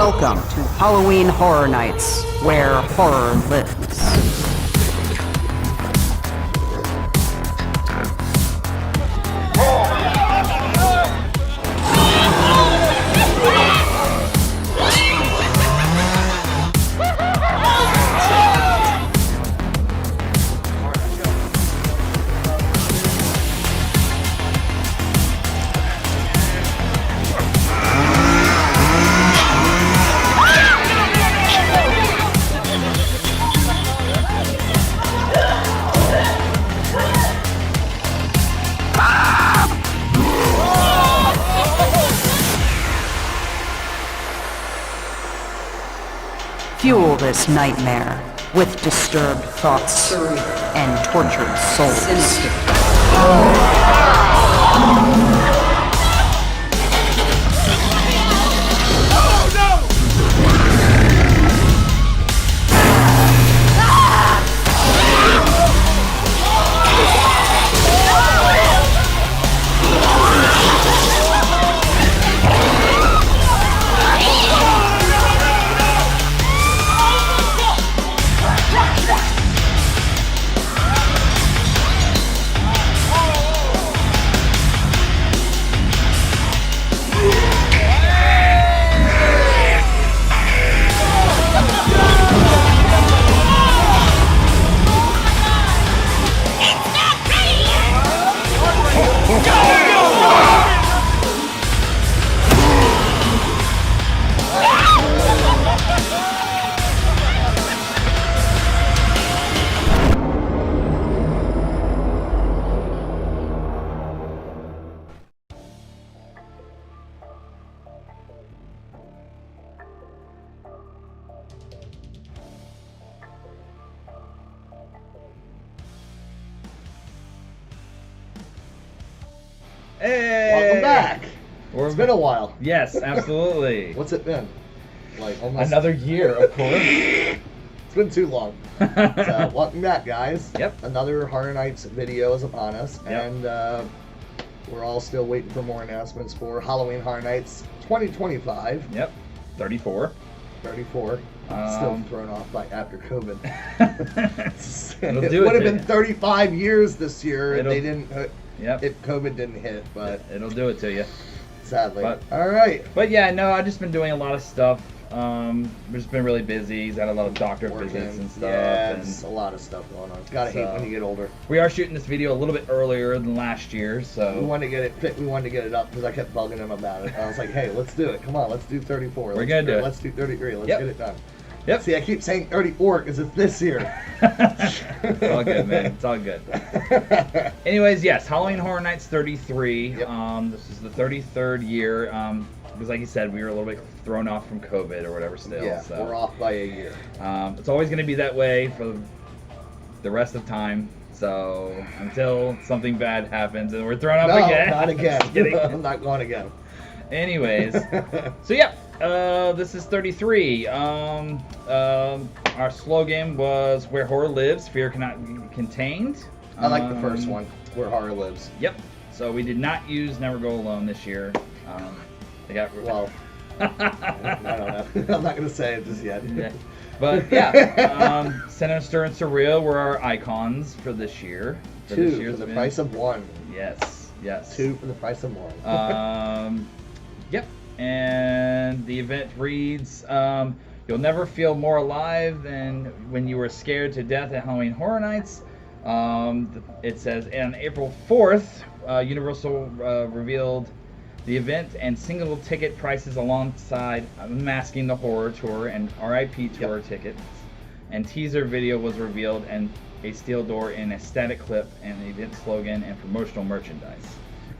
Welcome to Halloween Horror Nights, where horror lives. Fuel this nightmare with disturbed thoughts and tortured souls. Hey! Welcome back. It's been a while. Yes, absolutely. What's it been? Like almost Another year, of course. It's been too long. So, welcome back, guys. Yep. Another Horror Nights video is upon us, Yep. and we're all still waiting for more announcements for Halloween Horror Nights 2025. Yep. 34. 34. Still thrown off by after COVID. It'll It do would it have to been 35 years this year if It'll- they didn't. Yep. If COVID didn't hit, but It'll do it to you. sadly. But- All right. But yeah, no, I've just been doing a lot of stuff. Just been really busy. He's had a lot of doctor visits and stuff. Yeah, and it's a lot of stuff going on. Gotta hate So- when you get older. we are shooting this video a little bit earlier than last year, We so wanted to get it fit. We wanted to get it up because I kept bugging him about it. I was like, "Hey, let's do it. Come on, let's do 34. We're gonna do it. Let's do 33. Let's Yep. get it done." Yep. See, I keep saying 34 because it's this year. It's all good, man. It's all good. Anyways, yes, Halloween Horror Nights 33. Yep. This is the 33rd year. Because like you said, we were a little bit thrown off from COVID or whatever still. Yeah, so. we're off by a year. It's always going to be that way for the rest of time. So until something bad happens and we're thrown off No, again. not again. Just kidding. I'm not going again. Anyways, so yeah, this is 33. Our slogan was "Where horror lives, fear cannot be contained." I like the first one, "Where Horror Lives." Yep. So we did not use "Never Go Alone" this year. They got Well, I don't know. I'm not going to say it just yet. yeah. But yeah, Sinister and Surreal were our icons for this year. For this Two year's for the event. price of one. Yes. Yes. Two for the price of one. Yep. And the event reads, "You'll never feel more alive than when you were scared to death at Halloween Horror Nights." It says, on April 4th, Universal revealed the event and single ticket prices alongside Masking the Horror Tour and RIP Tour tickets. And teaser video was revealed and a steel door in a static clip and the event slogan and promotional merchandise.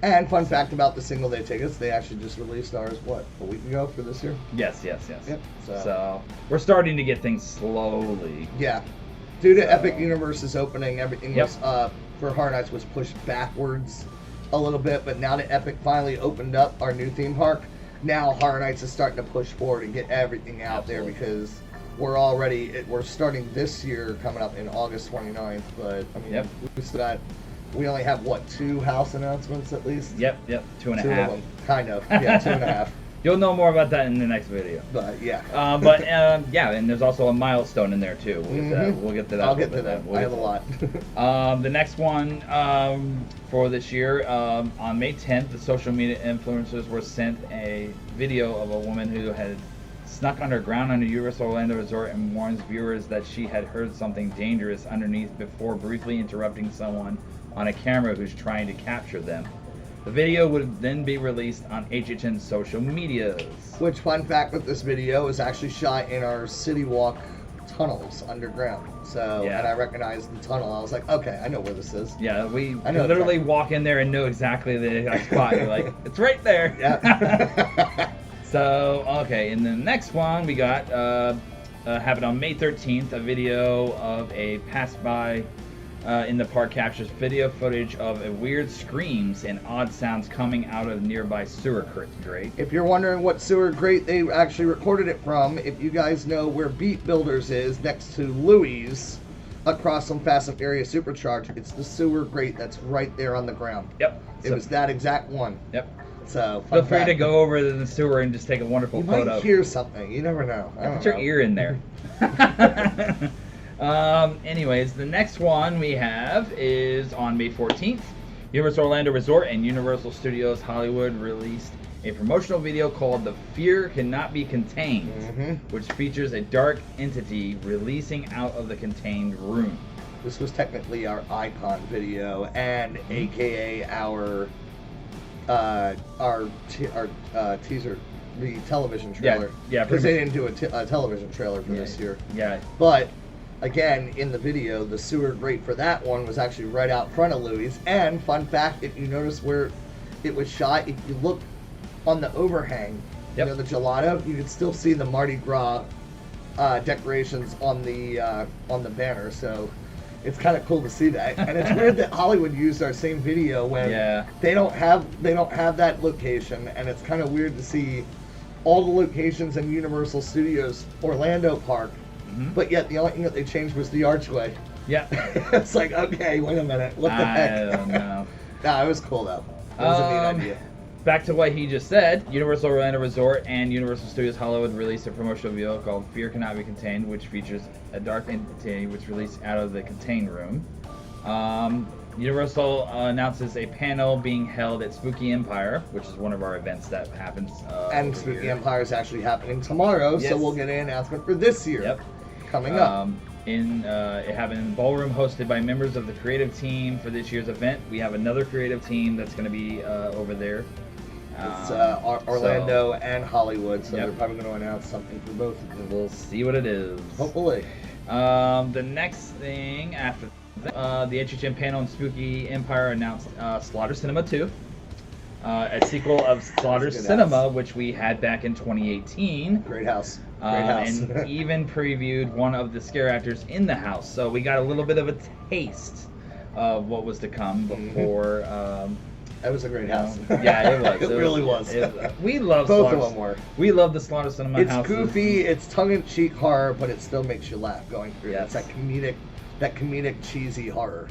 And fun fact about the single day tickets, they actually just released ours, what, a week ago for this year? Yes. Yep. So we're starting to get things slowly. Yeah. Due to So- Epic Universe's opening, everything Yep. was for Horror Nights was pushed backwards a little bit, but now that Epic finally opened up our new theme park, now Horror Nights is starting to push forward and get everything out Absolutely. there because we're starting this year coming up in August 29th, but I mean, Yep. we only have what, 2 house announcements at least? Yep, 2.5. Two of them, kind of. Yeah, 2.5. You'll know more about that in the next video. But yeah. Yeah, and there's also a milestone in there too. We'll get to that. I'll get to that. I have a lot. The next one for this year, on May 10th, the social media influencers were sent a video of a woman who had snuck underground on the Universal Orlando Resort and warns viewers that she had heard something dangerous underneath before briefly interrupting someone on a camera who's trying to capture them. The video would then be released on HHN's social medias. Which, fun fact with this video, is actually shot in our City Walk tunnels underground. So, Yeah. and I recognized the tunnel. I was like, okay, I know where this is. Yeah, we I know literally exactly. walk in there and know exactly the exact spot. You're like, it's right there. Yeah. So, okay, and the next one we got happened on May 13th. A video of a passerby in the park captures video footage of a weird screams and odd sounds coming out of nearby sewer grate. If you're wondering what sewer grate they actually recorded it from, if you guys know where Beat Builders is next to Louis, across from Fast and Furious Supercharged, it's the sewer grate that's right there on the ground. Yep. It was that exact one. Yep. So Feel fun free to fact. go over to the sewer and just take a wonderful You photo. might hear something. You never know. I don't Put your know. ear in there. Anyways, the next one we have is on May 14th. Universal Orlando Resort and Universal Studios Hollywood released a promotional video called The Fear Cannot Be Contained, which features a dark entity releasing out of the contained room. This was technically our icon video, and AKA our teaser, the television trailer. yeah, Because pretty they didn't do a television trailer for this year. Yeah. But again, in the video, the sewer grate for that one was actually right out front of Louis. And fun fact, if you notice where it was shot, if you look on the overhang, Yep. you know, the gelato, you can still see the Mardi Gras decorations on the banner. So it's kind of cool to see that. And it's weird that Hollywood used our same video when Yeah. they don't have that location, and it's kind of weird to see all the locations in Universal Studios Orlando Park, but yet the only thing that they changed was the archway. Yeah. It's like, okay, wait a minute, what the heck? I don't know. Nah, it was cool though. It was a neat idea. Back to what he just said, Universal Orlando Resort and Universal Studios Hollywood released a promotional video called Fear Cannot Be Contained, which features a dark entity which released out of the contained room. Universal announces a panel being held at Spooky Empire, which is one of our events that happens. And over Spooky here. Empire is actually happening tomorrow, Yes. so we'll get an announcement for this year. Yep. Coming up. It happened in Ballroom, hosted by members of the creative team for this year's event. We have another creative team that's going to be over there. It's Orlando so- and Hollywood, so Yep. they're probably going to announce something for both of them. We'll see what it is. Hopefully. The next thing after the HHN panel in Spooky Empire announced Slaughter Cinema 2, a sequel of Slaughter That's a good Cinema, house. which we had back in 2018. Great house. Great house. And even previewed one of the scare actors in the house. So we got a little bit of a taste of what was to come before. That was a great house. Yeah, it was. It really was. We love Both Slaughter, of them were. We love the Slaughter Cinema It's houses. goofy, it's tongue-in-cheek horror, but it still makes you laugh going through. Yes. It's that comedic cheesy horror.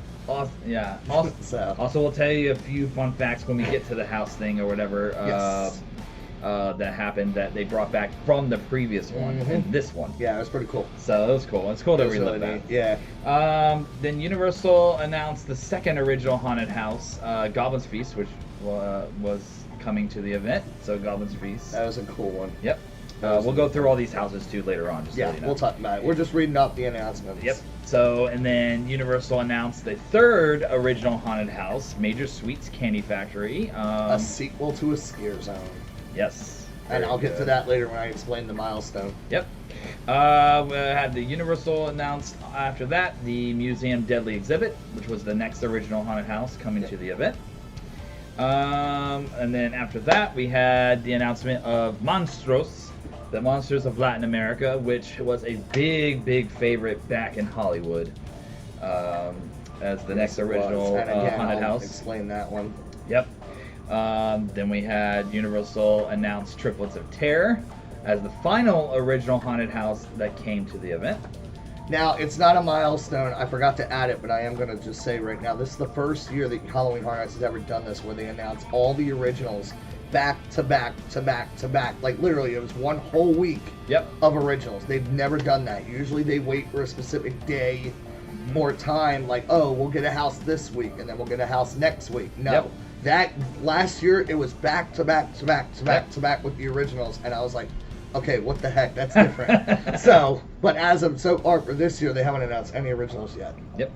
Yeah. So. Also, we'll tell you a few fun facts when we get to the house thing or whatever Yes. that happened that they brought back from the previous one and this one. Yeah, it was pretty cool. So it was cool. It's cool to It was relive really that. neat. Yeah. Then Universal announced the second original haunted house, Goblin's Feast, which was coming to the event. So Goblin's Feast. That was a cool one. Yep. We'll go through all these houses too later on. Just Yeah, so you know. we'll talk about it. We're just reading off the announcements. Yep. So, and then Universal announced the third original haunted house, Major Sweets Candy Factory. A sequel to a scare zone. Yes. And Very I'll get to good. that later when I explain the milestone. Yep. We had the Universal announced after that the Museum Deadly Exhibit, which was the next original haunted house coming to the event. And then after that, we had the announcement of Monstros, the Monsters of Latin America, which was a big, big favorite back in Hollywood as the next original And again, haunted I'll house. explain that one. Yep. Then we had Universal announce Triplets of Terror as the final original haunted house that came to the event. Now, it's not a milestone. I forgot to add it, but I am going to just say right now, this is the first year that Halloween Horror Nights has ever done this, where they announce all the originals back to back to back to back. Like literally, it was one whole week Yep. of originals. They've never done that. Usually they wait for a specific day or time, like, oh, we'll get a house this week and then we'll get a house next week. No. Yep. That last year it was back to back to back to back Yep. to back with the originals, and I was like, okay, what the heck? That's different. So, but as of so far for this year, they haven't announced any originals yet. Yep.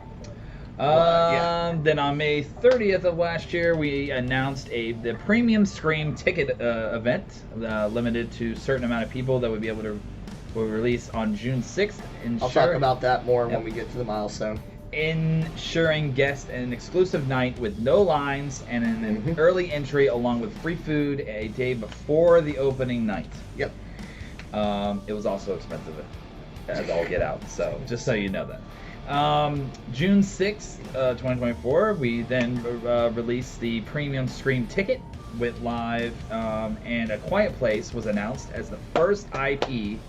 yeah. Then on May 30th of last year, we announced the Premium Scream ticket event, limited to a certain amount of people that would be able to will release on June 6th. I'll talk about that more when we get to the milestone. Ensuring guests an exclusive night with no lines and an early entry along with free food a day before the opening night. Yep. It was also expensive as all get out, so just so you know that. June 6th, 2024, we then released the Premium Scream ticket with live, and A Quiet Place was announced as the first IP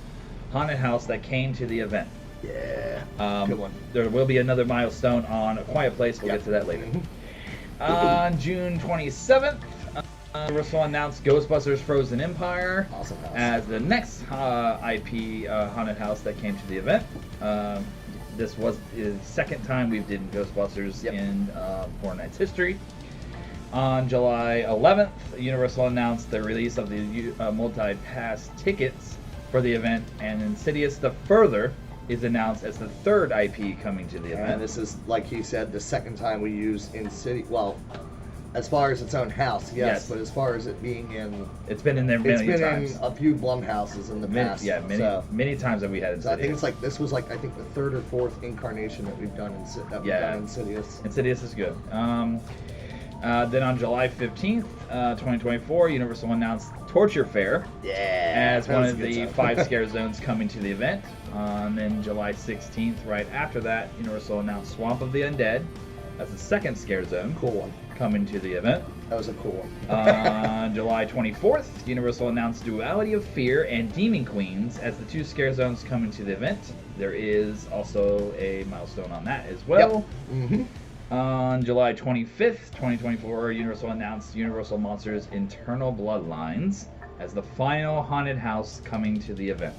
haunted house that came to the event. Yeah. Good one. There will be another milestone on A Quiet Place. We'll Yep. get to that later. On June 27th, Universal announced Ghostbusters Frozen Empire Awesome house. as the next IP haunted house that came to the event. This was the second time we've did Ghostbusters Yep. in Horror Nights history. On July 11th, Universal announced the release of the multi-pass tickets for the event, and Insidious The Further is announced as the third IP coming to the event. And this is, like he said, the second time we use Insidious. Well, as far as its own house, yes, but as far as it being in, It's been in there it's many been times. in a few Blumhouses in the past. Many times that we had So I think Insidious. it's like this was like I think the third or fourth incarnation that we've done Insidious. Insidious is good. Then on July 15th, 2024, Universal announced Torture Fair Yeah. as that one was of a good the time. 5 scare zones coming to the event. Then July 16th, right after that, Universal announced Swamp of the Undead as the second scare zone Cool one. coming to the event. That was a cool one. On July 24th, Universal announced Duality of Fear and Demon Queens as the 2 scare zones coming to the event. There is also a milestone on that as well. On July 25th, 2024, Universal announced Universal Monsters Internal Bloodlines as the final haunted house coming to the event.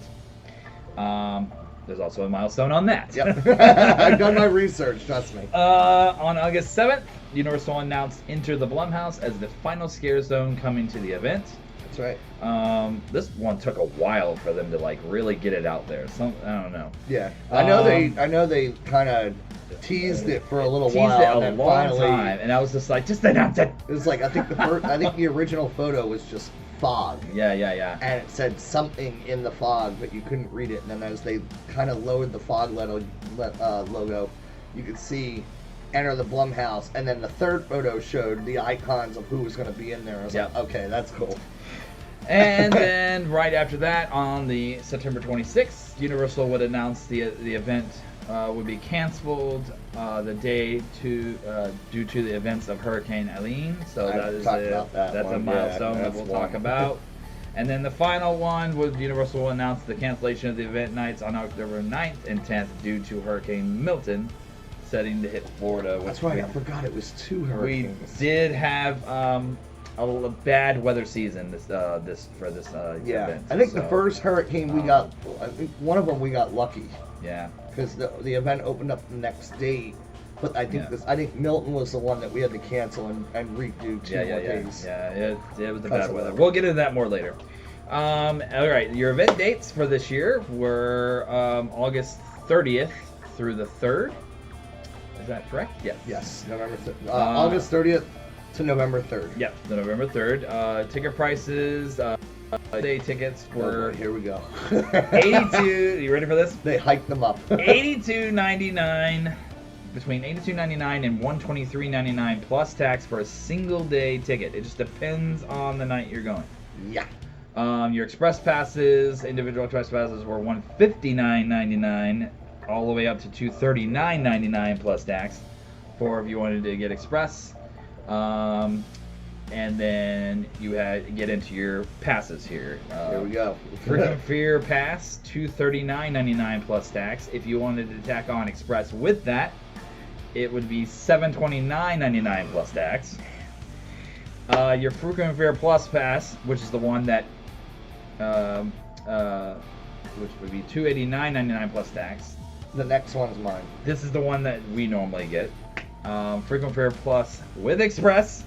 There's also a milestone on that. Yep. I've done my research, trust me. On August 7th, Universal announced Enter the Blumhouse as the final scare zone coming to the event. That's right. This one took a while for them to like really get it out there. I don't know. Yeah. I know they kind of teased it for a little Teased while. it and a then long finally, time, and I was just like, just announce it. It was like I think the original photo was just fog. Yeah. And it said something in the fog, but you couldn't read it. And then as they kind of lowered the fog logo, you could see Enter the Blumhouse. And then the third photo showed the icons of who was going to be in there. I was like, okay, that's cool. And then right after that, on the September 26th, Universal would announce the event would be canceled the day due to the events of Hurricane Eileen. So that's a milestone that we'll talk about. And then the final one was Universal will announce the cancellation of the event nights on October 9th and 10th due to Hurricane Milton setting to hit Florida. That's right. I forgot it was 2 hurricanes. We did have a bad weather season this event. I think the first hurricane we got, I think one of them we got lucky. Yeah. Because the event opened up the next day, but I think Milton was the one that we had to cancel and redo 2 more days. Yeah, it was the bad weather. We'll get into that more later. All right, your event dates for this year were August 30th through the 3rd. Is that correct? Yes. Yes, August 30th to November 3rd. Yep, the November 3rd. Ticket prices, day tickets were here we go. 82. You ready for this? They hiked them up. $82.99, between $82.99 and $123.99 plus tax for a single day ticket. It just depends on the night you're going. Yeah. Your express passes, individual express passes were $159.99 all the way up to $239.99 plus tax for if you wanted to get express. And then you had to get into your passes here. Here we go. Freedom Fear Pass, $239.99 plus tax. If you wanted to tack on express with that, it would be $729.99 plus tax. Your Frequent Fair Plus pass, which is the one that, which would be $289.99 plus tax. The next one's mine. This is the one that we normally get. Frequent Fair Plus with Express,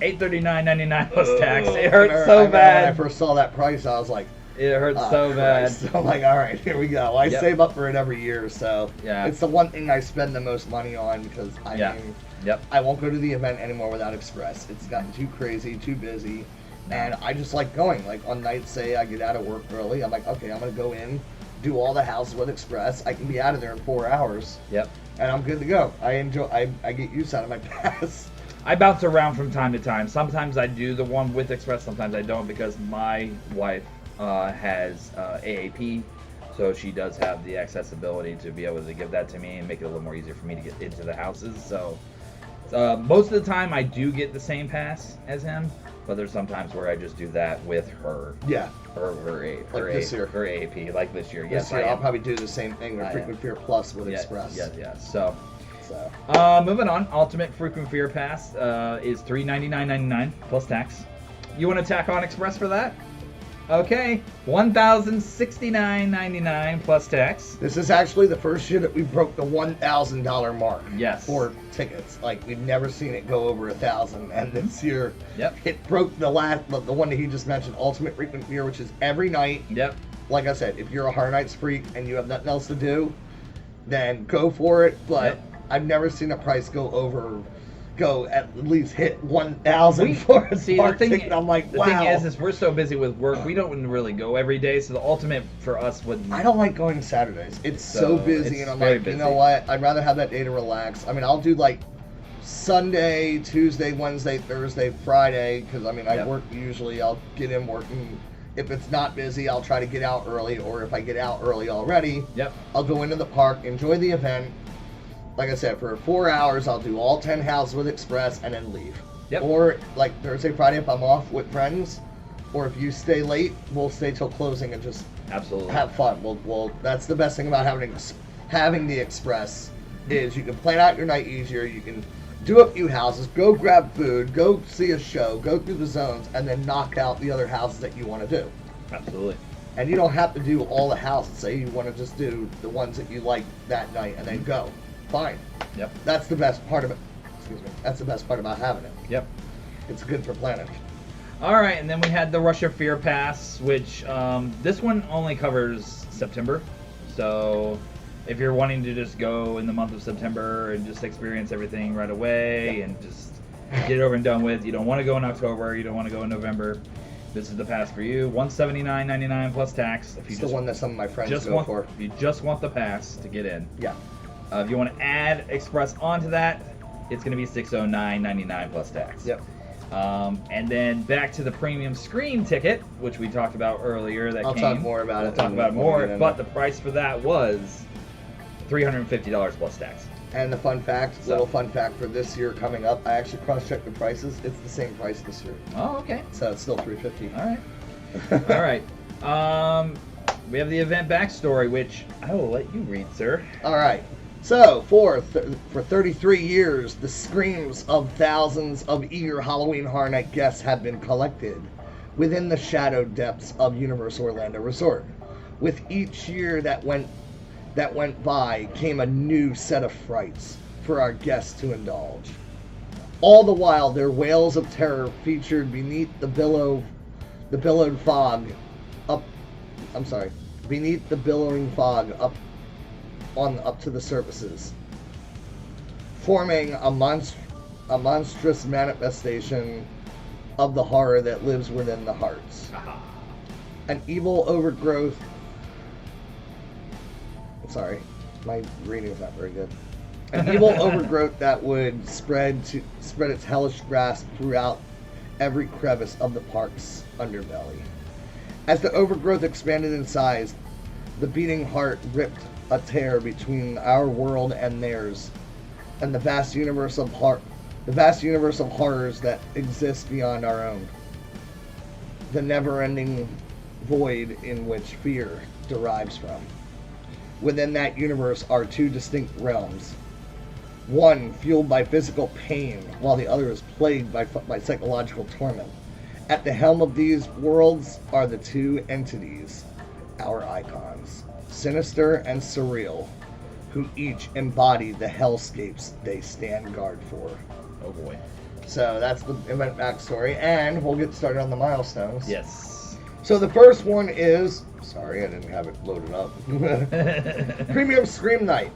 $839.99 plus tax. It hurts so I remember bad. When I first saw that price, I was like, It hurts "Oh, so bad. Christ." I'm like, all right, here we go. I Yep. save up for it every year, so Yeah. it's the one thing I spend the most money on because Yeah. Yep. I won't go to the event anymore without Express. It's gotten too crazy, too busy, and I just like going. Like on nights, say I get out of work early, I'm like, okay, I'm gonna go in, do all the houses with Express. I can be out of there in 4 hours, Yep. and I'm good to go. I enjoy. I get use out of my pass. I bounce around from time to time. Sometimes I do the one with Express, sometimes I don't because my wife has AAP, so she does have the accessibility to be able to give that to me and make it a little more easier for me to get into the houses. So most of the time I do get the same pass as him, but there's some times where I just do that with her. Yeah. This year. Her AAP, like this year. This Yes, year I I'll am. probably do the same thing with I Frequent am. Fear Plus with Yes, Express. yes, yes. So. So Moving on, Ultimate Frequent Fear Pass is $399.99 plus tax. You want to tack on Express for that? Okay, $1,069.99 plus tax. this is actually the first year that we broke the $1,000 mark. Yes. For tickets, like we've never seen it go over 1,000, and this year, Yep. it broke the one that he just mentioned, Ultimate Frequent Fear, which is every night. Yep. Like I said, if you're a Horror Nights freak and you have nothing else to do, then go for it. But Yep. I've never seen a price go at least hit 1,000 for a See, park the thing, ticket. I'm like, the wow. thing is we're so busy with work, we don't really go every day. So the Ultimate for us would. I don't like going Saturdays. It's so So, busy, it's and I'm very like, you busy. know what? I'd rather have that day to relax. I mean, I'll do like Sunday, Tuesday, Wednesday, Thursday, Friday, because I mean, I Yep. work usually. I'll get in working. If it's not busy, I'll try to get out early, or if I get out early already, Yep. I'll go into the park, enjoy the event. Like I said, for 4 hours, I'll do all 10 houses with Express and then leave. Yep. Or like Thursday, Friday, if I'm off with friends, or if you stay late, we'll stay till closing and just Absolutely. have fun. We'll that's the best thing about having the Express is you can plan out your night easier. You can do a few houses, go grab food, go see a show, go through the zones, and then knock out the other houses that you want to do. Absolutely. And you don't have to do all the houses. Say you want to just do the ones that you like that night and then go. Fine. Yep. That's the best part of it. Excuse me. That's the best part about having it. Yep. It's good for planning. All right, and then we had the Russia Fear Pass, which this one only covers September. So if you're wanting to just go in the month of September and just experience everything right away and just get it over and done with, you don't want to go in October, you don't want to go in November, this is the pass for you. $179.99 plus tax. If you It's just the one that some of my friends just go want, for. if you just want the pass to get in. Yeah. If you want to add Express onto that, it's going to be $609.99 plus tax. Yep. And then back to the premium screen ticket, which we talked about earlier. That I'll came. talk more about We'll it talk when- about it when we more, get in but there. the price for that was $350 plus tax. And the fun fact, So- little fun fact for this year coming up, I actually cross-checked the prices. It's the same price this year. Oh, okay. So it's still $350. All right. All right. We have the event backstory, which I will let you read, sir. All right. So, for 33 years, the screams of thousands of eager Halloween Horror Night guests have been collected within the shadowed depths of Universal Orlando Resort. With each year that went by came a new set of frights for our guests to indulge. All the while, their wails of terror featured beneath the billowing fog up to the surfaces, forming a monstrous manifestation of the horror that lives within the hearts. An evil overgrowth. Sorry, my reading's not very good. An evil overgrowth that would spread its hellish grasp throughout every crevice of the park's underbelly. As the overgrowth expanded in size, the beating heart ripped a tear between our world and theirs, and the vast universe of horrors that exist beyond our own. The never-ending void in which fear derives from. Within that universe are two distinct realms: One fueled by physical pain, while the other is plagued by psychological torment. At the helm of these worlds are the two entities, our icons, Sinister and Surreal, who each embody the hellscapes they stand guard for. Oh boy. So that's the event backstory, and we'll get started on the milestones. Yes. So the first one is, sorry, I didn't have it loaded up. Premium Scream Night.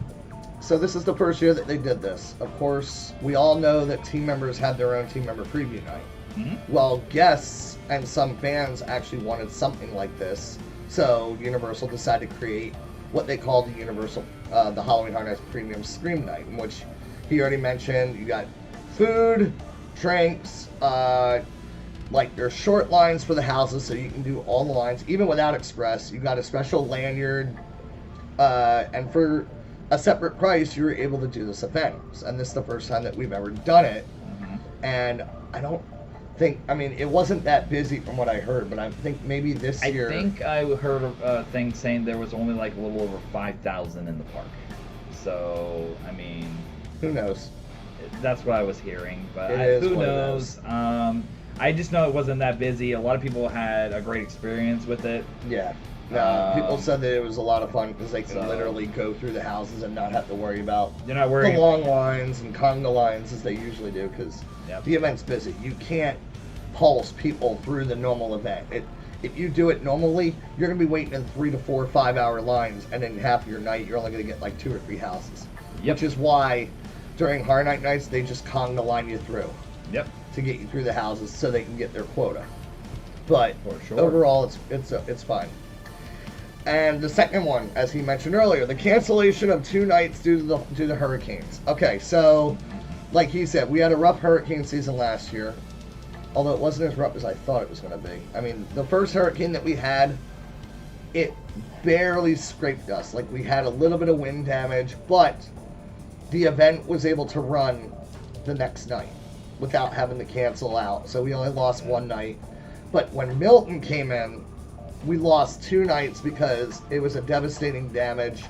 So this is the first year that they did this. Of course, we all know that team members had their own team member preview night. Mm-hmm. Well, guests and some fans actually wanted something like this, so Universal decided to create what they called the Halloween Horror Nights Premium Scream Night, in which he already mentioned you got food, drinks, like there's short lines for the houses, so you can do all the lines, even without express. You got a special lanyard, and for a separate price, you were able to do this event. And this is the first time that we've ever done it. Mm-hmm. And I don't think, I mean, it wasn't that busy from what I heard, but I think maybe this year. I think I heard a thing saying there was only like a little over 5,000 in the park. So, I mean, Who knows? that's what I was hearing, but It is who what it knows? I just know it wasn't that busy. A lot of people had a great experience with it. Yeah. No, people Um, said that it was a lot of fun because they can so- literally go through the houses and not have to worry about You're not the worried. long lines and conga lines as they usually do because Yep. the event's busy. You can't pulse people through the normal event. If you do it normally, you're going to be waiting in 3 to 4 5-hour lines, and in half your night, you're only going to get like 2 or 3 houses. Yep. Which is why during Horror Night nights, they just conga line you through Yep. to get you through the houses so they can get their quota. But For sure. overall, it's fine. And the second one, as he mentioned earlier, the cancellation of 2 nights due to the hurricanes. Okay, so like he said, we had a rough hurricane season last year, although it wasn't as rough as I thought it was going to be. I mean, the first hurricane that we had, it barely scraped us. Like, we had a little bit of wind damage, but the event was able to run the next night without having to cancel out. So we only lost 1 night. But when Milton came in, we lost 2 nights because it was a devastating damage.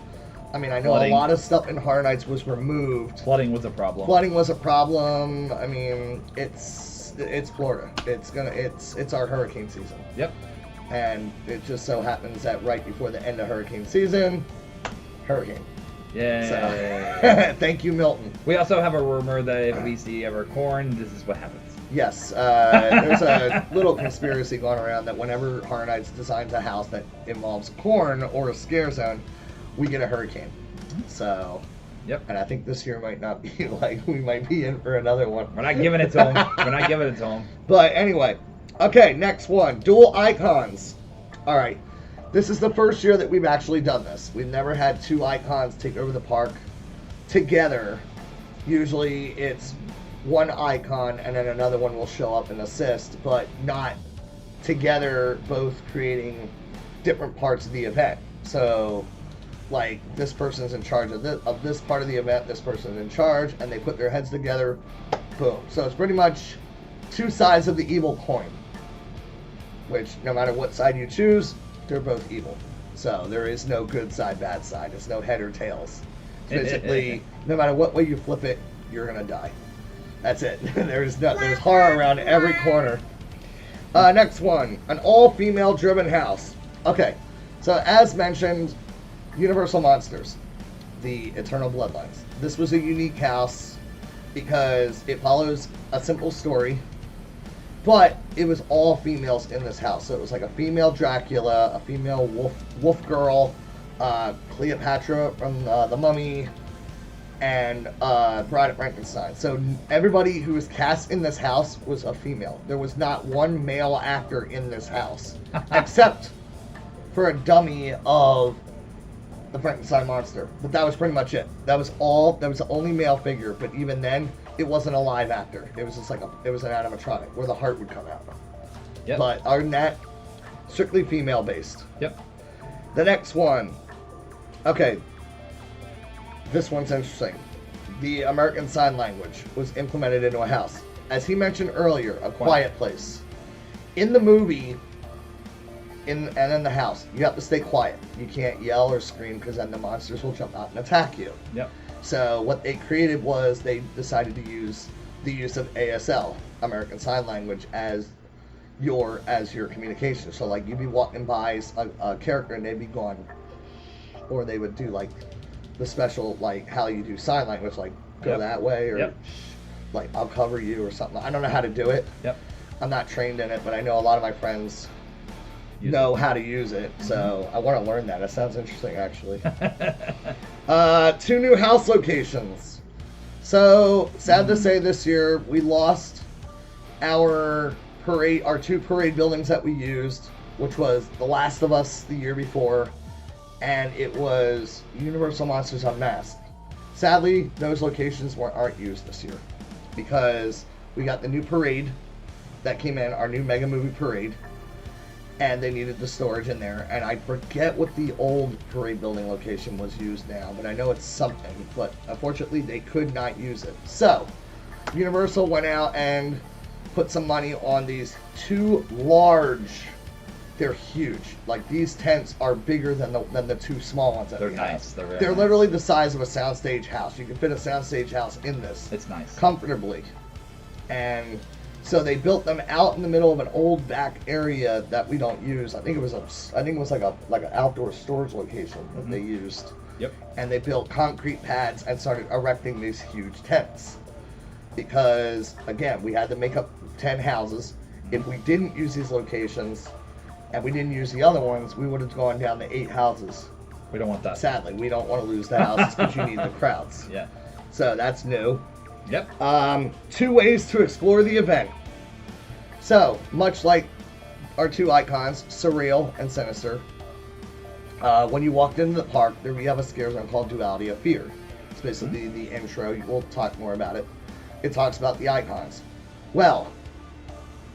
I mean, I know Flooding. a lot of stuff in Horror Nights was removed. Flooding was a problem. Flooding was a problem. I mean, it's Florida. It's our hurricane season. Yep. And it just so happens that right before the end of hurricane season, hurricane. Yeah. So, thank you, Milton. We also have a rumor that if we see ever corn, this is what happens. Yes, there's a little conspiracy going around that whenever Horror Nights designs a house that involves corn or a scare zone, we get a hurricane. So, Yep. and I think this year might not be like, we might be in for another one. We're not giving it to them. We're not giving it to them. But anyway, okay, next one, dual icons. All right, this is the first year that we've actually done this. We've never had 2 icons take over the park together. Usually it's one icon and then another one will show up and assist, but not together, both creating different parts of the event. So, like, this person's in charge of this part of the event, this person's in charge, and they put their heads together, boom. So it's pretty much 2 sides of the evil coin, which no matter what side you choose, they're both evil. So there is no good side, bad side. It's no head or tails. It's basically, no matter what way you flip it, you're gonna die. That's it. There's horror around every corner. Next one, an all-female driven house. Okay, so as mentioned, Universal Monsters, the Eternal Bloodlines. This was a unique house because it follows a simple story, but it was all females in this house. So it was like a female Dracula, a female wolf girl, Cleopatra from The Mummy, and Bride of Frankenstein. So everybody who was cast in this house was a female. There was not one male actor in this house, except for a dummy of the Frankenstein monster. But that was pretty much it. That was the only male figure. But even then, it wasn't a live actor. It was just like it was an animatronic where the heart would come out. Yep. But other than that, strictly female based. Yep. The next one. Okay. This one's interesting. The American Sign Language was implemented into a house. As he mentioned earlier, A Quiet Place. In the movie, and in the house. You have to stay quiet. You can't yell or scream because then the monsters will jump out and attack you. Yep. So what they created was they decided to use the use of ASL, American Sign Language, as your communication. So like you'd be walking by a character and they'd be going, or they would do like the special, like how you do sign language, like go Yep. that way, or Yep. like I'll cover you or something. I don't know how to do it. Yep. I'm not trained in it, but I know a lot of my friends know how to use it. So I want to learn that. That sounds interesting, actually. 2 new house locations. So sad to say, this year we lost our 2 parade buildings that we used, which was The Last of Us the year before, and it was Universal Monsters Unmasked. Sadly, those locations aren't used this year because we got the new parade that came in, our new Mega Movie Parade, and they needed the storage in there. And I forget what the old parade building location was used now, but I know it's something. But unfortunately, they could not use it. So Universal went out and put some money on these 2 large. They're huge. Like these tents are bigger than the 2 small ones that They're we nice. have. They're They're nice. literally the size of a soundstage house. You can fit a soundstage house in this It's nice. comfortably. And so they built them out in the middle of an old back area that we don't use. I think it was like an outdoor storage location that they used. Yep. And they built concrete pads and started erecting these huge tents. Because again, we had to make up 10 houses. If we didn't use these locations and we didn't use the other ones, we would have gone down to 8 houses. We don't want that. Sadly, we don't want to lose the houses because you need the crowds. Yeah. So that's new. Yep. 2 ways to explore the event. So, much like our 2 icons, Surreal and Sinister, when you walked into the park, there we have a scare zone called Duality of Fear. It's basically the intro. We'll talk more about it. It talks about the icons. Well,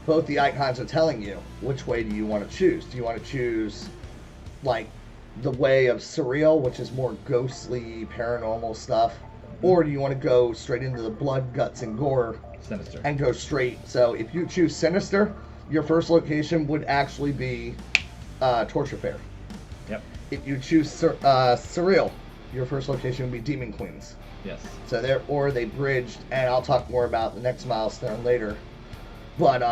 both the icons are telling you which way do you want to choose. Do you want to choose, like, the way of Surreal, which is more ghostly, paranormal stuff, or do you want to go straight into the blood, guts, and gore Sinister. and go straight? So if you choose Sinister, your first location would actually be Torture Fair. Yep. If you choose Surreal, your first location would be Demon Queens. Yes. So they bridged, and I'll talk more about the next milestone later. But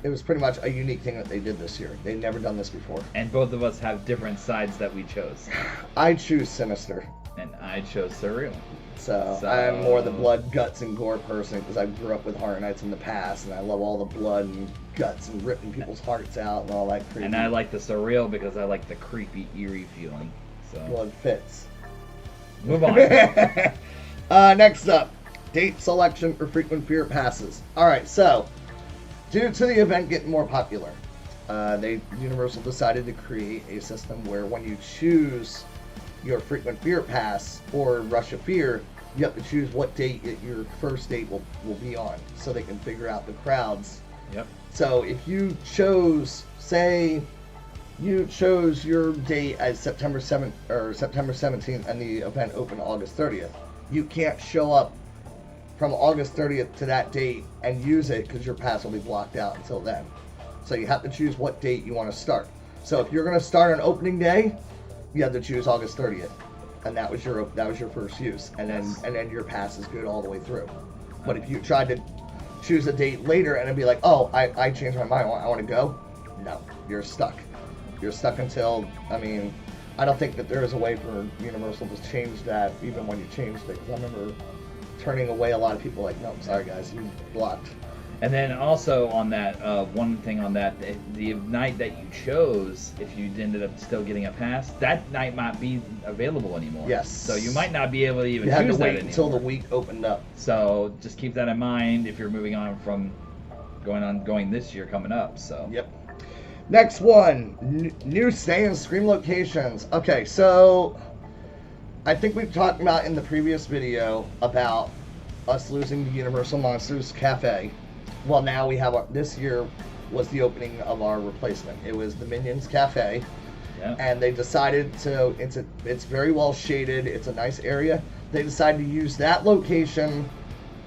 it was pretty much a unique thing that they did this year. They'd never done this before. And both of us have different sides that we chose. I choose Sinister. And I chose Surreal. So So- I'm more the blood, guts, and gore person because I grew up with Horror Nights in the past, and I love all the blood and guts and ripping people's hearts out and all that crazy. And I like the Surreal because I like the creepy, eerie feeling. So blood fits. move on. Next up, date selection for frequent fear passes. All right, so due to the event getting more popular, Universal decided to create a system where when you choose your frequent fear pass or Rush of Fear, you have to choose what date your first date will be on, so they can figure out the crowds. Yep. So if you chose, say, you chose your date as September 7th or September 17th, and the event opened August 30th, you can't show up from August 30th to that date and use it because your pass will be blocked out until then. So you have to choose what date you want to start. So if you're going to start on opening day, you have to choose August 30th, and that was your first use, and then your pass is good all the way through. But if you tried to choose a date later and it'd be like, oh, I changed my mind, I want to go, no, you're stuck. You're stuck until, I mean, I don't think that there is a way for Universal to change that even when you changed it, because I remember turning away a lot of people like, no, I'm sorry guys, you blocked. And then also on that, one thing on that, the night that you chose, if you ended up still getting a pass, that night might be available anymore. Yes. So you might not be able to even You had choose to wait that until the anymore. week opened up. So just keep that in mind if you're moving on from going this year coming up. So. Yep. Next one, new Stay and Scream locations. Okay, so I think we've talked about in the previous video about us losing the Universal Monsters Cafe. Well, now we have this year was the opening of our replacement. It was the Minions Cafe, Yeah. and they decided to. It's very well shaded. It's a nice area. They decided to use that location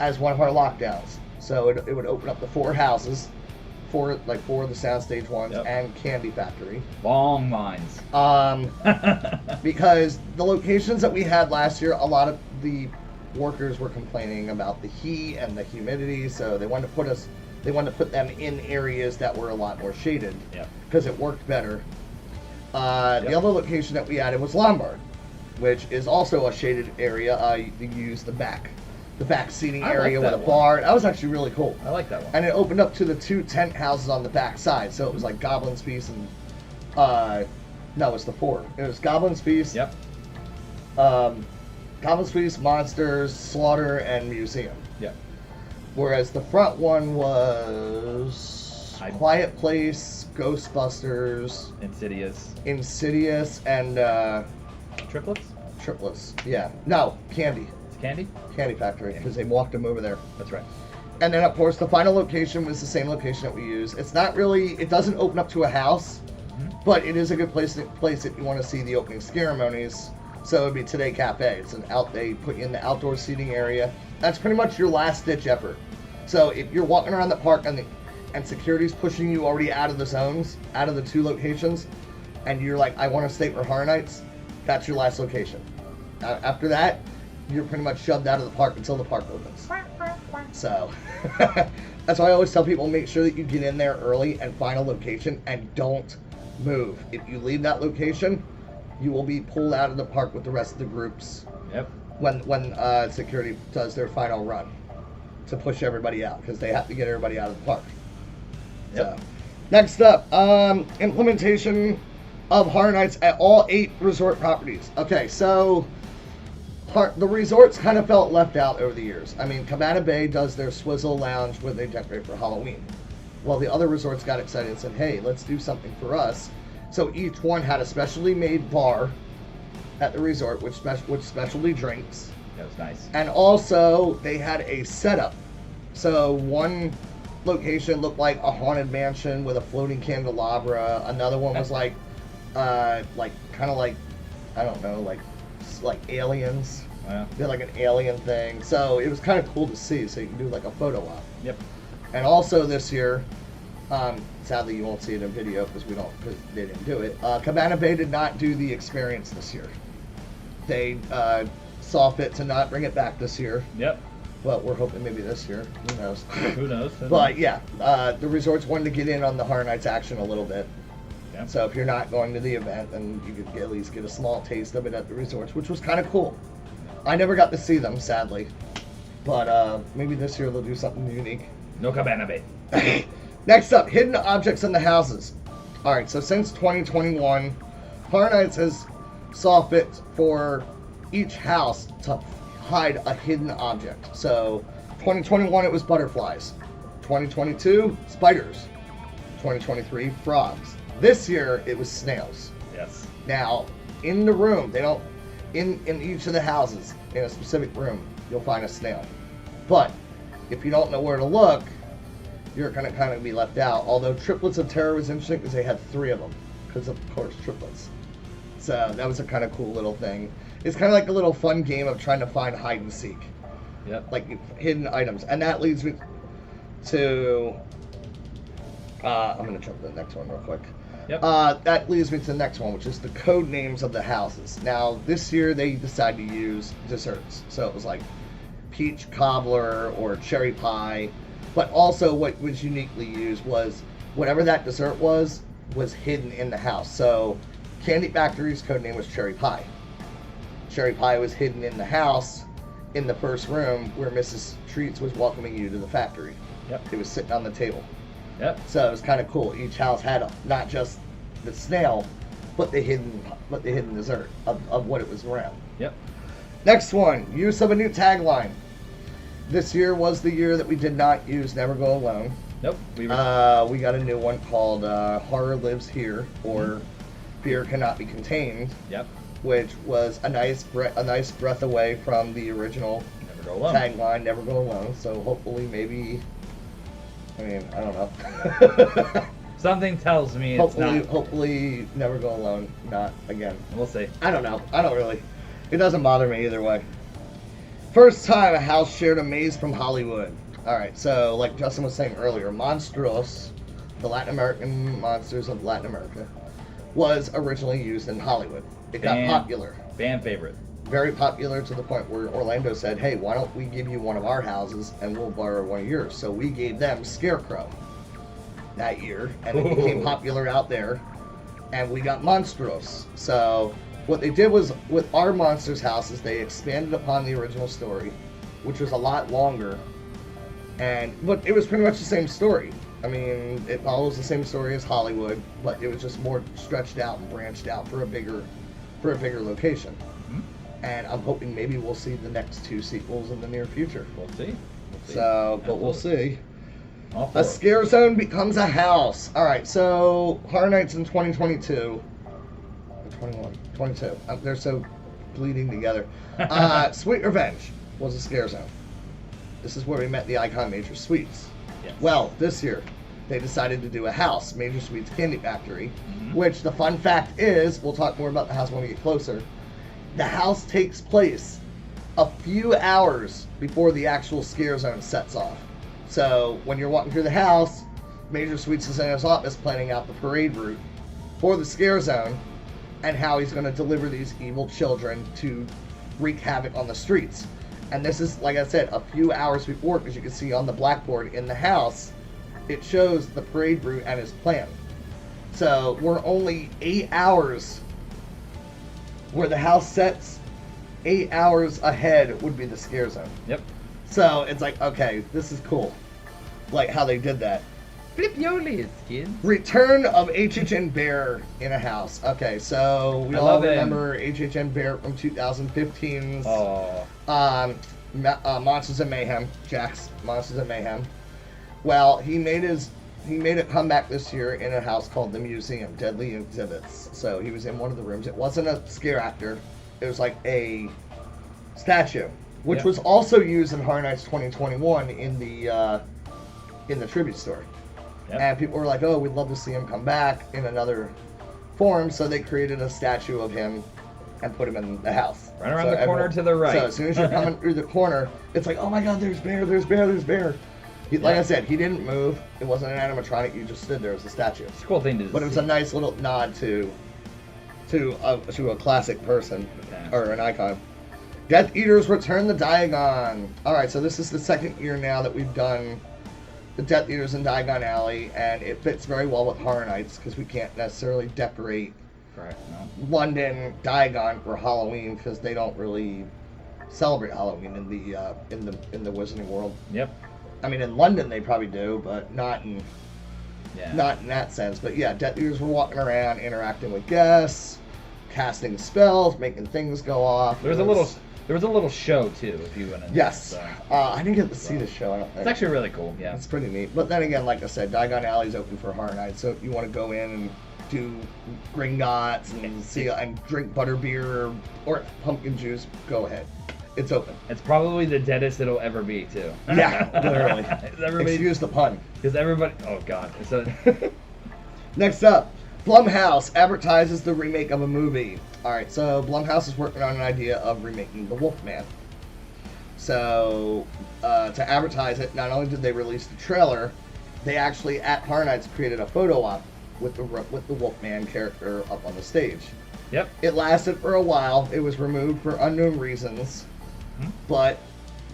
as one of our lockdowns. So it would open up the 4 houses, four of the soundstage ones, Yep. and Candy Factory. Long lines. Because the locations that we had last year, a lot of the workers were complaining about the heat and the humidity, so they wanted to put them in areas that were a lot more shaded. Yep. Because it worked better. The other location that we added was Lombard, which is also a shaded area. You use the back seating I like with that a one. bar. That was actually really cool. I like that one. And it opened up to the 2 tent houses on the back side. So it was like Goblin's Feast and no, it was the 4. It was Goblin's Feast. Yep. Goblin's Feast, Monsters, Slaughter, and Museum. Yep. Whereas the front one was Quiet Place, Ghostbusters, Insidious, and Triplets? Triplets. Yeah. No, Candy. It's Candy? Candy Factory, because they walked them over there. That's right. And then, of course, the final location was the same location that we use. It's not really, it doesn't open up to a house, but it is a good place if you want to see the opening ceremonies. So it would be Today Cafe. They put you in the outdoor seating area. That's pretty much your last ditch effort. So if you're walking around the park and security's pushing you already out of the zones, out of the 2 locations, and you're like, I want to stay for Horror Nights, that's your last location. After that, you're pretty much shoved out of the park until the park opens. So that's why I always tell people, make sure that you get in there early and find a location and don't move. If you leave that location, you will be pulled out of the park with the rest of the groups. Yep. When security does their final run to push everybody out, because they have to get everybody out of the park. Yep. So, next up, implementation of Horror Nights at all 8 resort properties. Okay, so the resorts kind of felt left out over the years. I mean, Cabana Bay does their Swizzle Lounge where they decorate for Halloween. Well, the other resorts got excited and said, hey, let's do something for us. So each one had a specially made bar at the resort with specialty drinks. That was nice. And also, they had a setup. So one location looked like a haunted mansion with a floating candelabra. Another one was like I don't know, like aliens. Yeah. They had like an alien thing. So it was kind of cool to see. So you can do like a photo op. Yep. And also this year, sadly you won't see it in video because they didn't do it. Cabana Bay did not do the experience this year. They saw fit to not bring it back this year. Yep. But we're hoping maybe this year. Who knows? Who knows? But yeah, the resorts wanted to get in on the Horror Nights action a little bit. Yeah. So if you're not going to the event, then you could at least get a small taste of it at the resorts, which was kind of cool. I never got to see them, sadly. But maybe this year they'll do something unique. No Cabana Bay. Next up, hidden objects in the houses. Alright, so since 2021, Horror Nights has saw fit for each house to hide a hidden object. So 2021 it was butterflies. 2022, spiders. 2023, frogs. This year it was snails. Yes. Now, in the room, they don't, in each of the houses, in a specific room, you'll find a snail. But if you don't know where to look, you're going to kind of be left out. Although Triplets of Terror was interesting because they had 3 of them. Because, of course, triplets. So that was a kind of cool little thing. It's kind of like a little fun game of trying to find hide and seek. Yep. Like hidden items. And that leads me to... I'm going to jump to the next one real quick. Yep. That leads me to the next one, which is the code names of the houses. Now, this year they decided to use desserts. So it was like peach cobbler or cherry pie. But also what was uniquely used was whatever that dessert was hidden in the house. So Candy Factory's code name was cherry pie. Cherry pie was hidden in the house in the first room where Mrs. Treats was welcoming you to the factory. Yep. It was sitting on the table. Yep. So it was kind of cool. Each house had not just the snail, but the hidden dessert of what it was around. Yep. Next one, use of a new tagline. This year was the year that we did not use Never Go Alone. Nope. We got a new one called Horror Lives Here, or Fear Cannot Be Contained. Yep. Which was a nice breath away from the original Never Go Alone. tagline, Never Go Alone. So hopefully, maybe, I mean, I don't know. Something tells me it's not. Hopefully, Never Go Alone. Not again. We'll see. I don't know. I don't really. It doesn't bother me either way. First time a house shared a maze from Hollywood. Alright, so like Justin was saying earlier, Monstros the Latin American monsters of Latin America, was originally used in Hollywood. It got popular. Fan favorite. Very popular to the point where Orlando said, hey, why don't we give you one of our houses and we'll borrow one of yours. So we gave them Scarecrow that year, and it became popular out there, and we got Monstros. So what they did was, with our Monsters houses, they expanded upon the original story, which was a lot longer, but it was pretty much the same story. I mean, it follows the same story as Hollywood, but it was just more stretched out and branched out for a bigger location. And I'm hoping maybe we'll see the next 2 sequels in the near future. We'll see. So, but we'll see. A A scare zone becomes a house. All right, so Horror Nights in 2022. 21, 22. They're so bleeding together. Sweet Revenge was a scare zone. This is where we met the Icon Major Sweets. Yes. Well, this year they decided to do a house, Major Sweets Candy Factory, which the fun fact is, we'll talk more about the house when we get closer. The house takes place a few hours before the actual scare zone sets off. So when you're walking through the house, Major Sweets is in his office planning out the parade route for the scare zone and how he's going to deliver these evil children to wreak havoc on the streets. And this is, like I said, a few hours before, because you can see on the blackboard in the house, it shows the parade route and his plan. So we're only 8 hours where the house sets. 8 hours ahead would be the scare zone. Yep. So it's like, okay, this is cool. Like how they did that. Flip Yoli's, kids. Return of HHN Bear in a house. Okay, so we I all love him. remember HHN Bear from 2015's Oh. Monsters of Mayhem. Jack's Monsters of Mayhem. Well, he made a comeback this year in a house called the Museum, Deadly Exhibits. So he was in one of the rooms. It wasn't a scare actor. It was like a statue, which Yep. was also used in Horror Nights 2021 in the tribute store. Yep. And people were like, oh, we'd love to see him come back in another form. So they created a statue of him and put him in the house. Right around So the corner to the right. So as soon as you're coming through the corner, it's like, oh my God, there's Bear, there's Bear, there's Bear. Like I said, he didn't move. It wasn't an animatronic. You just stood there as a statue. It's a cool thing to But it was see. a nice little nod to a classic person, Yeah. or an icon. Death Eaters return the Diagon. All right, so this is the second year now that we've done the Death Eaters in Diagon Alley, and it fits very well with Horror Nights because we can't necessarily decorate Correct. No. London Diagon for Halloween because they don't really celebrate Halloween in the Wizarding World. Yep. I mean, in London they probably do, but not in that sense. But yeah, Death Eaters were walking around, interacting with guests, casting spells, making things go off. There was a little show too, if you went in. Yes. There, I didn't get to see the show. I don't think. It's actually really cool. Yeah. It's pretty neat. But then again, like I said, Diagon Alley's open for Horror Nights, so if you want to go in and do Gringotts and see and drink butterbeer or pumpkin juice, go ahead. It's open. It's probably the deadest it'll ever be too. Yeah, literally. Everybody, Excuse the pun. because everybody. Oh God. It's a, Next up, Blumhouse advertises the remake of a movie. Alright, so Blumhouse is working on an idea of remaking The Wolfman. So, to advertise it, not only did they release the trailer, they actually, at Horror Nights, created a photo op with the Wolfman character up on the stage. yep. It lasted for a while. It was removed for unknown reasons, but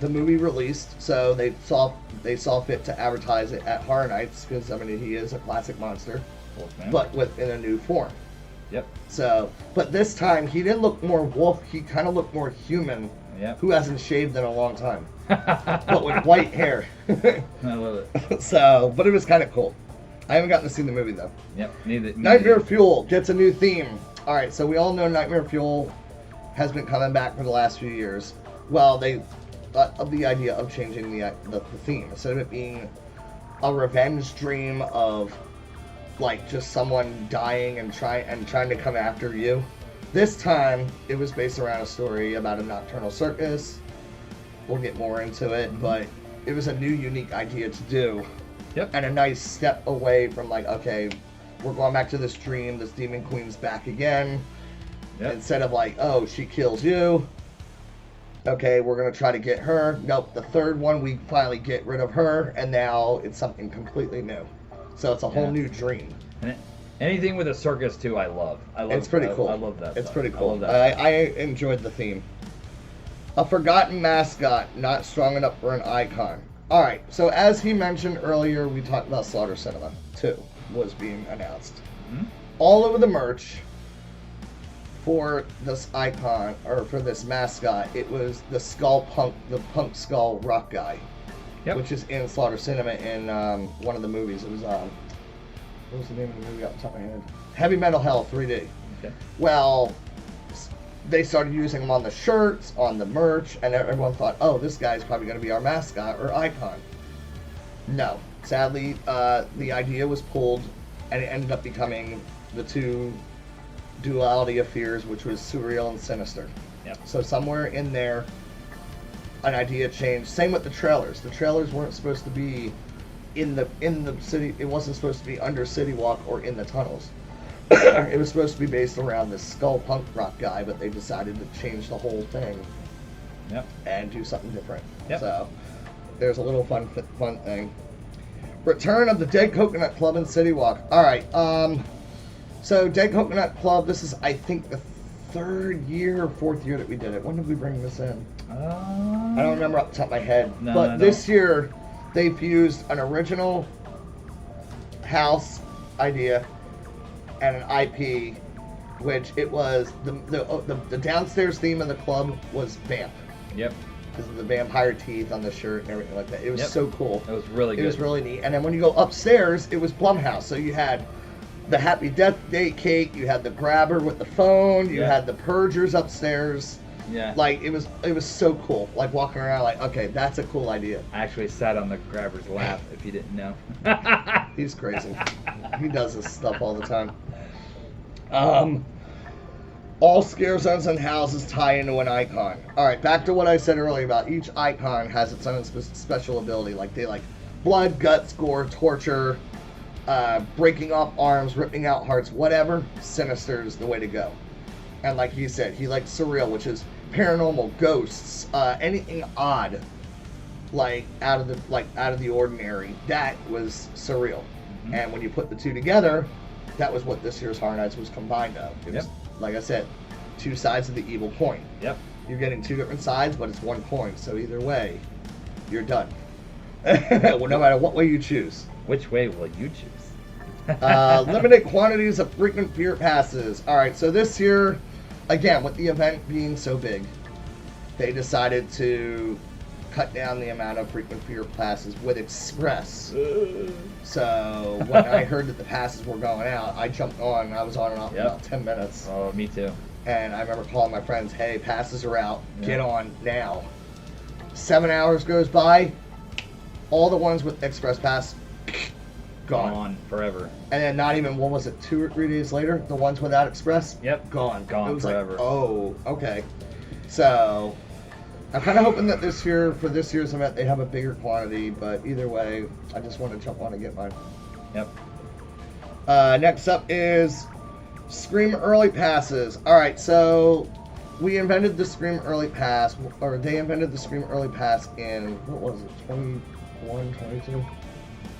the movie released, so they saw fit to advertise it at Horror Nights because I mean he is a classic monster, Wolfman. but in a new form. Yep. So, but this time he didn't look more wolf. He kind of looked more human. Yep. Who hasn't shaved in a long time, but with white hair. I love it. So, but it was kind of cool. I haven't gotten to see the movie though. Yep. Neither. Nightmare Fuel gets a new theme. All right, so we all know Nightmare Fuel has been coming back for the last few years. Well, they thought of the idea of changing the theme instead of it being a revenge dream of like just someone dying and trying to come after you. This time it was based around a story about a nocturnal circus. We'll get more into it, but it was a new, unique idea to do. Yep. And a nice step away from like, okay, we're going back to this dream, this demon queen's back again. Yep. Instead of like, oh, she kills you. Okay, we're going to try to get her. Nope, the third one, we finally get rid of her, and now it's something completely new. So it's a whole Yeah. new dream. And anything with a circus too, I love. It's pretty cool. I love that. It's stuff. pretty I cool. love that. I enjoyed the theme. A forgotten mascot, not strong enough for an icon. All right. So as he mentioned earlier, we talked about Slaughter Cinema 2 was being announced. Mhm. All over the merch for this icon or for this mascot, it was the punk skull rock guy, Yep. which is in Slaughter Cinema in one of the movies. It was what was the name of the movie off the top of my head? Heavy Metal Hell 3D. Okay. Well, they started using them on the shirts, on the merch, and everyone thought, oh, this guy's probably going to be our mascot or icon. No. Sadly, the idea was pulled, and it ended up becoming the two duality of fears, which was surreal and sinister. Yep. So somewhere in there, an idea changed. Same with the trailers. The trailers weren't supposed to be in the city. It wasn't supposed to be under City Walk or in the tunnels. It was supposed to be based around this skull punk rock guy, but they decided to change the whole thing Yep. and do something different. Yep. So there's a little fun thing. Return of the Dead Coconut Club in City Walk. All right. So Dead Coconut Club. This is, I think, the 3rd year or 4th year that we did it. When did we bring this in? I don't remember off the top of my head. No, But I this don't. year, they fused an original house idea and an IP, which it was the downstairs theme of the club was Vamp, Yep. because of the vampire teeth on the shirt and everything like that. It was Yep. so cool. That was really It good. was really neat. And then when you go upstairs, it was Blumhouse. So you had the Happy Death Date cake, you had the grabber with the phone, you Yeah. had the purgers upstairs. Yeah. Like it was so cool. Like walking around, like, okay, that's a cool idea. I actually sat on the grabber's lap, if you didn't know. He's crazy. He does this stuff all the time. All scare zones and houses tie into an icon. All right, back to what I said earlier about each icon has its own special ability. Like they like blood, guts, gore, torture, breaking off arms, ripping out hearts, whatever. Sinister is the way to go. And like he said, he likes surreal, which is paranormal, ghosts, anything odd, like out of the ordinary. That was surreal. Mhm. And when you put the two together, that was what this year's Horror Nights was combined of. It was, Yep. like I said, two sides of the evil coin. Yep. You're getting two different sides, but it's one coin. So either way, you're done. Well, no matter what way you choose. Which way will you choose? Limited quantities of frequent fear passes. All right, so this year, again, with the event being so big, they decided to cut down the amount of frequent fear passes with Express. So when I heard that the passes were going out, I jumped on. I was on and off in Yep. about 10 minutes. Oh, me too. And I remember calling my friends, hey, passes are out. Yeah. Get on now. 7 hours goes by. All the ones with Express Pass, gone. forever. And then not even, what was it, 2 or 3 days later, the ones without Express? Yep. Gone. Gone It was forever. like, oh, okay. So, I'm kind of hoping that this year, for this year's event, they have a bigger quantity, but either way, I just want to jump on and get mine. Yep. Next up is Scream Early Passes. Alright, so we invented the Scream Early Pass, or they invented the Scream Early Pass in, what was it, 21, 22?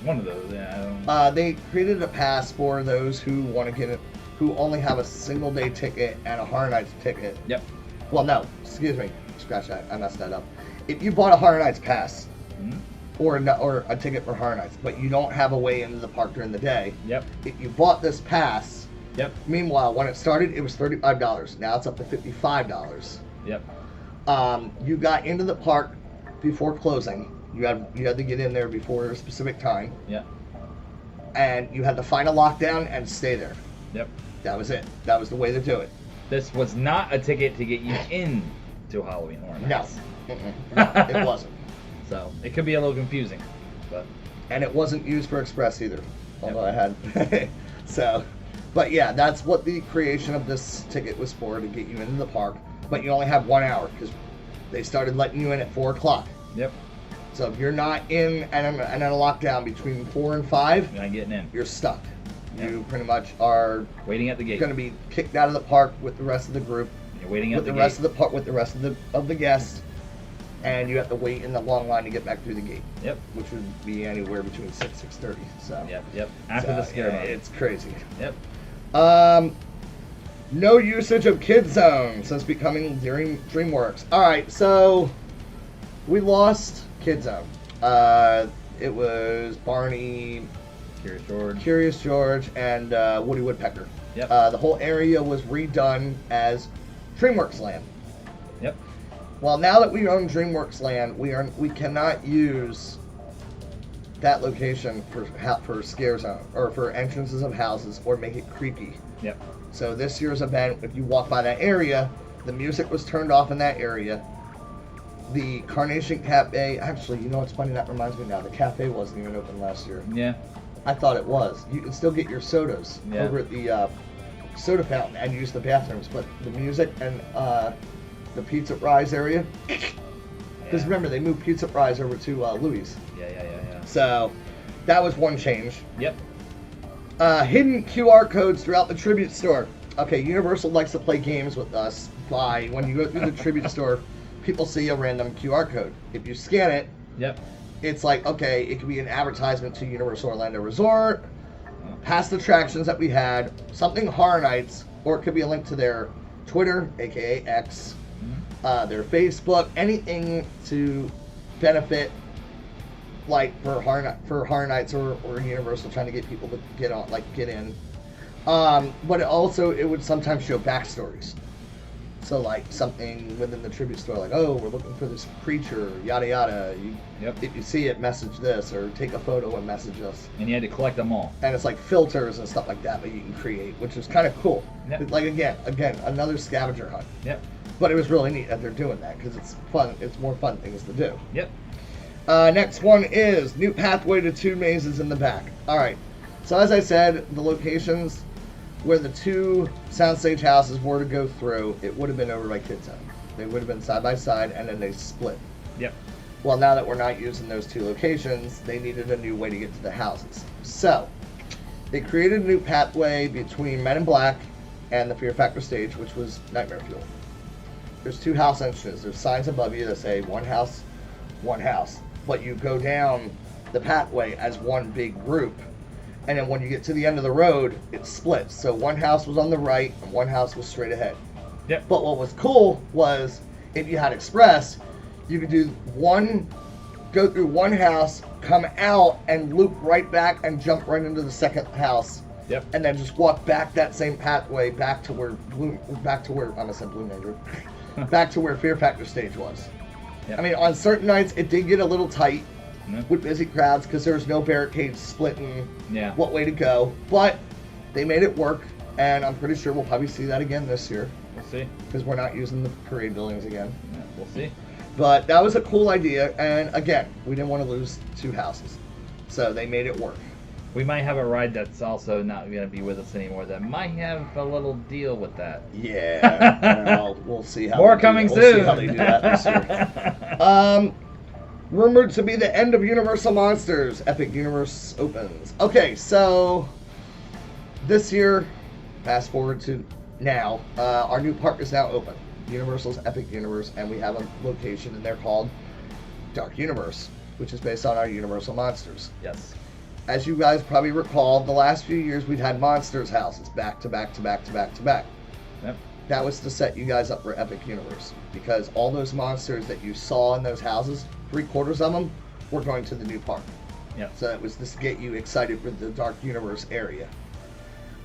One of those, yeah. They created a pass for those who want to get it, who only have a single day ticket and a Horror Nights ticket. Yep. Well, no, excuse me, scratch that, I messed that up. If you bought a Horror Nights pass, Mhm. or a ticket for Horror Nights, but you don't have a way into the park during the day, Yep. if you bought this pass, Yep. meanwhile, when it started, it was $35. Now it's up to $55. Yep. You got into the park before closing. You had to get in there before a specific time, Yep. and you had to find a lockdown and stay there. Yep. That was it. That was the way to do it. This was not a ticket to get you in to Halloween Horror No, Nights. Mm-mm. It wasn't. So it could be a little confusing, but And it wasn't used for Express either, although I had. So, but yeah, that's what the creation of this ticket was for, to get you into the park. But you only have 1 hour, because they started letting you in at 4 o'clock. yep, So if you're not in and in a lockdown between 4 and 5, you're not getting in. you're stuck. Yep. You pretty much are Waiting at the gate. going to be kicked out of the park with the rest of the group, You're waiting at with the the gate. rest of the park, with the rest of the guests, and you have to wait in the long line to get back through the gate. Yep. Which would be anywhere between 6:30. So. Yep. After the scare mode. It's crazy. Yep. No usage of Kid Zone since becoming DreamWorks. All right, so we lost Kid Zone. It was Barney, Curious George, and Woody Woodpecker. Yep. The whole area was redone as DreamWorks Land. Yep. Well, now that we own DreamWorks Land, we cannot use that location for scare zone or for entrances of houses or make it creepy. Yep. So this year's event, if you walk by that area, the music was turned off in that area. The Carnation Cafe, actually, you know what's funny? That reminds me now. The cafe wasn't even open last year. Yeah. I thought it was. You can still get your sodas over at the soda fountain and use the bathrooms, but the music and the Pizza Rise area, because remember, they moved Pizza Rise over to Louis. Yeah. So that was one change. Yep. Hidden QR codes throughout the Tribute Store. Okay, Universal likes to play games with us by when you go through the Tribute Store, people see a random QR code. If you scan it, Yep. it's like, okay, it could be an advertisement to Universal Orlando Resort, past attractions that we had, something Horror Nights, or it could be a link to their Twitter, aka X, their Facebook, anything to benefit, like for Horror Nights or Universal trying to get people to get in. But it would sometimes show backstories. So like something within the Tribute Store, like, oh, we're looking for this creature, yada yada. If you see it, message this, or take a photo and message us. And you had to collect them all. And it's like filters and stuff like that you can create, which is kind of cool. Yep. Like again, another scavenger hunt. Yep. But it was really neat that they're doing that because it's fun. It's more fun things to do. Yep. Next one is new pathway to 2 mazes in the back. All right. So as I said, the locations where the 2 soundstage houses were to go through, it would have been over by Kid Zone. They would have been side by side, and then they split. Yep. Well, now that we're not using those 2 locations, they needed a new way to get to the houses. So they created a new pathway between Men in Black and the Fear Factor stage, which was Nightmare Fuel. There's 2 house entrances. There's signs above you that say one house. But you go down the pathway as one big group. And then when you get to the end of the road, it splits. So one house was on the right and one house was straight ahead. Yep. But what was cool was if you had Express, you could go through one house, come out and loop right back and jump right into the second house. Yep. And then just walk back that same pathway back to where I'm gonna say Blue Ranger, back to where Fear Factor stage was. Yep. I mean, on certain nights it did get a little tight. Yep. With busy crowds because there's no barricades splitting what way to go, but they made it work, and I'm pretty sure we'll probably see that again this year. We'll see. Because we're not using the parade buildings again. Yeah, we'll see. But that was a cool idea, and again, we didn't want to lose 2 houses, so they made it work. We might have a ride that's also not going to be with us anymore that might have a little deal with that. Yeah, well, we'll see how. More coming soon. soon. We'll see how they do that this year. Rumored to be the end of Universal Monsters, Epic Universe opens. Okay, so this year, fast forward to now, our new park is now open. Universal's Epic Universe, and we have a location in there called Dark Universe, which is based on our Universal Monsters. Yes. As you guys probably recall, the last few years we've had Monsters houses back to back to back to back to back. Yep. That was to set you guys up for Epic Universe, because all those monsters that you saw in those houses, 3/4 of them were going to the new park. Yep. So it was to get you excited for the Dark Universe area.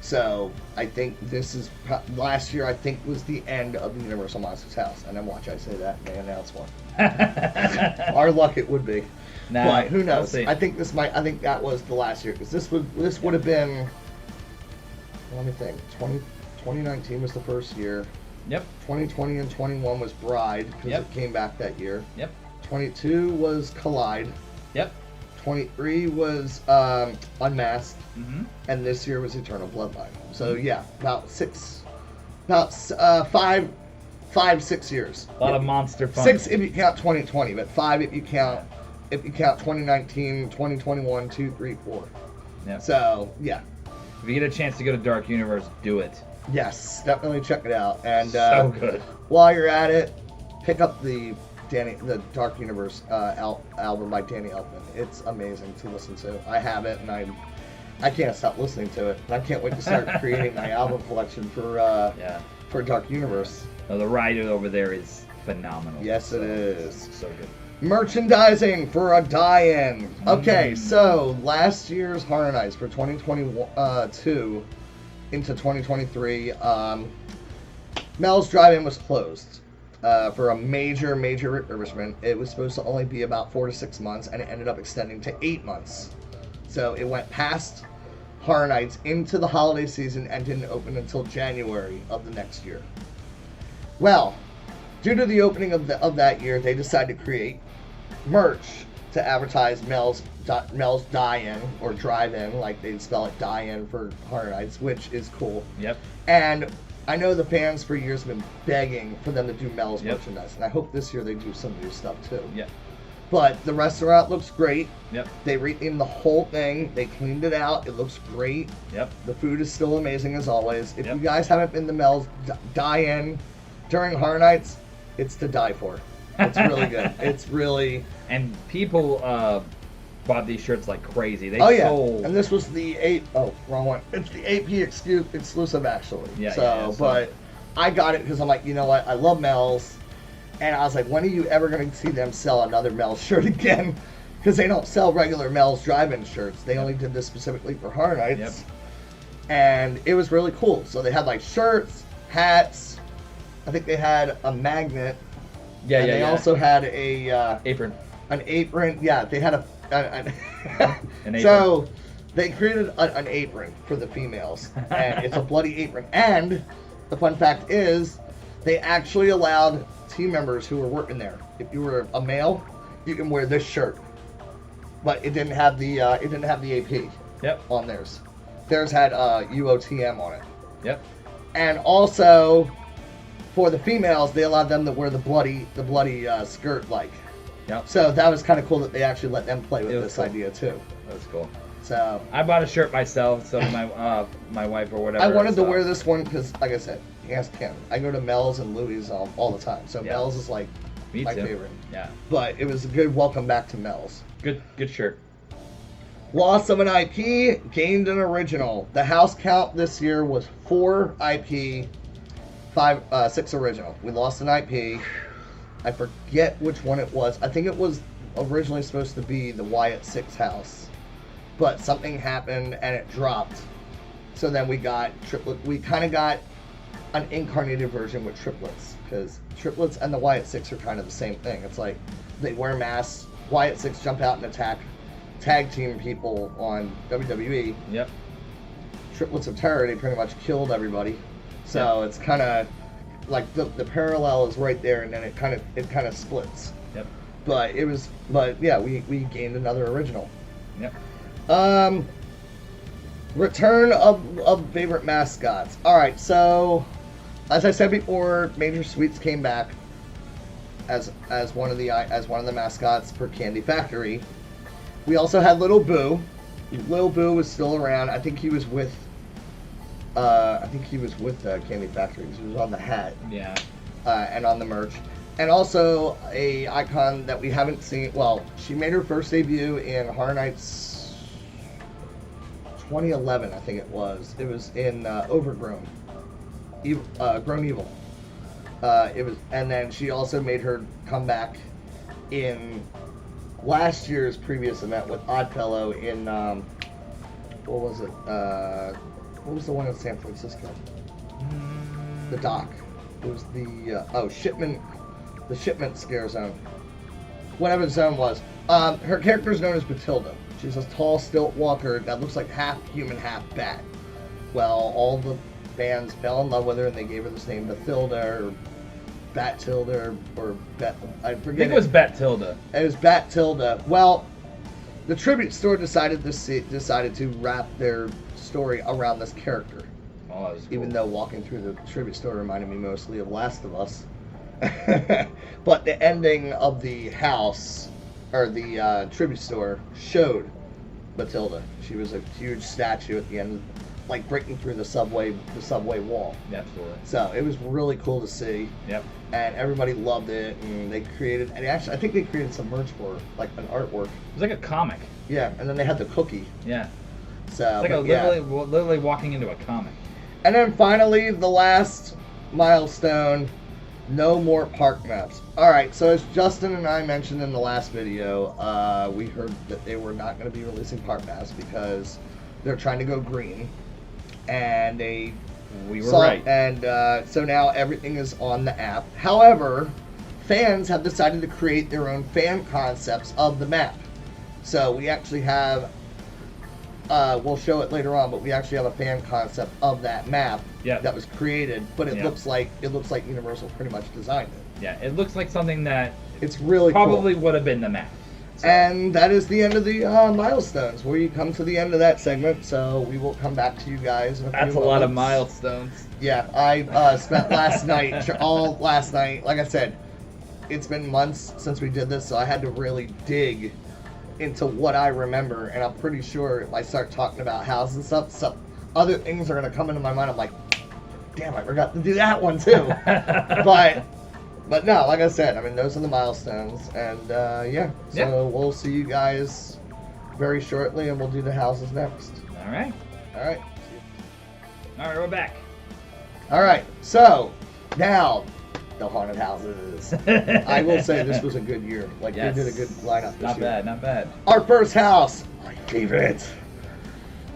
So I think this is last year. I think was the end of the Universal Monsters house, and then watch I say that and they announce one. Our luck it would be. Nah, but who knows? we'll see. I think that was the last year, because this would have been. Let me think. 2019 was the first year. Yep. 2020 and 21 was Bride, because Yep. it came back that year. Yep. 22 was Collide. Yep. 23 was Unmasked. Mm-hmm. And this year was Eternal Bloodline. So yeah, about 5, 6 years. A lot of monster fun. 6 if you count 2020, but 5 if you count 2019, 2021, 2, 3, 4. Yeah. So yeah. If you get a chance to go to Dark Universe, do it. Yes, definitely check it out. And So good. while you're at it, pick up the the Dark Universe album by Danny Elfman. It's amazing to listen to. I have it, and I can't stop listening to it. And I can't wait to start creating my album collection for Dark Universe. No, the ride over there is phenomenal. Yes, it is. So good. Merchandising for a die-in. Okay, so last year's Horror Nights for 2022 into 2023, Mel's Drive-In was closed for a major refurbishment. It was supposed to only be about 4 to 6 months, and it ended up extending to 8 months. So it went past Horror Nights into the holiday season and didn't open until January of the next year. Well, due to the opening of that year, they decided to create merch to advertise Mel's Die-In or Drive-In, like they spell it Die-In for Horror Nights, which is cool. Yep. And I know the fans for years have been begging for them to do Mel's merchandise, and I hope this year they do some new stuff too. Yep. But the restaurant looks great. Yep. They rethemed the whole thing. They cleaned it out. It looks great. Yep. The food is still amazing as always. If you guys haven't been to Mel's Die-In during Horror Nights, it's to die for. It's really good. It's really... And people bought these shirts like crazy. They sold... And this was the wrong one. It's the AP exclusive, actually. Yeah, but I got it because I'm like, you know what? I love Mel's. And I was like, when are you ever going to see them sell another Mel's shirt again? Because they don't sell regular Mel's Drive-In shirts. They only did this specifically for Horror Nights. Yep. And it was really cool. So they had like shirts, hats. I think they had a magnet. Yeah, and they also had a apron. An apron. Yeah, they had an apron. So they created an apron for the females, and it's a bloody apron. And the fun fact is, they actually allowed team members who were working there. If you were a male, you can wear this shirt, but it didn't have the AP. Yep. On theirs. Theirs had UOTM on it. Yep. And also, for the females, they allowed them to wear the bloody skirt, like. Yep. So that was kind of cool that they actually let them play with this idea too. That was cool. So I bought a shirt myself, so my wife or whatever. I wanted to wear this one because, like I said, ask Ken. I go to Mel's and Louis all the time, so Mel's is like my favorite. Yeah. But it was a good welcome back to Mel's. Good shirt. Loss of an IP, gained an original. The house count this year was 4 IP, 6 original. We lost an IP. I forget which one it was. I think it was originally supposed to be the Wyatt 6 house, but something happened and it dropped. So then we got triplet. We kind of got an incarnated version with triplets, because triplets and the Wyatt 6 are kind of the same thing. It's like they wear masks. Wyatt 6 jump out and attack tag team people on WWE. Yep. Triplets of Terror, they pretty much killed everybody. So it's kind of like the parallel is right there, and then it kind of splits. Yep. But yeah, we gained another original. Yep. Return of favorite mascots. All right, so as I said before, Major Sweets came back as one of the mascots for Candy Factory. We also had Little Boo. Little Boo was still around. I think he was with Candy Factory. He was on the hat. Yeah. And on the merch. And also a icon that we haven't seen. Well, she made her first debut in Horror Nights 2011, I think it was. It was in Overgrown. Grown Evil. And then she also made her comeback in last year's previous event with Oddfellow in what was it? What was the one in San Francisco? The Dock. It was the shipment scare zone. Whatever the zone was. Her character is known as Batilda. She's a tall stilt walker that looks like half human, half bat. Well, all the fans fell in love with her and they gave her this name, Batilda or Bat-Tilda or Bet. I forget. I think it was Bat-Tilda. It was Bat-Tilda. Well, the tribute store decided to wrap their story around this character. Oh, that was cool. Even though walking through the tribute store reminded me mostly of Last of Us. But the ending of the house, or the tribute store, showed Batilda. She was a huge statue at the end like breaking through the subway wall. Absolutely. So it was really cool to see. Yep. And everybody loved it, and they created, and actually I think they created some merch for it, like an artwork. It was like a comic. Yeah, and then they had the cookie. Yeah. So It's like literally walking into a comic. And then finally, the last milestone, no more park maps. Alright, so as Justin and I mentioned in the last video, we heard that they were not going to be releasing park maps because they're trying to go green. And they We were right. And so now everything is on the app. However, fans have decided to create their own fan concepts of the map. So we actually have, we'll show it later on, but we actually have a fan concept of that map that was created. But it looks like Universal pretty much designed it. Yeah, it looks like something that It's really probably cool. would have been the map. So. And that is the end of the milestones. We come to the end of that segment, so we will come back to you guys in a That's few a lot of moments. milestones. Yeah, I spent last night, all last night. Like I said, it's been months since we did this, so I had to really dig into what I remember. And I'm pretty sure if I start talking about houses and stuff, other things are gonna come into my mind. I'm like, damn, I forgot to do that one too. But no, like I said, I mean, those are the milestones, and so we'll see you guys very shortly, and we'll do the houses next. All right. All right. All right, we're back. All right. So now the haunted houses. I will say this was a good year. Like Yes. they did a good lineup this Not year. bad, not bad. Our first house, my favorite,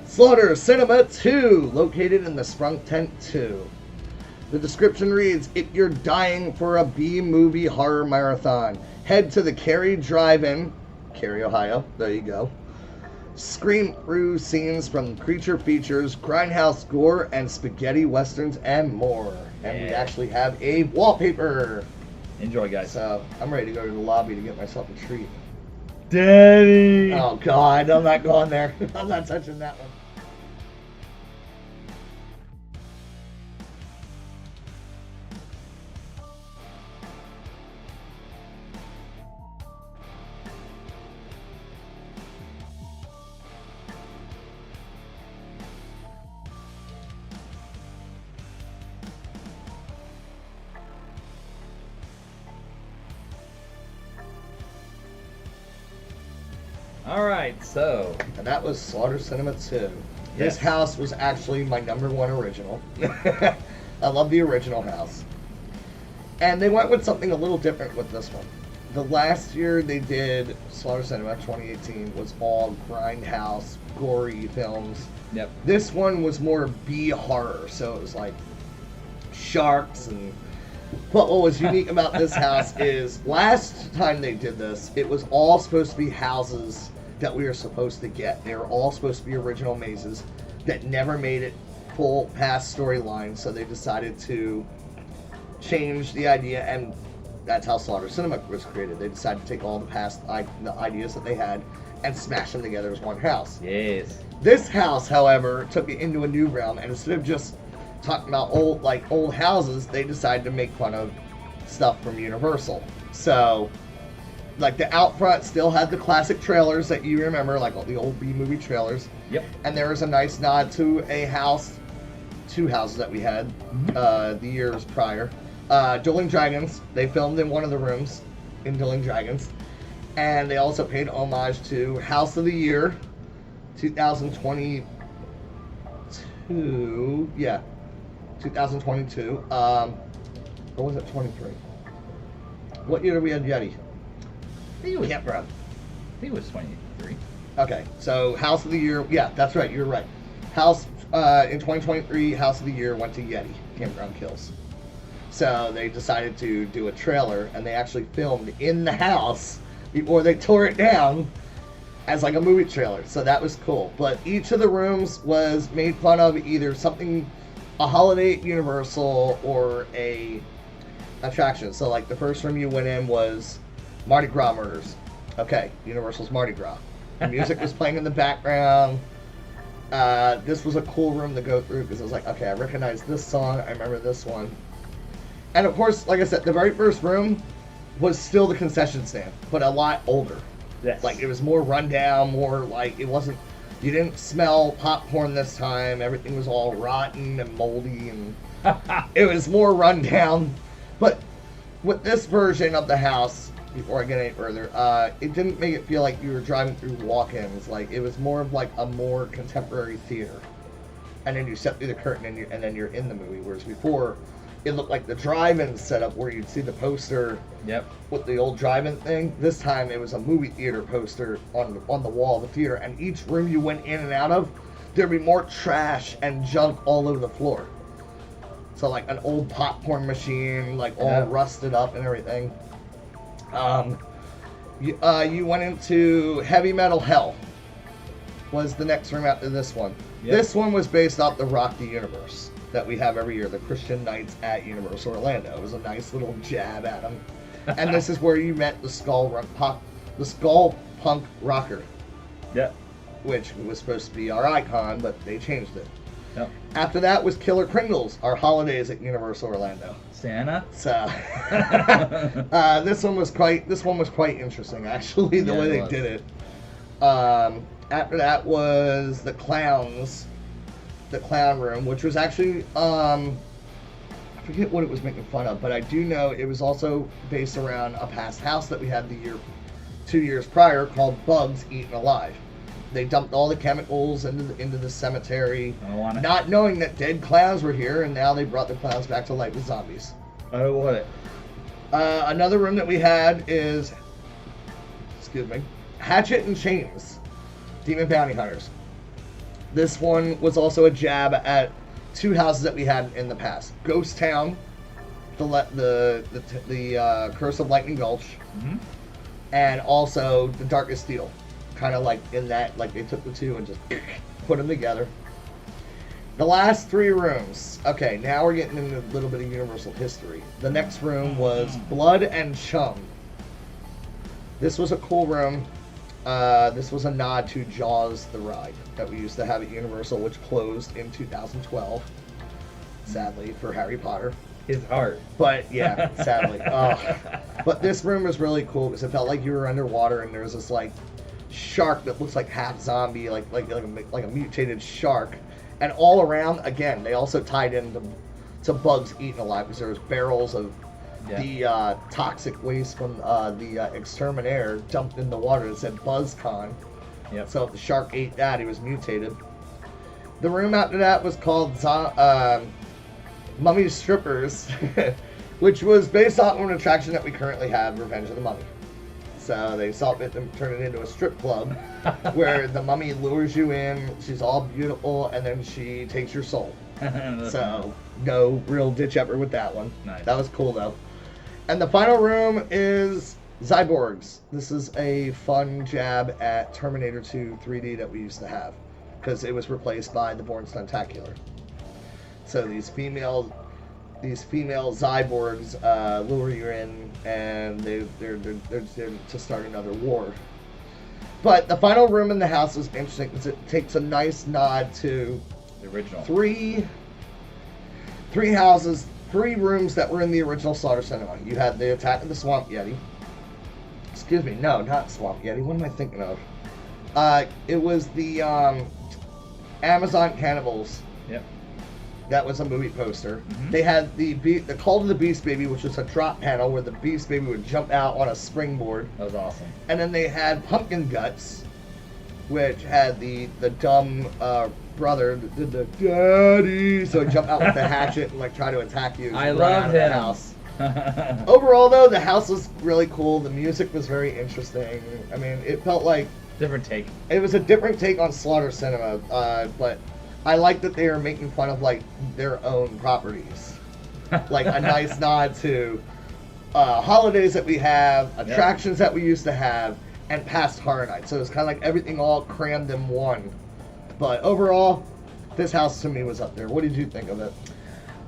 Slaughter Cinema 2, located in the Sprung Tent 2. The description reads, if you're dying for a B-movie horror marathon, head to the Cary Drive-In, Cary, Ohio, there you go. Scream through scenes from creature features, grindhouse gore, and spaghetti westerns, and more. And we Yeah. actually have a wallpaper. Enjoy, guys. So I'm ready to go to the lobby to get myself a treat. Daddy! Oh God, I'm not going there. I'm not touching that one. All right, so And that was Slaughter Cinema 2. This Yes. house was actually my #1 original. I love the original house. And they went with something a little different with this one. The last year they did Slaughter Cinema 2018 was all grindhouse, gory films. yep. This one was more B horror, so it was like sharks and. But what was unique about this house is last time they did this, it was all supposed to be houses that we were supposed to get. They were all supposed to be original mazes that never made it full past storyline, so they decided to change the idea, and that's how Slaughter Cinema was created. They decided to take all the past the ideas that they had and smash them together as one house. Yes. This house, however, took it into a new realm, and instead of just talking about old houses, they decided to make fun of stuff from Universal. So, like the out front still had the classic trailers that you remember, like all the old B-movie trailers. Yep. And there was a nice nod to two houses that we had the years prior. Dueling Dragons, they filmed in one of the rooms in Dueling Dragons. And they also paid homage to House of the Year 2022. Yeah, 2022. Or was it 23? What year did we have Yeti? I think it was, Camp Ground. I think it was 23. Okay, so House of the Year. Yeah, that's right. You're right. House in 2023, House of the Year went to Yeti, Campground Kills. So they decided to do a trailer, and they actually filmed in the house before they tore it down as like a movie trailer. So that was cool. But each of the rooms was made fun of either something, a holiday at Universal or a attraction. So like the first room you went in was Mardi Gras Murders. Okay, Universal's Mardi Gras. The music was playing in the background. This was a cool room to go through because it was like, okay, I recognize this song. I remember this one. And of course, like I said, the very first room was still the concession stand, but a lot older. Yes. Like it was more rundown, more like it wasn't You didn't smell popcorn this time. Everything was all rotten and moldy, and it was more rundown. But with this version of the house, before I get any further, it didn't make it feel like you were driving through walk-ins. Like, it was more of like a more contemporary theater. And then you step through the curtain and then you're in the movie. Whereas before, it looked like the drive-in setup where you'd see the poster with the old drive-in thing. This time it was a movie theater poster on the wall of the theater, and each room you went in and out of, there'd be more trash and junk all over the floor. So like an old popcorn machine, like all rusted up and everything. You went into Heavy Metal Hell. Was the next room after this one. This one was based off the Rock the Universe that we have every year, the Christian Knights at Universal Orlando. It was a nice little jab at them. And this is where you met the Skull Punk Rocker. Which was supposed to be our icon, but they changed it. After that was Killer Kringles, our holidays at Universal Orlando. Santa. So this one was quite interesting, actually, the way they did it. After that was the clown room, which was actually I forget what it was making fun of, but I do know it was also based around a past house that we had 2 years prior called Bugs Eaten Alive. They dumped all the chemicals into the cemetery, not knowing that dead clowns were here, and now they brought the clowns back to life with zombies. I don't want it. Another room that we had is, Hatchet and Chains, Demon Bounty Hunters. This one was also a jab at two houses that we had in the past: Ghost Town, the Curse of Lightning Gulch, and also the Darkest Steel. Kind of like in that, like they took the two and just put them together. The last three rooms. Okay, now we're getting into a little bit of Universal history. The next room was Blood and Chum. This was a cool room. This was a nod to Jaws the ride that we used to have at Universal, which closed in 2012, sadly, for Harry Potter. His heart. But yeah, sadly. But this room was really cool because it felt like you were underwater, and there was this like shark that looks like half zombie, like a mutated shark, and all around, again, they also tied in to Bugs Eaten Alive because there was barrels of the toxic waste from the exterminator dumped in the water that said BuzzCon. So if the shark ate that, he was mutated. The room after that was called Mummy Strippers, which was based off of an attraction that we currently have, Revenge of the Mummy. So they saw fit to turn it into a strip club where the mummy lures you in, she's all beautiful, and then she takes your soul. So no real ditch effort with that one. Nice. That was cool though. And the final room is Zyborgs. This is a fun jab at Terminator 2 3D that we used to have, because it was replaced by the Bourne Stuntacular. So these female Zyborgs lure you in, and they're to start another war. But the final room in the house is interesting because it takes a nice nod to the original three rooms that were in the original Slaughter Cinema. You had the Attack of the Swamp Yeti. Excuse me, no, not Swamp Yeti. What am I thinking of? It was the Amazon Cannibals. That was a movie poster. They had the Call to the Beast Baby, which was a drop panel where the Beast Baby would jump out on a springboard. That was awesome. And then they had Pumpkin Guts, which had the dumb brother that did the daddy, so he'd jump out with the hatchet and like try to attack you. I love the house. Overall, though, the house was really cool. The music was very interesting. I mean, it felt like different take. It was a different take on Slaughter Cinema, but I like that they are making fun of like their own properties, like a nice nod to holidays that we have, attractions that we used to have, and past Horror Nights. So it's kind of like everything all crammed in one. But overall, this house to me was up there. What did you think of it?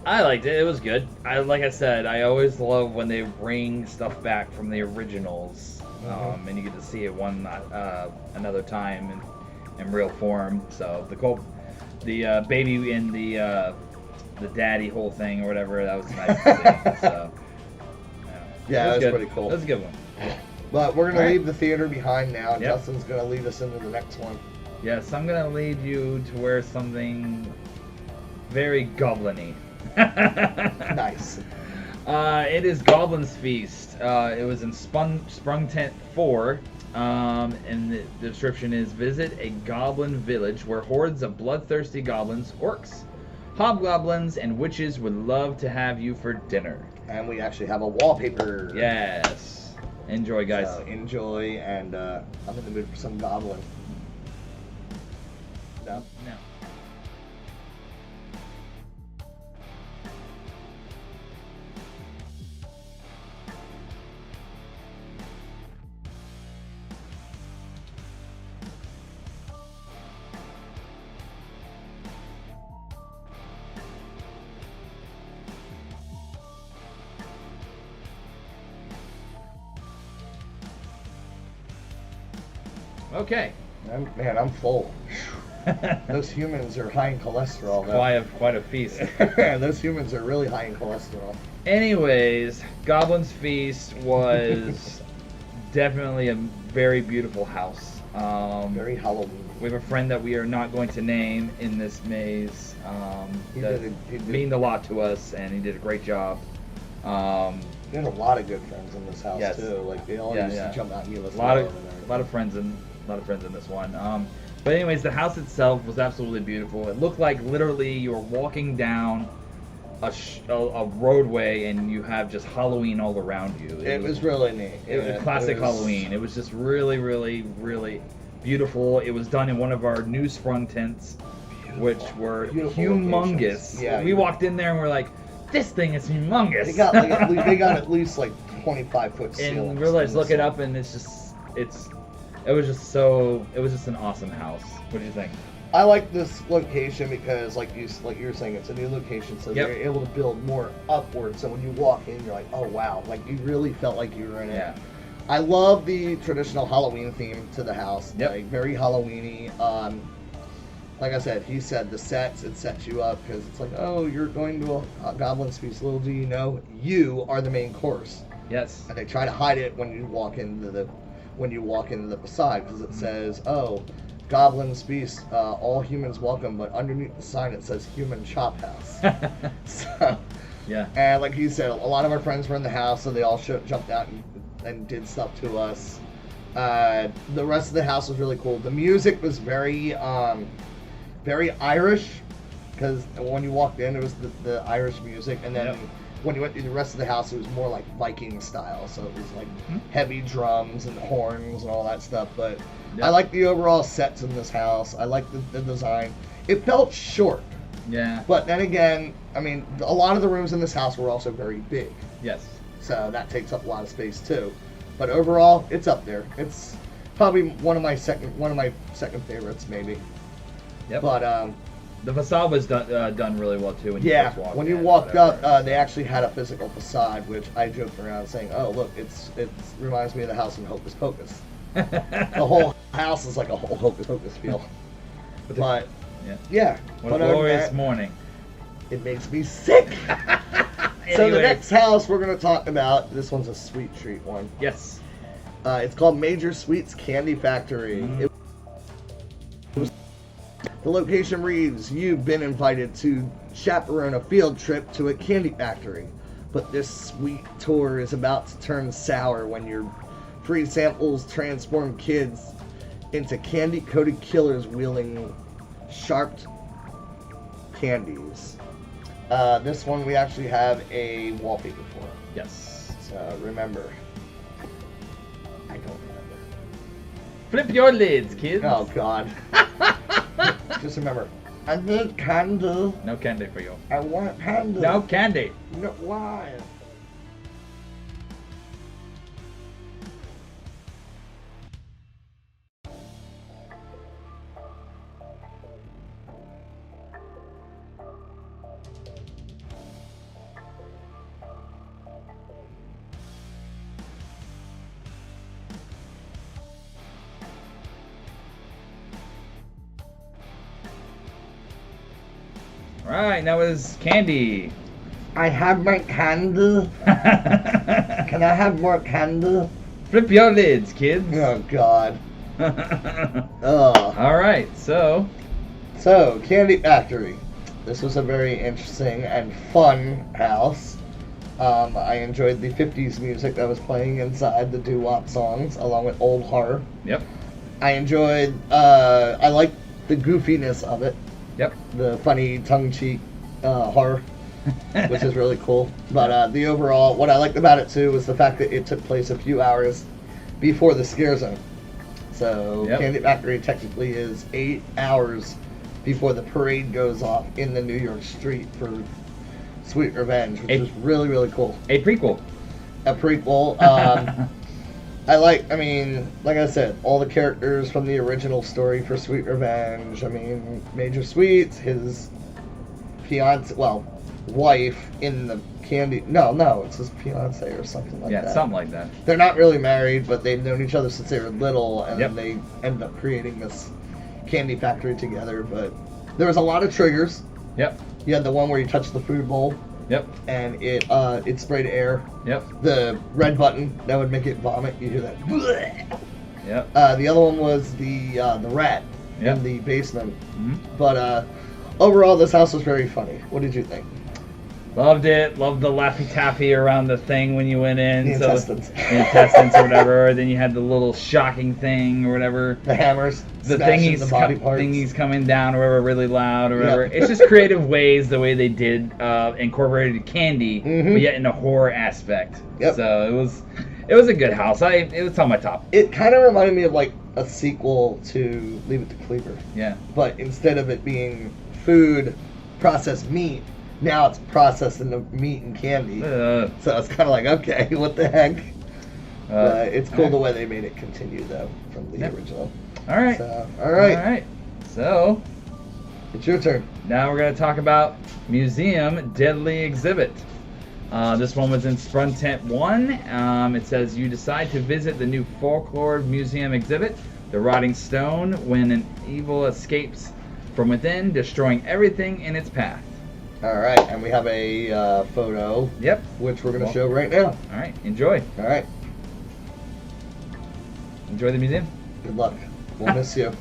I liked it. It was good. Like I said, I always love when they bring stuff back from the originals, and you get to see it another time in real form. So the baby in the daddy whole thing or whatever, that was nice to see. So yeah, that was pretty cool. That was a good one. But we're gonna leave the theater behind now. Justin's gonna lead us into the next one. Yes, I'm gonna lead you to wear something very goblin-y. Nice. It is Goblin's Feast. It was in Sprung Tent 4. And the description is: visit a goblin village where hordes of bloodthirsty goblins, orcs, hobgoblins, and witches would love to have you for dinner. And we actually have a wallpaper. Yes. Enjoy, guys. So enjoy, and I'm in the mood for some goblin. No? No. Okay. Man, I'm full. Those humans are high in cholesterol, though. Quite a feast. Those humans are really high in cholesterol. Anyways, Goblin's Feast was definitely a very beautiful house. Very Halloween. We have a friend that we are not going to name in this maze. He That did meaned a lot to us, and he did a great job. We had a lot of good friends in this house Yes. too. Like they all Yeah, used yeah. to jump out and give us A lot love of and everything. a lot of friends in this one. But anyways, the house itself was absolutely beautiful. It looked like literally you were walking down a roadway and you have just Halloween all around you. It was really neat. It was classic Halloween. It was just really, really, really beautiful. It was done in one of our new sprung tents, which were Beautiful humongous. locations. Yeah, we walked in there and we're like, this thing is humongous. They got like at least like 25-foot ceilings. And realized, in look this it one. up, and it was just an awesome house. What do you think? I like this location because, like you were saying, it's a new location, so Yep. they're able to build more upward. So when you walk in, you're like, oh wow, like you really felt like you were in it. Yeah. I love the traditional Halloween theme to the house. Yep. Like very Halloweeny. Like I said, he said the sets, it sets you up because it's like, oh, you're going to a Goblin's Feast. Little do you know, you are the main course. Yes. And they try to hide it when you walk into the facade because it says, oh, Goblin's Feast, all humans welcome, but underneath the sign it says Human Chop House. So, Yeah. and like you said, a lot of our friends were in the house, so they all jumped out and did stuff to us. The rest of the house was really cool. The music was very Irish, because when you walked in, it was the Irish music, and then Yep. when you went through the rest of the house, it was more like Viking style. So it was like Mhm. heavy drums and horns and all that stuff. But Yep. I like the overall sets in this house. I like the design. It felt short, Yeah. but then again, I mean, a lot of the rooms in this house were also very big, Yes. so that takes up a lot of space too. But overall, it's up there. It's probably one of my second favorites, maybe. Yep. But the facade was done really well too. When you yeah, first walked when you in, walked whatever. up, they actually had a physical facade, which I joked around saying, "Oh, look, it reminds me of the house in Hocus Pocus." The whole house is like a whole Hocus Pocus feel. But Yeah. yeah, What but a other than glorious that, morning. it makes me sick. So the Anyways. next house we're going to talk about, this one's a sweet treat one. Yes. It's called Major Sweets Candy Factory. Mhm. The location reads, you've been invited to chaperone a field trip to a candy factory, but this sweet tour is about to turn sour when your free samples transform kids into candy-coated killers wielding sharp candies. This one we actually have a wallpaper for. Yes. So remember. I don't remember. Flip your lids, kids. Oh God. Just remember. I need candy. No candy for you. I want candy. No candy. No, why? Right, now is candy. I have my candy. Can I have more candy? Flip your lids, kids. Oh God. All right, so Candy Factory. This was a very interesting and fun house. I enjoyed the 50s music that was playing inside, the doo-wop songs, along with old horror. yep, I enjoyed, I liked the goofiness of it, yep. the funny tongue-cheek horror, which is really cool. But the overall, what I liked about it too was the fact that it took place a few hours before the scare zone. So Yep. Candy Factory technically is 8 hours before the parade goes off in the New York street for Sweet Revenge, which is really, really cool. A prequel. A prequel. I mean, like I said, all the characters from the original story for Sweet Revenge. I mean, Major Sweets, his fiance, well, wife in the candy. No, it's his fiance or something like that. Yeah, something like that. They're not really married, but they've known each other since they were little, and Yep. then they end up creating this candy factory together. But there was a lot of triggers. Yep, You had the one where you touched the food bowl yep, and it sprayed air. yep, The red button that would make it vomit. You hear that? yep. The other one was the rat Yep. in the basement. Mhm. But overall, this house was very funny. What did you think? Loved it. Loved the Laffy Taffy around the thing when you went in. The intestines. The intestines or whatever. Then you had the little shocking thing or whatever. The hammers, The smashing the body parts. thingies coming down or whatever, really loud or whatever. Yep. It's just creative ways the way they did incorporated candy, Mhm. but yet in a horror aspect. Yep. So it was a good house. It was on my top. It kind of reminded me of like a sequel to Leave It to Cleaver, Yeah. but instead of it being food, processed meat, now it's processed into meat and candy. Uh, So it's kind of like, okay, what the heck? It's cool all the right. way they made it continue though from the Yep. original. All right. So, all right, All right. So it's your turn. now we're going to talk about Museum Deadly Exhibit. This one was in Sprung Tent 1. It says you decide to visit the new folklore museum exhibit, The Rotting Stone, when an evil escapes from within, destroying everything in its path. All right, and we have a photo, Yep. which we're going to Well- show right now. All right. Enjoy. All right, Enjoy the museum. good luck. We'll miss you.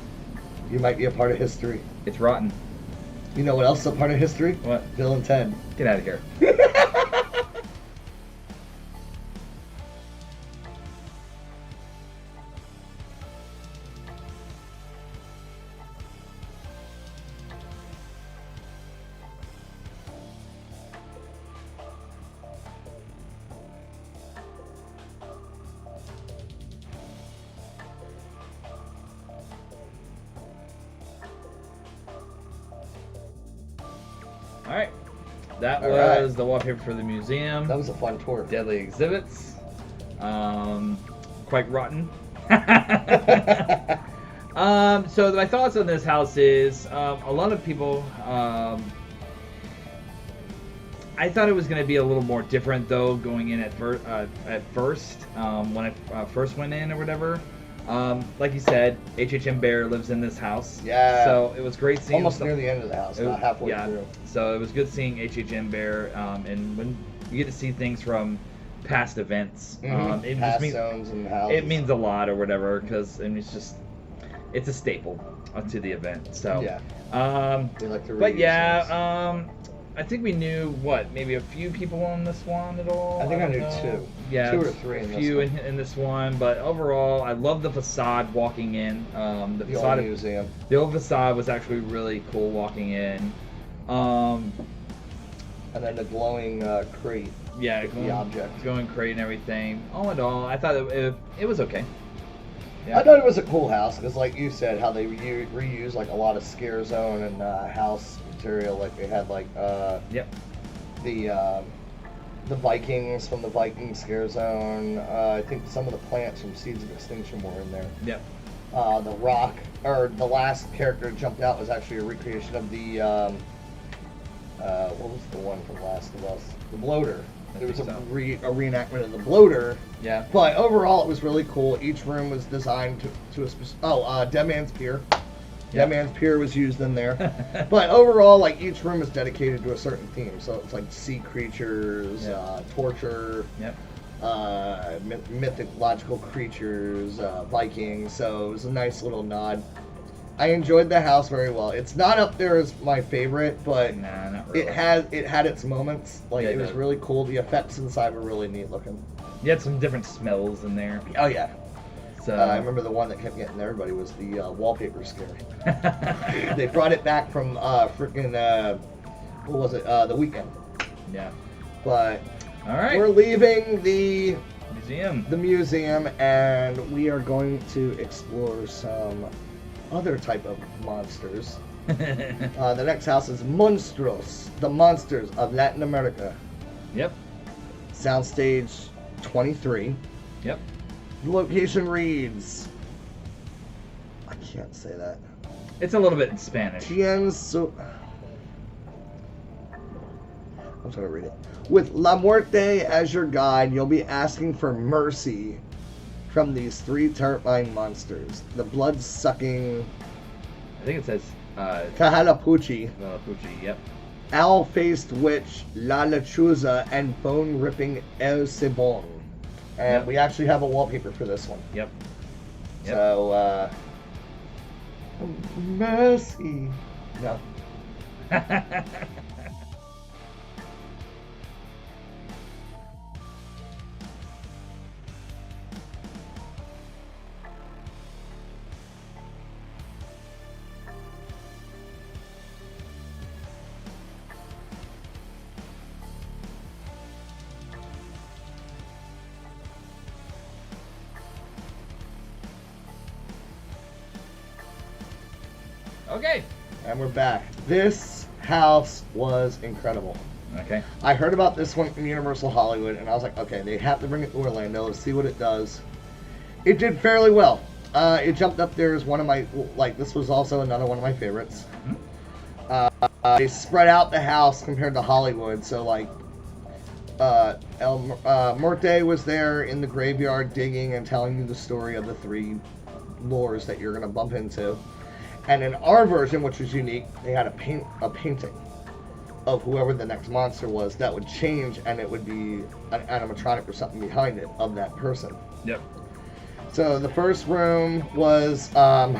You might be a part of history. It's rotten. You know what else is a part of history? What? Bill and Ted. Get out of here. All right. That All was right. the wallpaper for the museum. That was a fun tour. Deadly Exhibits. Quite rotten. So my thoughts on this house is a lot of people. I thought it was going to be a little more different though, going in at first. When I first went in or whatever. Like you said, HHM Bear lives in this house. Yeah. So it was great seeing. Almost some- near the end of the house, it was- about halfway yeah. through. So it was good seeing HHM Bear, and when you get to see things from past events, it just Past means zones and houses. it means a lot or whatever, because it's a staple to the event. So Yeah. They like to but reuse yeah, things. I think we knew maybe a few people on this one at all. I think I don't knew know. two. Yeah, 2 or 3 a in this few one. in this one, but overall, I love the facade walking in. The The facade old museum. the old facade was actually really cool walking in. And then the glowing crate. Yeah, With the object. going crate and everything. All in all, I thought it was okay. Yeah. I thought it was a cool house because, like you said, how they reuse like a lot of scare zone and house material. Like they had like Yep. the Vikings from the Viking scare zone. I think some of the plants from Seeds of Extinction were in there. Yep. The rock, or the last character that jumped out was actually a recreation of the what was the one from Last of Us? The bloater. I There was a, think so. a reenactment of the bloater. Yeah. But overall, it was really cool. Each room was designed to a specific. Dead Man's Pier. Yeah. Dead Man's Pier was used in there. But overall, like each room is dedicated to a certain theme. So it's like sea creatures, Yeah. torture, Yep. mythological creatures, Vikings. So it was a nice little nod. I enjoyed the house very well. It's not up there as my favorite, but Nah, not really. it had its moments. Like Yeah, it it was did. really cool. The effects inside were really neat looking. You had some different smells in there. Oh yeah. So I remember the one that kept getting everybody was the wallpaper scare. They brought it back from freaking what was it? The Weekend. yeah. But All right. we're leaving the Museum. museum and we are going to explore some other type of monsters. The next house is Monstruos, the monsters of Latin America. Yep. Soundstage 23. Yep. The location reads, I can't say that. It's a little bit in Spanish. Tienzo. I'm trying to read it. With La Muerte as your guide, you'll be asking for mercy from these 3 terrifying monsters. The blood-sucking I think it says Kahalapuchi, Lilliputian. Yep. owl-faced witch La Lechuza, and bone-ripping El Cibon. And Yep. we actually have a wallpaper for this one. Yep. Yep. So, mercy. No. Okay. And we're back. This house was incredible. Okay. I heard about this one in Universal Hollywood, and I was like, okay, they have to bring it to Orlando. Let's see what it does. It did fairly well. It jumped up there as one of my, like, this was also another one of my favorites. They spread out the house compared to Hollywood, so, like, Muerte was there in the graveyard digging and telling you the story of the 3 lores that you're going to bump into. And in our version, which was unique, they had a painting of whoever the next monster was that would change, and it would be an animatronic or something behind it of that person. Yep. So the first room was, hang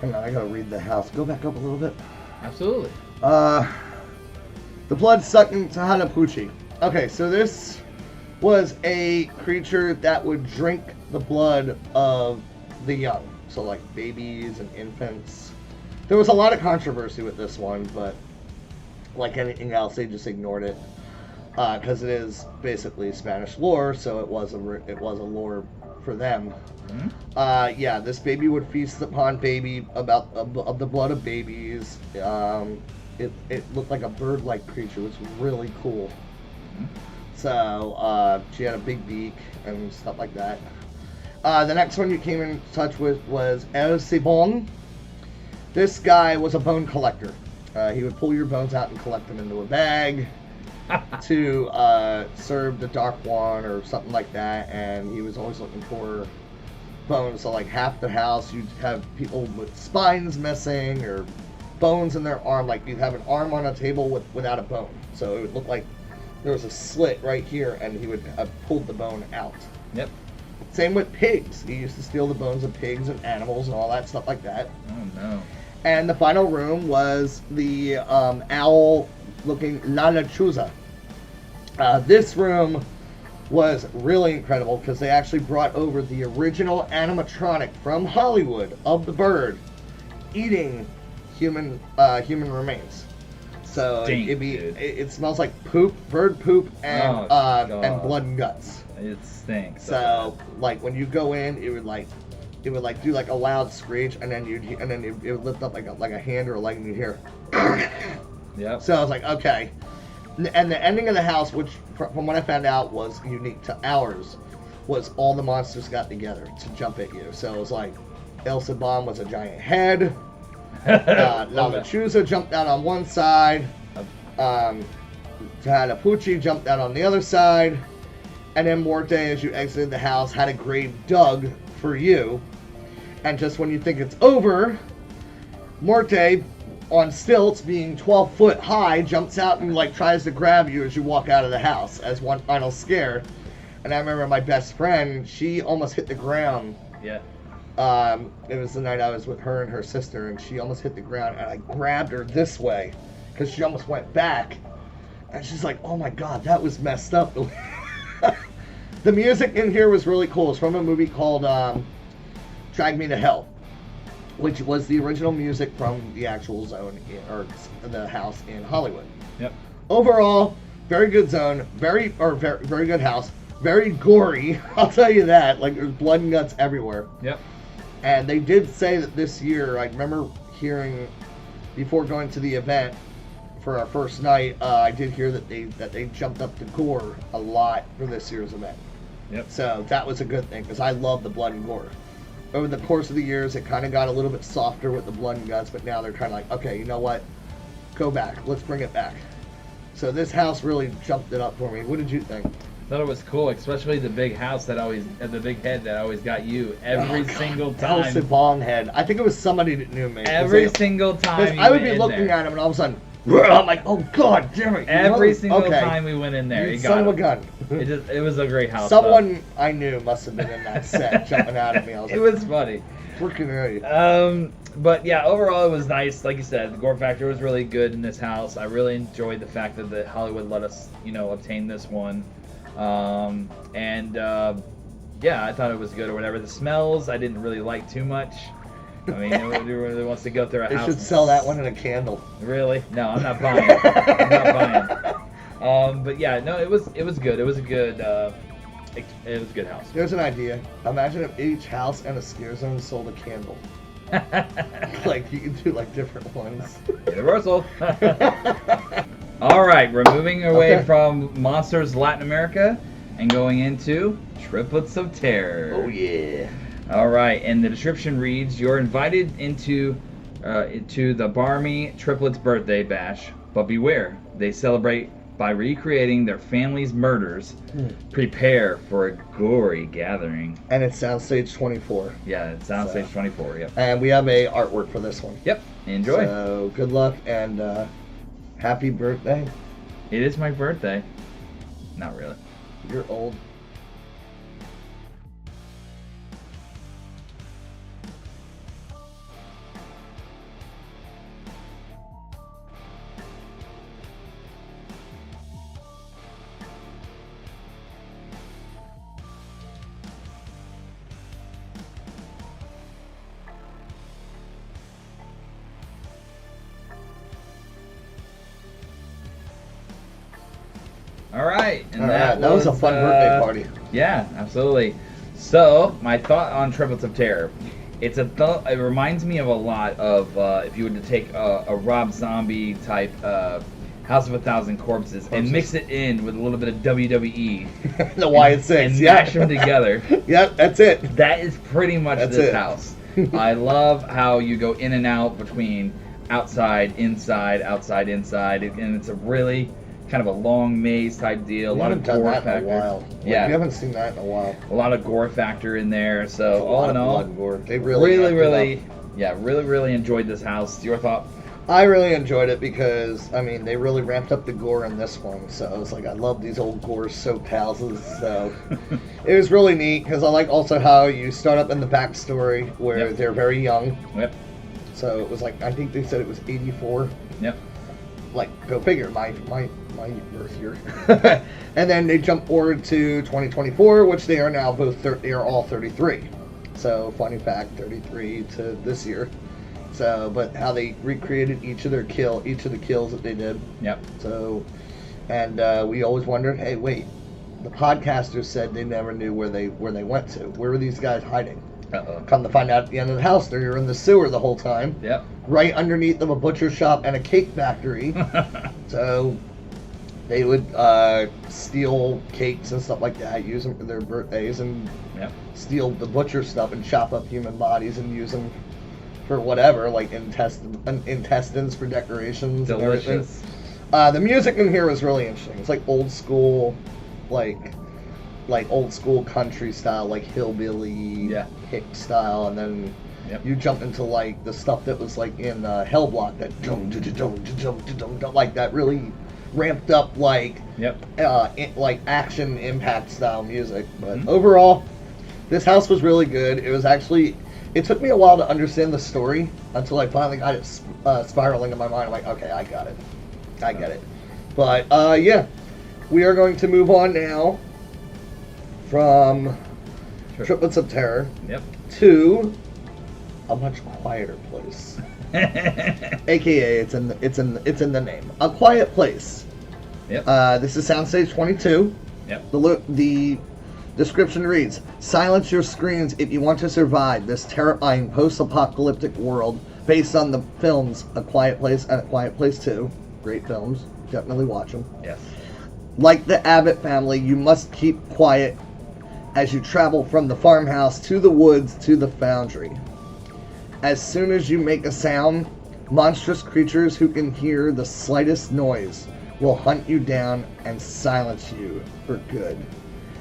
on, I gotta read the house. Go back up a little bit. Absolutely. The blood-sucking Tahanapuchi. Okay, so this was a creature that would drink the blood of the young. So like babies and infants. There was a lot of controversy with this one, but like anything else, they just ignored it because it is basically Spanish lore, so it was a lore for them. Mhm. Yeah, this baby would feast upon baby of the blood of babies. It looked like a bird-like creature, which was really cool. Mhm. So she had a big beak and stuff like that. The next one you came in touch with was El Cibon. This guy was a bone collector. He would pull your bones out and collect them into a bag to serve the Dark One or something like that, and he was always looking for bones. So like half the house you'd have people with spines missing or bones in their arm, like you'd have an arm on a table without a bone. So it would look like there was a slit right here, and he would have pulled the bone out. Yep. Same with pigs. He used to steal the bones of pigs and animals and all that stuff like that. Oh no. And the final room was the owl-looking La Lechuza. This room was really incredible because they actually brought over the original animatronic from Hollywood of the bird eating human remains. So Stink, dude. it smells like poop, bird poop, and Oh, and God. blood and guts. It stinks. So like when you go in, it would do like a loud screech, and then it would lift up like a hand or a leg, and you'd hear. Yep. So I was like, okay. And the ending of the house, which from what I found out was unique to ours, was all the monsters got together to jump at you. So it was like El Cibon was a giant head. La Lechuza jumped out on one side. Tahanapuchi jumped out on the other side. And then Muerte, as you exited the house, had a grave dug for you. And just when you think it's over, Muerte, on stilts, being 12 foot high, jumps out and like tries to grab you as you walk out of the house as one final scare. And I remember my best friend, she almost hit the ground. Yeah. It was the night I was with her and her sister, and she almost hit the ground, and I grabbed her this way because she almost went back. And she's like, oh my God, that was messed up. The music in here was really cool. It's from a movie called Drag Me to Hell, which was the original music from the actual zone, or the house in Hollywood. Yep. Overall, very good zone, very good house, very gory, I'll tell you that. Like, there's blood and guts everywhere. Yep. And they did say that this year, I remember hearing, before going to the event for our first night, I did hear that they jumped up the gore a lot for this year's event. Yep. So that was a good thing, because I love the blood and gore. Over the course of the years, it kind of got a little bit softer with the blood and guts, but now they're kind of like, okay, you know what? Go back. Let's bring it back. So this house really jumped it up for me. What did you think? Thought it was cool, especially the big house the big head that always got you every single That was the time. bong head. I think it was somebody that knew me. 'cause Every they- single time. Because I would be looking at him, and all of a sudden, I'm like, oh God, damn it! you Every mother- single okay. time we went in there, You it son got of a gun. It was a great house. Someone I knew must have been in that set, jumping out at me. I was though. like, It was funny. freaking right. But yeah, overall it was nice. Like you said, the gore factor was really good in this house. I really enjoyed the fact that Hollywood let us, obtain this one. Yeah, I thought it was good or whatever. The smells I didn't really like too much. I mean, nobody really wants to go through a They house. should sell that one in a candle. Really? No, I'm not buying it. I'm not buying it. But yeah, no, it was good. It was a good it was a good house. Here's an idea. Imagine if each house and a scare zone sold a candle. Like, you can do, like, different ones. Universal. All right, we're moving away Okay. from Monsters Latin America and going into Triplets of Terror. Oh, yeah. All right, and the description reads: you're invited into the Barmy Triplets birthday bash, but beware, they celebrate by recreating their family's murders. Prepare for a gory gathering. And it's Soundstage 24. Yeah, it's Soundstage 24. Yep. And we have a artwork for this one. Yep. Enjoy. So, good luck and happy birthday. It is my birthday. Not really. You're old. All right. And All right, that was a fun birthday party. Yeah, absolutely. So, my thought on Triplets of Terror. It reminds me of a lot of if you were to take a Rob Zombie type House of a Thousand Corpses and mix it in with a little bit of WWE The Y6, and yeah. mash them together. Yep, that's it. That is pretty much That's this it. house. I love how you go in and out between outside, inside, outside, inside, and it's a really kind of a long maze type deal. A We lot of haven't done gore that factor. in a while. Like, Yeah, we haven't seen that in a while. a lot of gore factor in there. So A all lot in of all, blood and gore. They really, really enjoyed this house. Your thought? I really enjoyed it because, I mean, they really ramped up the gore in this one. So I was like, I love these old gore-soaked houses. So it was really neat because I like also how you start up in the backstory where Yep. they're very young. Yep. So it was like, I think they said it was 84. Yep. Like, go figure, my birth year. And then they jump forward to 2024, which they are now they are all 33. So, funny fact, 33 to this year. So, but how they recreated each of the kills that they did. Yep. So, and we always wondered, hey, wait, the podcasters said they never knew where they went to. Where were these guys hiding? Uh-oh. Come to find out at the end of the house, they were in the sewer the whole time. Yep. Right underneath of a butcher shop and a cake factory. So they would steal cakes and stuff like that, use them for their birthdays, and Yep. steal the butcher stuff and chop up human bodies and use them for whatever, like intestines for decorations and everything. Delicious. The music in here was really interesting. It's like old school, like old school country style, like hillbilly, Yeah. hick style, and then Yep. you jump into like the stuff that was like in Hellblock, that dum dum dum dum dum dum, like that really ramped up like Yep. like action impact style music. But Mhm. overall, this house was really good. It was actually, it took me a while to understand the story until I finally got it spiraling in my mind. I'm like, okay, I got it. I get it. But yeah, we are going to move on now from Triplets of Terror Yep. to a much quieter place. AKA, it's in the name. A Quiet Place. Yep. This is Soundstage 22. Yep. The description reads: silence your screams if you want to survive this terrifying post-apocalyptic world based on the films A Quiet Place and A Quiet Place 2. Great films. Definitely watch them. Yes. Like the Abbott family, you must keep quiet as you travel from the farmhouse to the woods to the foundry. As soon as you make a sound, monstrous creatures who can hear the slightest noise will hunt you down and silence you for good.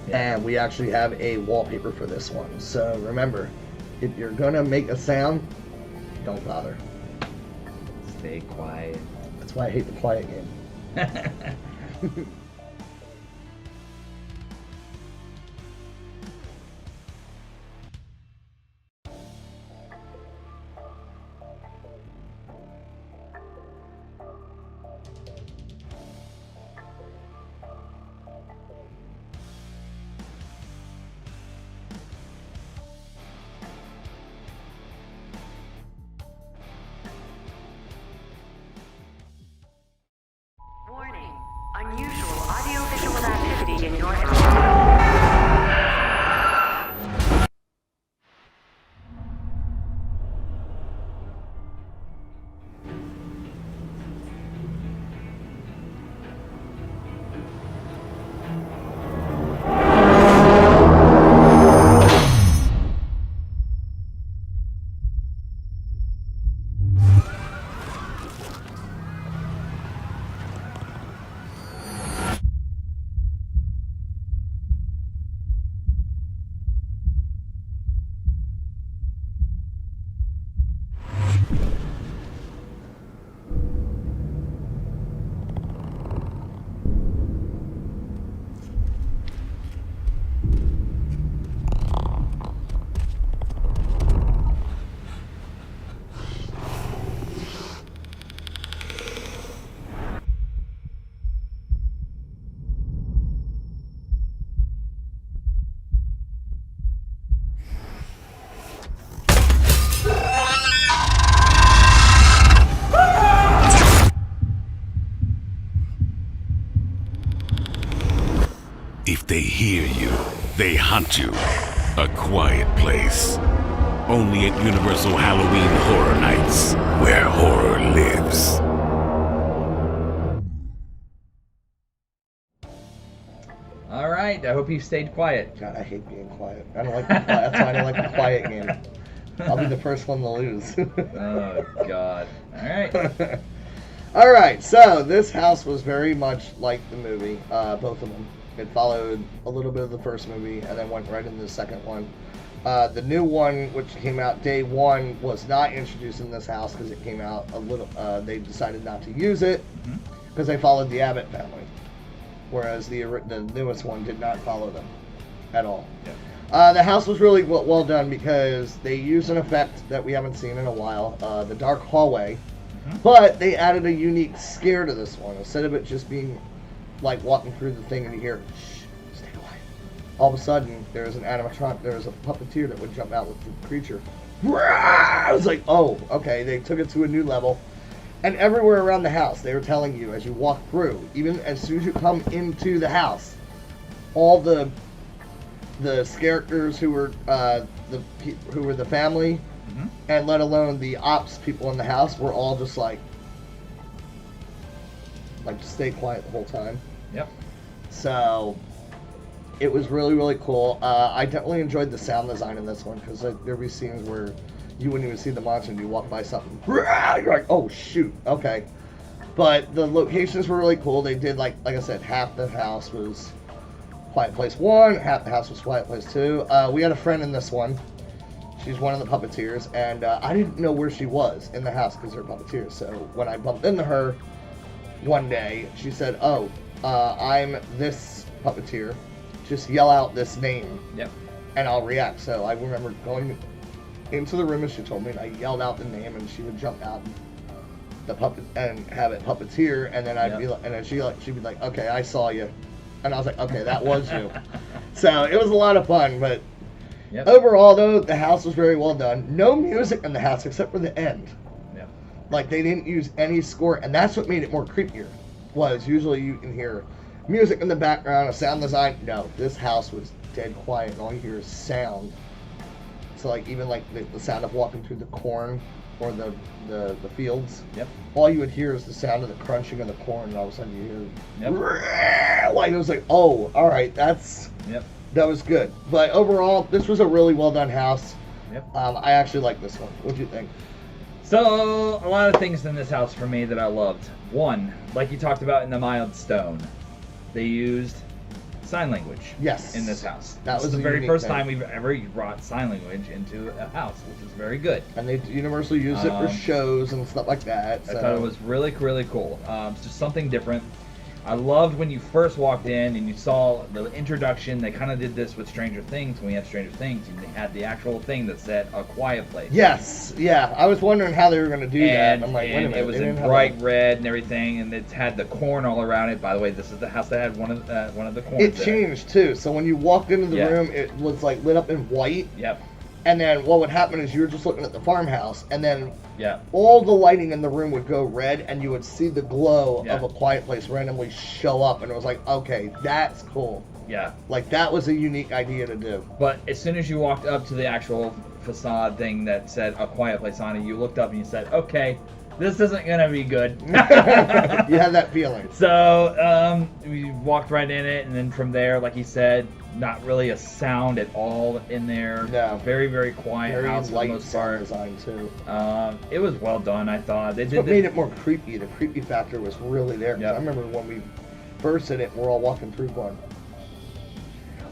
Yeah. And we actually have a wallpaper for this one. So remember, if you're gonna make a sound, don't bother. Stay quiet. That's why I hate the quiet game. Warning. Unusual audio-visual activity in your area. If they hear you, they hunt you. A Quiet Place. Only at Universal Halloween Horror Nights, where horror lives. All right. I hope you stayed quiet. God, I hate being quiet. I don't like the quiet. That's why I don't like the quiet game. I'll be the first one to lose. Oh God. All right. All right, so this house was very much like the movie, both of them. It followed a little bit of the first movie and then went right into the second one. The new one, which came out day one, was not introduced in this house because it came out a little. They decided not to use it because they followed the Abbott family, whereas the newest one did not follow them at all. Yeah. The house was really well done because they used an effect that we haven't seen in a while, the dark hallway, but they added a unique scare to this one. Instead of it just being like walking through the thing and you hear, shh, stay quiet. All of a sudden, there was an animatronic, there was a puppeteer that would jump out with the creature. I was like, oh, okay, they took it to a new level. And everywhere around the house, they were telling you as you walk through, even as soon as you come into the house, all the characters who were the family, and let alone the ops people in the house, were all just like just stay quiet the whole time. Yep. So it was really, really cool. I definitely enjoyed the sound design in this one because there'd be scenes where you wouldn't even see the monster and you walk by something. You're like, oh shoot, okay. But the locations were really cool. They did like I said, half the house was Quiet Place 1, half the house was Quiet Place 2. We had a friend in this one. She's one of the puppeteers, and I didn't know where she was in the house because they're puppeteers. So when I bumped into her, one day. She said, "Oh, I'm this puppeteer. Just yell out this name, Yep. and I'll react." So I remember going into the room as she told me, and I yelled out the name, and she would jump out the puppet and have it puppeteer, and then I'd Yep. be like, and then she'd be like, "Okay, I saw you," and I was like, "Okay, that was you." So it was a lot of fun, but Yep. overall, though, the house was very well done. No music in the house except for the end. Yep. Like, they didn't use any score, and that's what made it more creepier. Was usually you can hear music in the background, a sound design. No, this house was dead quiet, and all you hear is sound. So, like, even like the sound of walking through the corn or the fields. Yep. All you would hear is the sound of the crunching of the corn, and all of a sudden you Yep. hear, like, it was like, oh, all right, Yep. that was good. But overall, this was a really well done house. Yep. I actually like this one. What do you think? So, a lot of things in this house for me that I loved. One, like you talked about in the Milestone, they used sign language. Yes. In this house. That This was is the a very unique first thing. time we've ever brought sign language into a house, which is very good. And they universally use it for Um, shows and stuff like that. I thought it was really, really cool. It's just something different. I loved when you first walked in and you saw the introduction. They kind of did this with Stranger Things when we had Stranger Things, and they had the actual thing that said "A Quiet Place." Yes, yeah. I was wondering how they were going to do And, that. I'm like, wait a and minute. it was they in didn't have bright a- red and everything, and it had the corn all around it. By the way, this is the house that had one of the corns. It in changed too. So when you walked into the Yeah. room, it was like lit up in white. Yep. And then what would happen is you were just looking at the farmhouse, and then Yep. all the lighting in the room would go red, and you would see the glow Yeah. of A Quiet Place randomly show up, and it was like, okay, that's cool. Yeah. Like, that was a unique idea to do. But as soon as you walked up to the actual facade thing that said "A Quiet Place" on it, you looked up and you said, "Okay, this isn't gonna be good." You had that feeling. So we walked right in it, and then from there, like he said, not really a sound at all in there. No. Very, very quiet Very house for the light most sound part. design, too. It was well done, I thought. They That's did what the- made it more creepy. The creepy factor was really there. 'Cause Yeah. I remember when we first did it, we're all walking through going,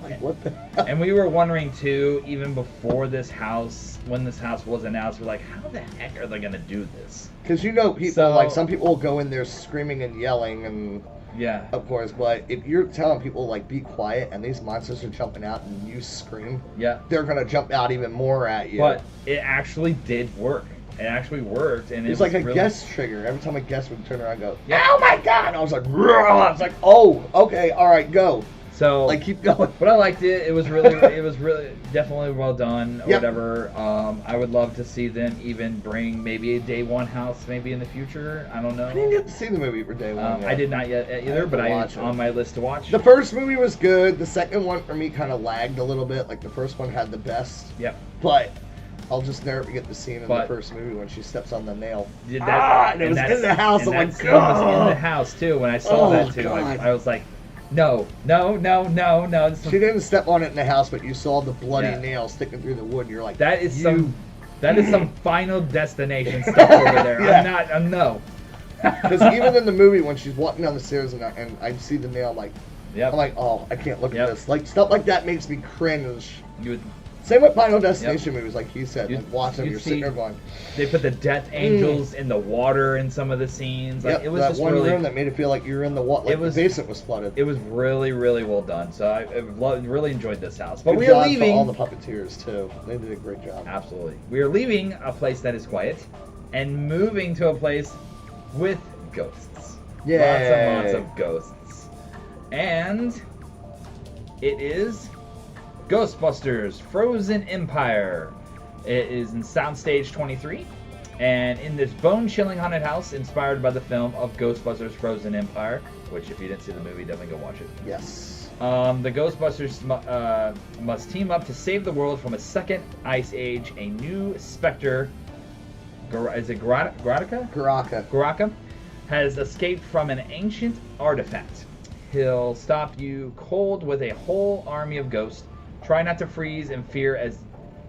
like, what the hell? And we were wondering too, even before this house, when this house was announced, we're like, how the heck are they gonna do this? Because you know people, So- like, some people will go in there screaming and yelling, and Yeah. of course, but if you're telling people, like, be quiet, and these monsters are jumping out and you scream, Yeah. they're going to jump out even more at you. But it actually did work. It actually worked, and it was like a guest trigger. Every time a guest would turn around and go, Yeah. oh my god! I was like, "Rah!" I was like, oh, okay, all right, go. So Like, keep going. but I liked it. It was really, definitely well done. Or Yep. whatever. I would love to see them even bring maybe a day one house maybe in the future. I don't know. I didn't get to see the movie for day one. yet. I did not yet either, have but to watch it's it. on my list to watch. The first movie was good. The second one for me kind of lagged a little bit. Like the first one had the best, Yep. but I'll just never forget the scene in But- the first movie when she steps on the nail. Did And it was in the house. And I'm that like, scene was in "Ugh." the house too. When I saw Oh, that too, God. I was like, no. This She didn't step on it in the house, but you saw the bloody Yeah. nail sticking through the wood. And you're like, That is you. some Final Destination stuff over there. Yeah. I'm no. Because even in the movie, when she's walking down the stairs and I see the nail, Yep. I'm like, oh, I can't look Yep. at this. Like stuff like that makes me cringe. You would, Same with Final Destination movies, like you said. You'd- Like watching them, you'd you're sitting see- there going, they put the death angels in the water in some of the scenes. Like yep, it was that just one really room that made it feel like you're in the water. Like It was- the basement was flooded. it was really, really well done. So I really enjoyed this house. But Good we are job for leaving. all the puppeteers too. They did a great job. Absolutely. We are leaving a place that is quiet and moving to a place with ghosts. Yay. Lots of ghosts. And it is Ghostbusters Frozen Empire. It is in Soundstage 23. And in this bone-chilling haunted house inspired by the film of Ghostbusters Frozen Empire, which if you didn't see the movie, definitely go watch it. Yes. The Ghostbusters must team up to save the world from a second ice age. A new specter, is it Gratica? Garaka. Garaka, has escaped from an ancient artifact. He'll stop you cold with a whole army of ghosts. Try not to freeze in fear as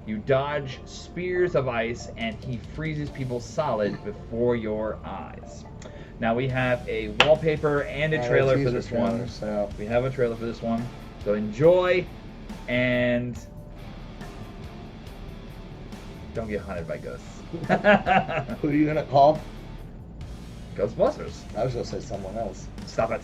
you dodge spears of ice, and he freezes people solid before your eyes. Now we have a wallpaper and a trailer for teaser this trailer, one. So. We have a trailer for this one. So enjoy, and don't get haunted by ghosts. Who are you gonna call? Ghostbusters. I was gonna say someone else. Stop it.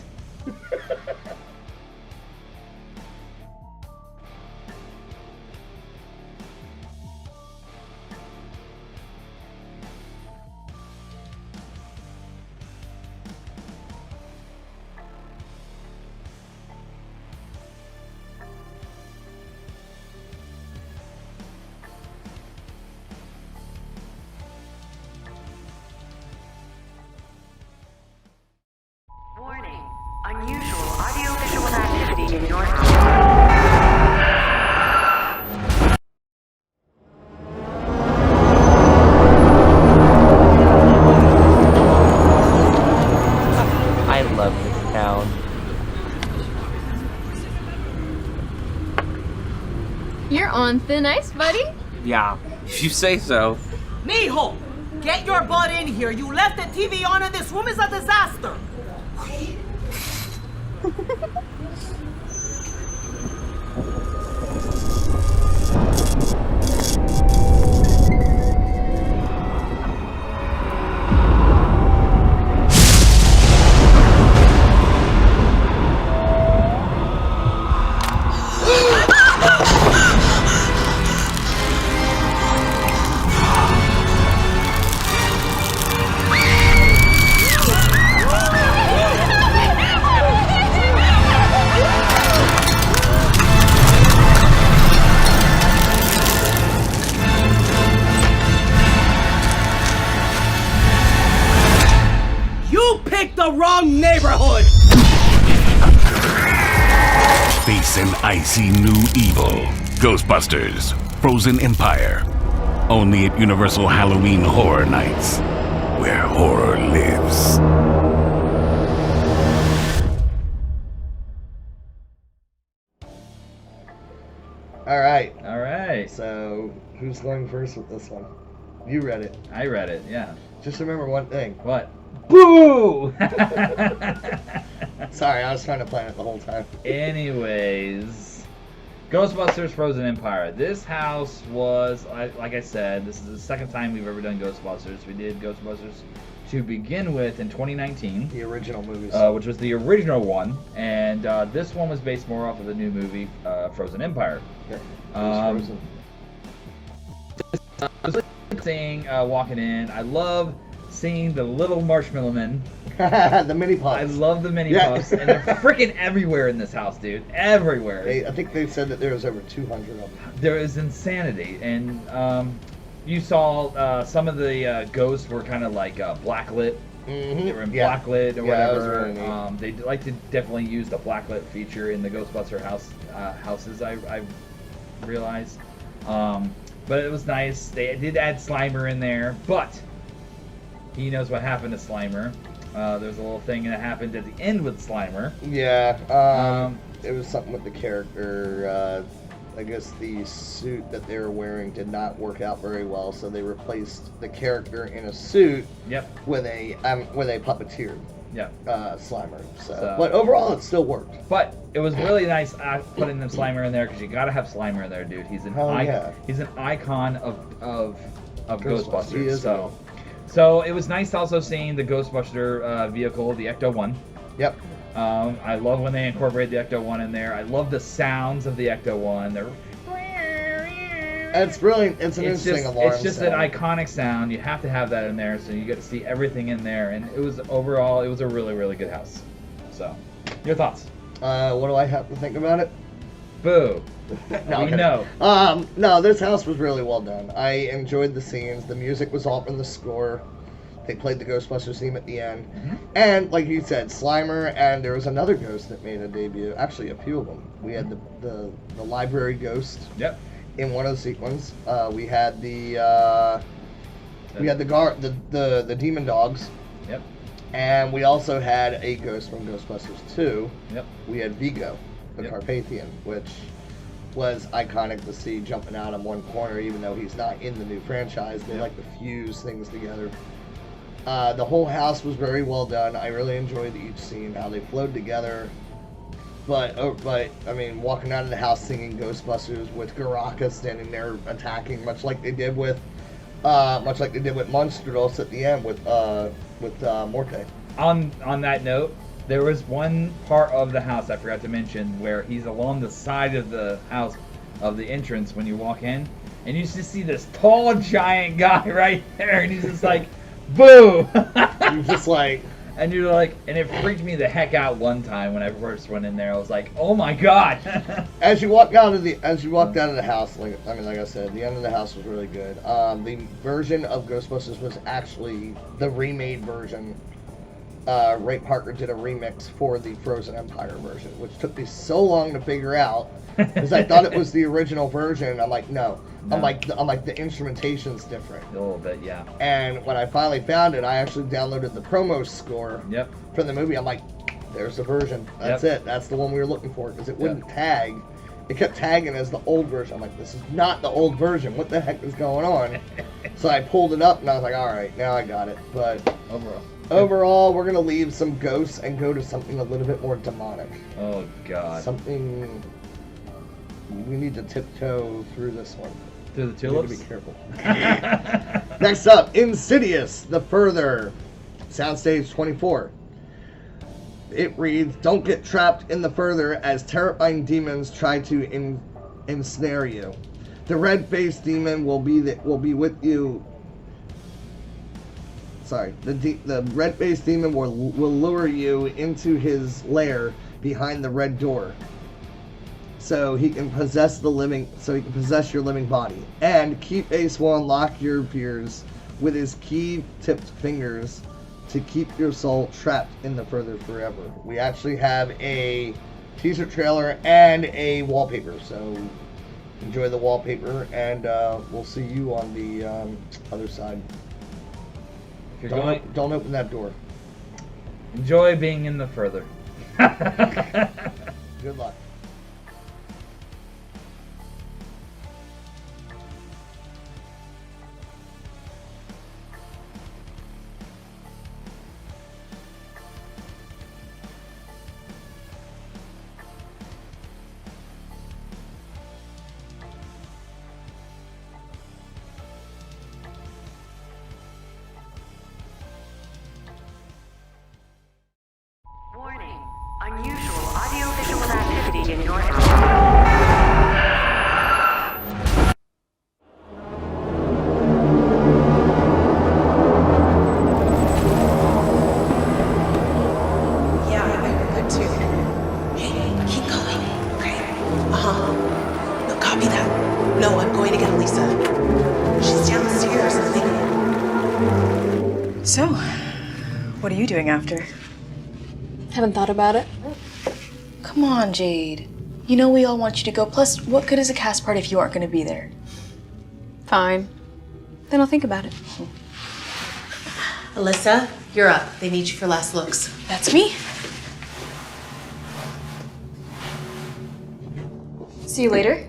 Warning. Unusual audiovisual activity in your area. I love this town. You're on thin ice, buddy. Yeah, if you say so. Mijo, get your butt in here. You left the TV on and this room is a disaster. You picked the wrong neighborhood. Face an icy new evil. Ghostbusters Frozen Empire. Only at Universal Halloween Horror Nights, where horror lives. All right. All right. So who's going first with this one? You read it. I read it. Yeah. Just remember one thing. What? Boo! Sorry, I was trying to plan it the whole time. Anyways, Ghostbusters Frozen Empire. This house was, like I said, this is the second time we've ever done Ghostbusters. We did Ghostbusters to begin with in 2019. The original movies. Which was the original one, and this one was based more off of the new movie, Frozen Empire. Yeah, it was Frozen. Seeing, walking in, I love seeing the little marshmallow men. The mini pops. I love the mini Yeah. puffs, and they're freaking everywhere in this house, dude. Everywhere. I think they said that there was over 200 of them. There is insanity, and you saw some of the ghosts were kind of like blacklit. Mm-hmm. They were in Yeah. blacklit or Yeah, that was whatever. really neat. They like to definitely use the blacklit feature in the Ghostbuster houses. I realized, but it was nice. They did add Slimer in there, but he knows what happened to Slimer. There's a little thing that happened at the end with Slimer. Yeah. It was something with the character. I guess the suit that they were wearing did not work out very well, so they replaced the character in a suit Yep. with a puppeteered Yep. Slimer. So- But overall, it still worked. But it was really nice putting the Slimer in there because you gotta have Slimer in there, dude. He's an Hell yeah. He's an icon of Ghostbusters. He is So it was nice also seeing the Ghostbuster vehicle, the Ecto-1. Yep. I love when they incorporate the Ecto-1 in there. I love the sounds of the Ecto-1. They're It's brilliant. It's an interesting alarm It's just sound. an iconic sound. You have to have that in there, so you get to see everything in there. And it was overall, it was a really, really good house. So, your thoughts? What do I have to think about it? Boo. No, We okay. know. No, this house was really well done. I enjoyed the scenes. The music was all from the score. They played the Ghostbusters theme at the end. Mm-hmm. And, like you said, Slimer, and there was another ghost that made a debut. Actually, a few of them. We had the library ghost Yep. in one of the sequences. We had the demon dogs. Yep. And we also had a ghost from Ghostbusters 2. Yep. We had Vigo, the Yep. Carpathian, which was iconic to see jumping out of one corner, even though he's not in the new franchise. They Yep. like to fuse things together. The whole house was very well done. I really enjoyed each scene, how they flowed together. But I mean, walking out of the house singing Ghostbusters with Garaka standing there attacking, much like they did with Monstros at the end with Morte. On that note, there was one part of the house I forgot to mention where he's along the side of the house of the entrance when you walk in, and you just see this tall giant guy right there, and he's just like, boo! You're just like, and you're like, and it freaked me the heck out one time when I first went in there. I was like, oh my god! as you walked out of the house, like I said, the end of the house was really good. The version of Ghostbusters was actually the remade version. Ray Parker did a remix for the Frozen Empire version, which took me so long to figure out because I thought it was the original version. I'm like, no. I'm like the instrumentation's different. A little bit, yeah. And when I finally found it, I actually downloaded the promo score for the movie. I'm like, there's the version. That's it. That's the one we were looking for because it wouldn't tag. It kept tagging as the old version. I'm like, this is not the old version. What the heck is going on? So I pulled it up and I was like, all right, now I got it. But overall, we're going to leave some ghosts and go to something a little bit more demonic. Oh, God. Something... We need to tiptoe through this one. Through the tulips? We need to be careful. Next up, Insidious, The Further. Soundstage 24. It reads, don't get trapped in the Further as terrifying demons try to ensnare you. The red-faced demon will be with you. Sorry, the red-faced demon will lure you into his lair behind the red door, so he can possess your living body. And Keep Ace will unlock your fears with his key-tipped fingers to keep your soul trapped in the Further forever. We actually have a teaser trailer and a wallpaper, so enjoy the wallpaper, and we'll see you on the other side. If you're Don't open that door. Enjoy being in the Further. Good luck. Warning. Unusual audio-visual activity in your area. Yeah, I'm good too. Hey, keep going. Okay. No, copy that. No, I'm going to get Lisa. She's downstairs, I think. So, what are you doing after? Haven't thought about it. Come on, Jade. You know we all want you to go. Plus, what good is a cast party if you aren't going to be there? Fine. Then I'll think about it. Alyssa, you're up. They need you for last looks. That's me. See you later.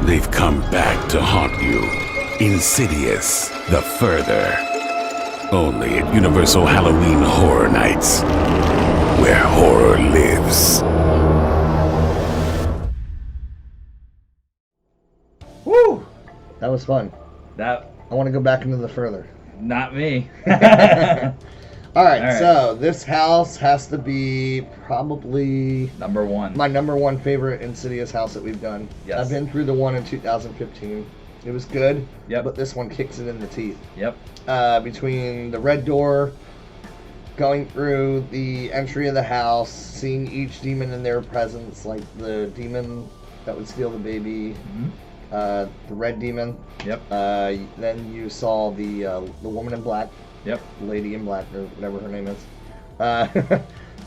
They've come back to haunt you. Insidious, The Further. Only at Universal Halloween Horror Nights, where horror lives. Woo! That was fun. I want to go back into the Further. Not me. All right, so this house has to be probably number one. My number one favorite Insidious house that we've done. Yes. I've been through the one in 2015. It was good. Yep. But this one kicks it in the teeth. Yep. Between the red door, going through the entry of the house, seeing each demon in their presence, like the demon that would steal the baby, the red demon. Yep. Then you saw the woman in black. Yep. Lady in black, or whatever her name is.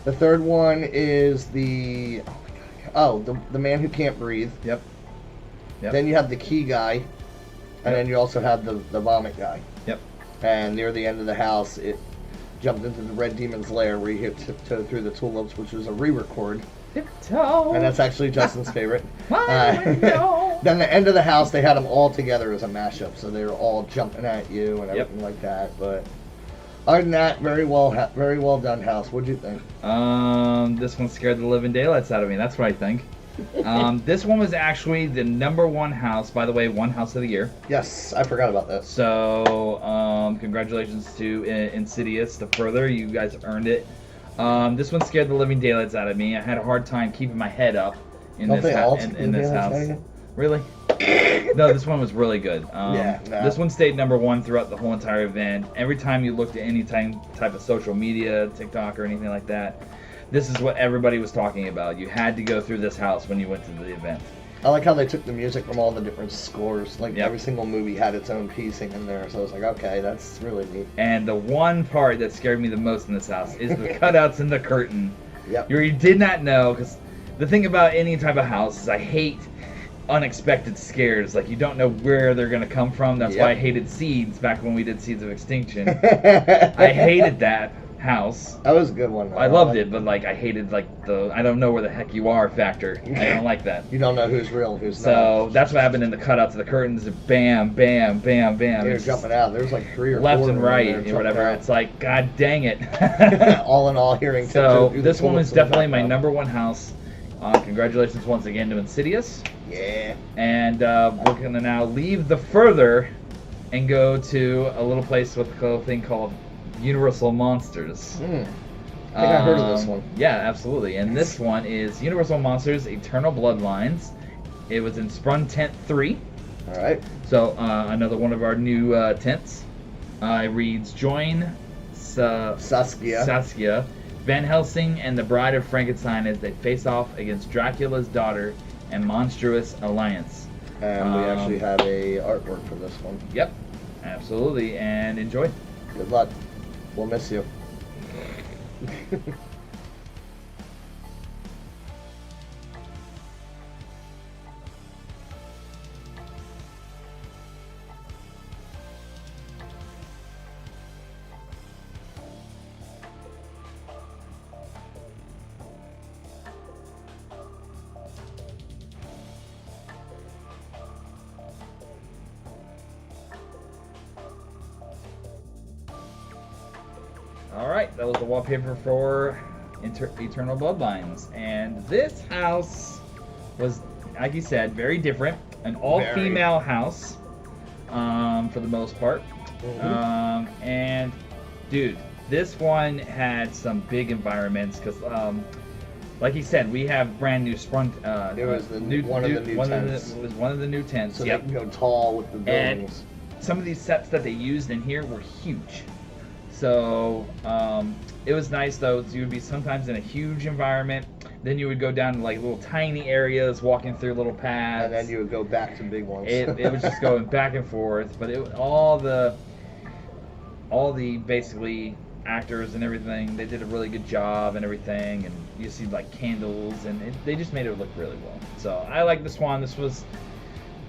The third one is the man who can't breathe. Yep. Yep. Then you have the key guy, and then you also have the vomit guy. Yep. And near the end of the house, it jumped into the red demon's lair where you hit tiptoe through the tulips, which was a re-record. Tiptoe. And that's actually Justin's favorite. Then the end of the house, they had them all together as a mashup, so they were all jumping at you and everything like that. But other than that, very well done house. What'd you think? This one scared the living daylights out of me. That's what I think. This one was actually the #1 house. By the way, one house of the year. Yes, I forgot about that. So, congratulations to Insidious. The Further, you guys earned it. This one scared the living daylights out of me. I had a hard time keeping my head up in this house. Really? No, this one was really good. This one stayed #1 throughout the whole entire event. Every time you looked at any type of social media, TikTok or anything like that, this is what everybody was talking about. You had to go through this house when you went to the event. I like how they took the music from all the different scores. Like every single movie had its own piecing in there, so I was like, okay, that's really neat. And the one part that scared me the most in this house is the cutouts in the curtain. Yep. You did not know, because the thing about any type of house is I hate unexpected scares. Like, you don't know where they're going to come from. That's why I hated Seeds back when we did Seeds of Extinction. I hated that house. That was a good one. I loved it, but like I hated like the I don't know where the heck you are factor. I don't like that. You don't know who's real and who's not. So that's what happened in the cutouts of the curtains. Bam, bam, bam, bam. They were jumping out. There was like 3 or 4 left and right or whatever. Out. It's like, god dang it. All in all, hearing. So this one was definitely my #1 house. Congratulations once again to Insidious. Yeah. And we're gonna now leave the Further and go to a little place with a thing called Universal Monsters. I think I heard of this one. Yeah, absolutely. And this one is Universal Monsters Eternal Bloodlines. It was in Sprung Tent 3. Alright. So, another one of our new tents. It reads, join Saskia, Van Helsing, and the Bride of Frankenstein as they face off against Dracula's daughter and monstrous alliance. And we actually have a artwork for this one. Yep, absolutely. And enjoy. Good luck. We'll miss you. Alright, that was the wallpaper for Eternal Bloodlines. And this house was, like you said, very different. An all-female house, for the most part. And, dude, this one had some big environments, because, like you said, we have brand new Sprung. It was one of the new tents. It was one of the new tents. So they can go tall with the buildings. And some of these sets that they used in here were huge. So it was nice though. You would be sometimes in a huge environment, then you would go down to like little tiny areas, walking through little paths, and then you would go back to big ones. It was just going back and forth. But all the basically actors and everything, they did a really good job and everything. And you see like candles, and they just made it look really well. So I like this one. This was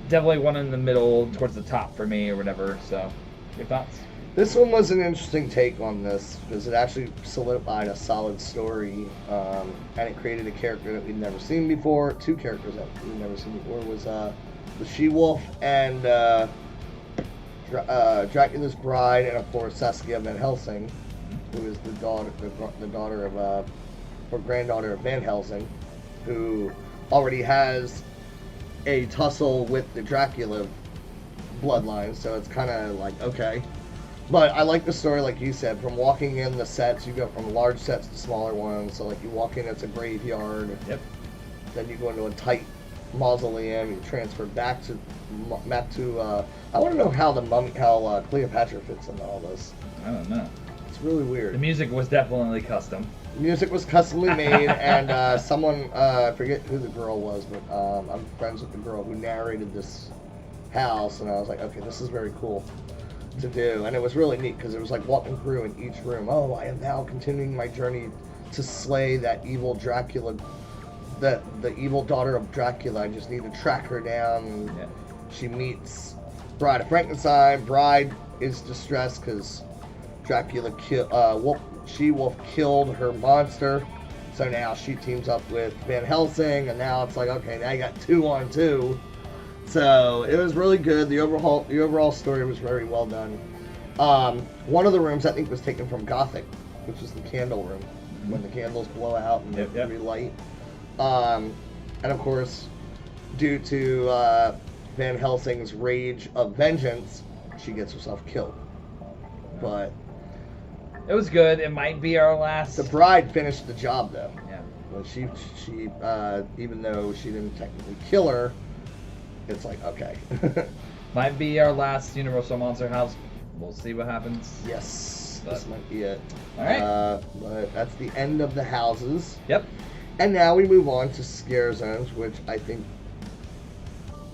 definitely one in the middle, towards the top for me or whatever. So your thoughts? This one was an interesting take on this because it actually solidified a solid story, and it created a character that we'd never seen before. 2 characters that we'd never seen before was the She-Wolf and Dracula's Bride, and of course Saskia Van Helsing, who is the daughter of or granddaughter of Van Helsing, who already has a tussle with the Dracula bloodline. So it's kind of like, okay. But I like the story, like you said, from walking in the sets, you go from large sets to smaller ones. So like you walk in, it's a graveyard. Yep. Then you go into a tight mausoleum, you transfer back to mapped to. I want to know how Cleopatra fits into all this. I don't know. It's really weird. The music was definitely custom. Music was customly made, and someone, I forget who the girl was, but I'm friends with the girl who narrated this house, and I was like, okay, this is very cool to do. And it was really neat because it was like walking through in each room. Oh, I am now continuing my journey to slay that evil Dracula, the evil daughter of Dracula. I just need to track her down. Yeah. She meets Bride of Frankenstein. Bride is distressed because Dracula She-Wolf killed her monster, so now she teams up with Van Helsing, and now it's like, okay, now you got 2-on-2. So it was really good. The overall story was very well done. One of the rooms I think was taken from Gothic, which is the candle room, when the candles blow out and relight. And of course, due to Van Helsing's rage of vengeance, she gets herself killed. But it was good. It might be our last. The bride finished the job, though. Yeah. Well, she even though she didn't technically kill her, it's like, okay. Might be our last Universal Monster House. We'll see what happens. Yes, this might be it. All right. But that's the end of the houses. Yep. And now we move on to scare zones, which I think,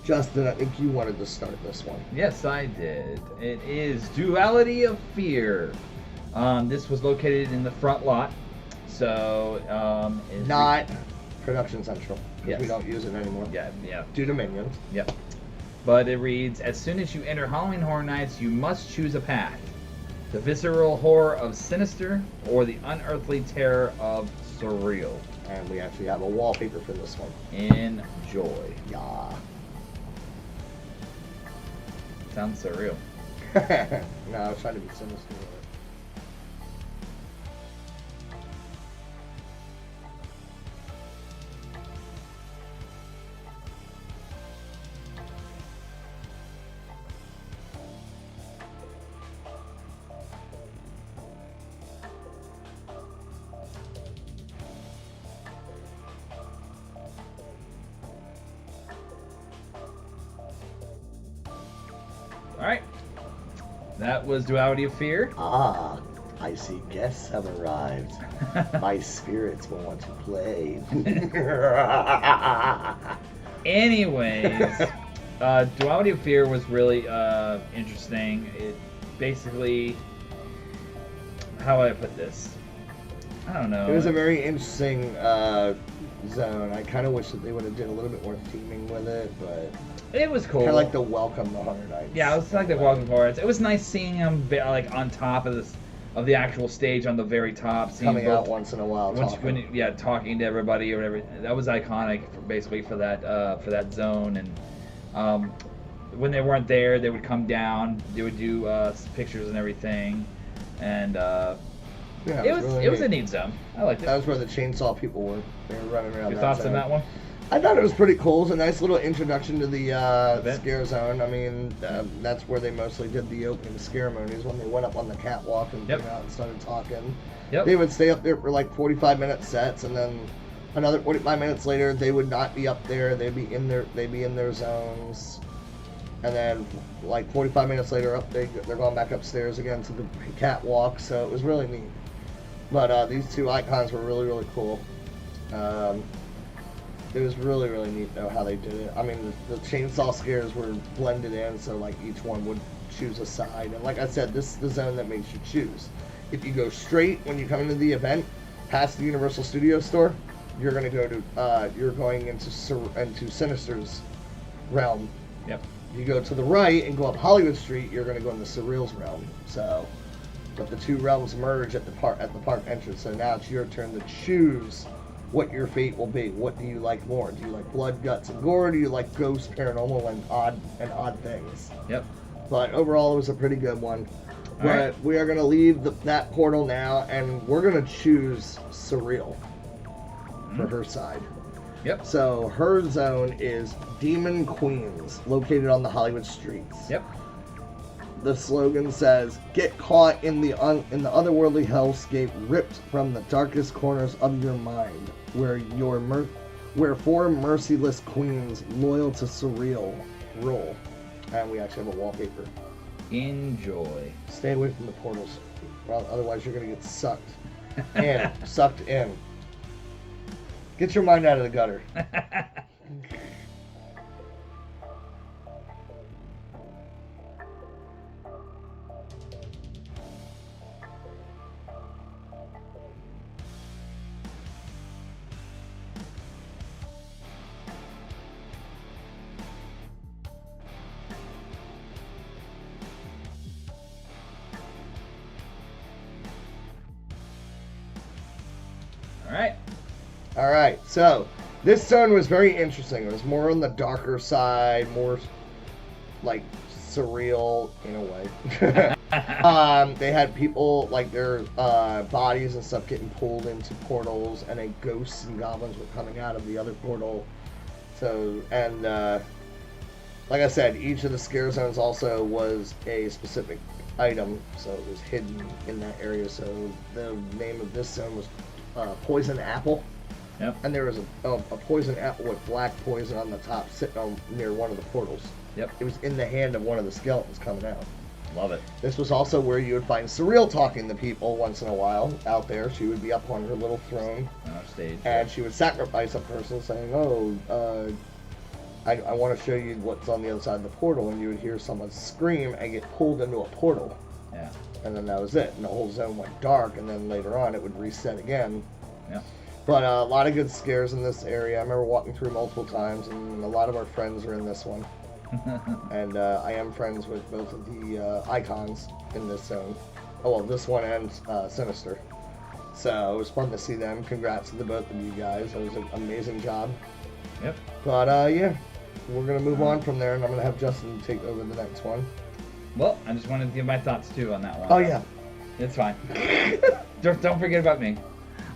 Justin, I think you wanted to start this one. Yes, I did. It is Duality of Fear. This was located in the front lot, so not Production Central, because yes. we don't use it anymore. Yeah. Due to Minions. Yep. But it reads, as soon as you enter Halloween Horror Nights, you must choose a path. The visceral horror of Sinister, or the unearthly terror of Surreal. And we actually have a wallpaper for this one. Enjoy. Yeah. Sounds surreal. No, I was trying to be sinister with it. Alright. That was Duality of Fear. Ah, I see guests have arrived. My spirits will want to play. Anyways, Duality of Fear was really interesting. It basically, how would I put this? I don't know. It was a very interesting zone. I kind of wish that they would have did a little bit more theming with it, but it was cool. Kind of like the Welcome to Horror Nights. Yeah, it was like the Welcome to Horror Nights. It was nice seeing them like on top of the actual stage, on the very top, seeing coming out once in a while. Talking to everybody or whatever. That was iconic, basically for that zone. And when they weren't there, they would come down. They would do pictures and everything. And it was a neat zone. I liked it. That was where the chainsaw people were. They were running around. Your thoughts on that one? I thought it was pretty cool. It was a nice little introduction to the scare zone. I mean, that's where they mostly did the opening ceremonies, when they went up on the catwalk and came out and started talking. Yep. They would stay up there for like 45-minute sets, and then another 45 minutes later, they would not be up there. They'd be in their zones. And then like 45 minutes later, they're going back upstairs again to the catwalk. So it was really neat. But these two icons were really, really cool. It was really, really neat, though, how they did it. I mean, the chainsaw scares were blended in, so, like, each one would choose a side. And like I said, this is the zone that makes you choose. If you go straight when you come into the event, past the Universal Studios store, you're going to go to, you're going into Sinister's realm. Yep. You go to the right and go up Hollywood Street, you're going to go into Surreal's realm. So, but the two realms merge at the park entrance. So now it's your turn to choose what your fate will be. What do you like more? Do you like blood, guts, and gore? Or do you like ghosts, paranormal, and odd things? Yep. But overall, it was a pretty good one. All right. We are going to leave that portal now, and we're going to choose Surreal for her side. Yep. So her zone is Demon Queens, located on the Hollywood streets. Yep. The slogan says, "Get caught in the otherworldly hellscape, ripped from the darkest corners of your mind, where four merciless queens loyal to Surreal roll. And we actually have a wallpaper. Enjoy. Stay away from the portals. Well, otherwise you're going to get sucked in. Sucked in. Get your mind out of the gutter. All right, so this zone was very interesting. It was more on the darker side, more like surreal in a way. They had people like their bodies and stuff getting pulled into portals, and then ghosts and goblins were coming out of the other portal. So, and like I said, each of the scare zones also was a specific item, so it was hidden in that area. So the name of this zone was Poison Apple. Yep. And there was a poison apple with black poison on the top sitting on near one of the portals. Yep. It was in the hand of one of the skeletons coming out. Love it. This was also where you would find Surreal talking to people once in a while out there. She would be up on her little throne. On our stage. And she would sacrifice a person saying, oh, I want to show you what's on the other side of the portal. And you would hear someone scream and get pulled into a portal. Yeah. And then that was it. And the whole zone went dark. And then later on it would reset again. Yeah. But a lot of good scares in this area. I remember walking through multiple times, and a lot of our friends are in this one. And I am friends with both of the icons in this zone. Oh, well, this one and Sinister. So it was fun to see them. Congrats to the both of you guys. It was an amazing job. Yep. But yeah, we're going to move on from there, and I'm going to have Justin take over the next one. Well, I just wanted to give my thoughts, too, on that one. Oh, yeah. It's fine. Don't forget about me.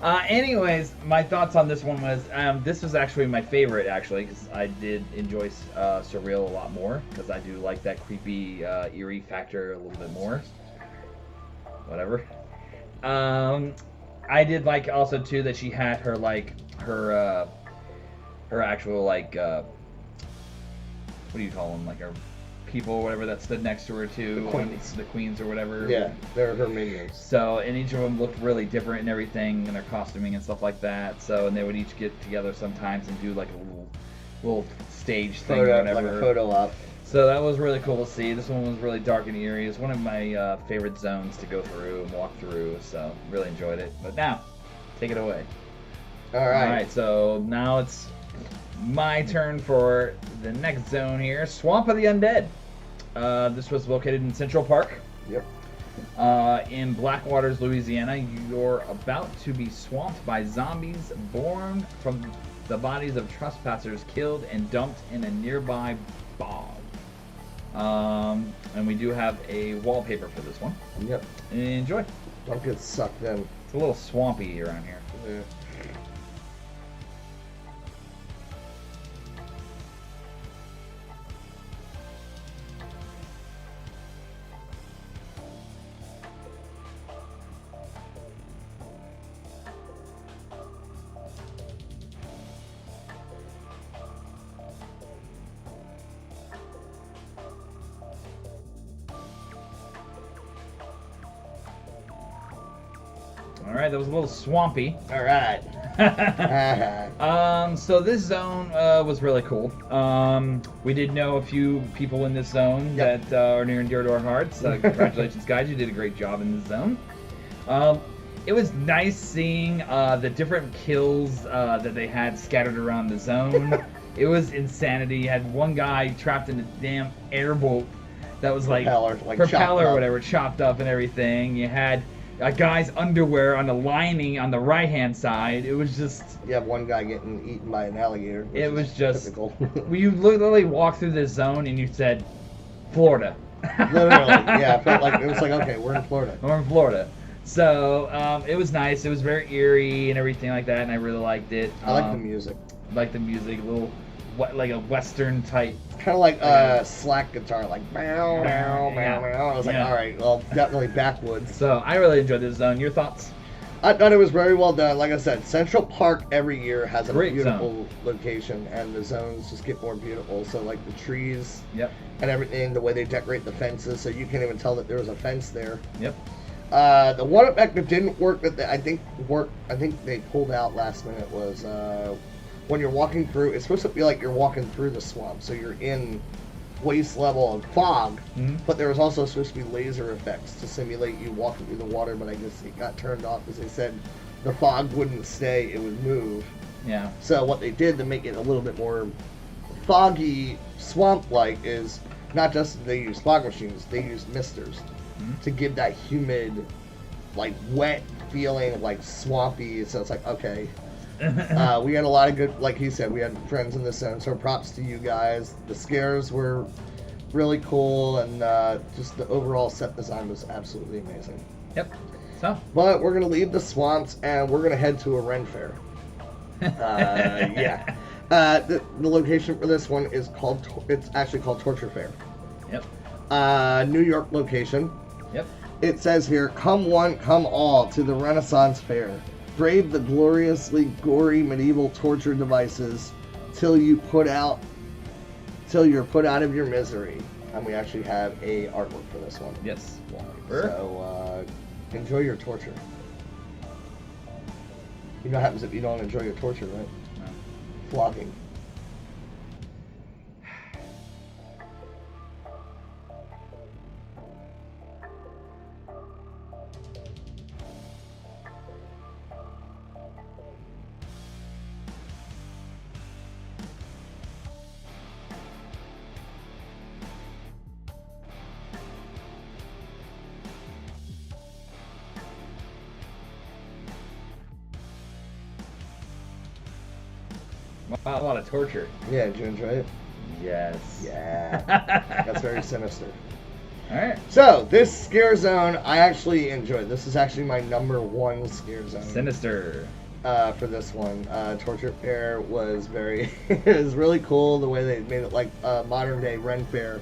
Anyways, my thoughts on this one was, this was actually my favorite, actually, because I did enjoy Surreal a lot more, because I do like that creepy, eerie factor a little bit more. Whatever. I did like also, too, that she had her, like, her actual, like, what do you call them, like, her people or whatever that stood next to her too, the queens or whatever. Yeah, they're her minions. So, and each of them looked really different and everything, and their costuming and stuff like that. So, and they would each get together sometimes and do like a little stage thing or whatever. Like a photo op. So that was really cool to see. This one was really dark and eerie. It's one of my favorite zones to go through and walk through. So, really enjoyed it. But now, take it away. All right. All right. So now it's my turn for the next zone here, Swamp of the Undead. This was located in Central Park. Yep. In Blackwaters, Louisiana. You're about to be swamped by zombies born from the bodies of trespassers killed and dumped in a nearby bog. And we do have a wallpaper for this one. Yep. Enjoy. Don't get sucked in. It's a little swampy around here. Yeah. All right, that was a little swampy. All right. So this zone was really cool. We did know a few people in this zone that are near and dear to our hearts. Congratulations, guys! You did a great job in this zone. It was nice seeing the different kills that they had scattered around the zone. It was insanity. You had one guy trapped in a damn airboat that was propeller or whatever, chopped up and everything. You had a guy's underwear on the lining on the right-hand side. It was just... You have one guy getting eaten by an alligator. It was just... Typical. You literally walked through this zone and you said, Florida. Literally, yeah. It felt like, it was like, okay, we're in Florida. We're in Florida. So, it was nice. It was very eerie and everything like that, and I really liked it. I like the music. Like the music, a little... like a western type. Kind of like slack guitar, like bow, bow, bow, bow. I was like, all right, well, definitely backwoods. So I really enjoyed this zone. Your thoughts? I thought it was very well done. Like I said, Central Park every year has a Great beautiful location, and the zones just get more beautiful. So like the trees Yep. and everything, the way they decorate the fences, so you can't even tell that there was a fence there. Yep. The one effect that didn't work that I think they pulled out last minute was when you're walking through. It's supposed to be like you're walking through the swamp, so you're in waist level of fog, but there was also supposed to be laser effects to simulate you walking through the water, but I guess it got turned off because they said the fog wouldn't stay, it would move. Yeah. So what they did to make it a little bit more foggy, swamp-like is not just that they used fog machines, they used misters to give that humid, like wet feeling, like swampy, so it's like, okay. We had a lot of good, like he said, we had friends in the zone, so props to you guys. The scares were really cool, and just the overall set design was absolutely amazing. Yep. So. But we're going to leave the swamps, and we're going to head to a Ren Fair. Yeah. The location for this one is it's actually called Torture Fair. Yep. New York location. Yep. It says here, come one, come all to the Renaissance Fair. Brave the gloriously gory medieval torture devices till you're put out of your misery. And we actually have a artwork for this one. Yes. So enjoy your torture. You know what happens if you don't enjoy your torture, right? No. Flogging. Wow, a lot of torture. Yeah, did you enjoy it? Yes. Yeah. That's very sinister. Alright. So, this scare zone, I actually enjoyed. This is actually my #1 scare zone. Sinister. For this one. Torture Fair was it was really cool the way they made it like modern day Ren Fair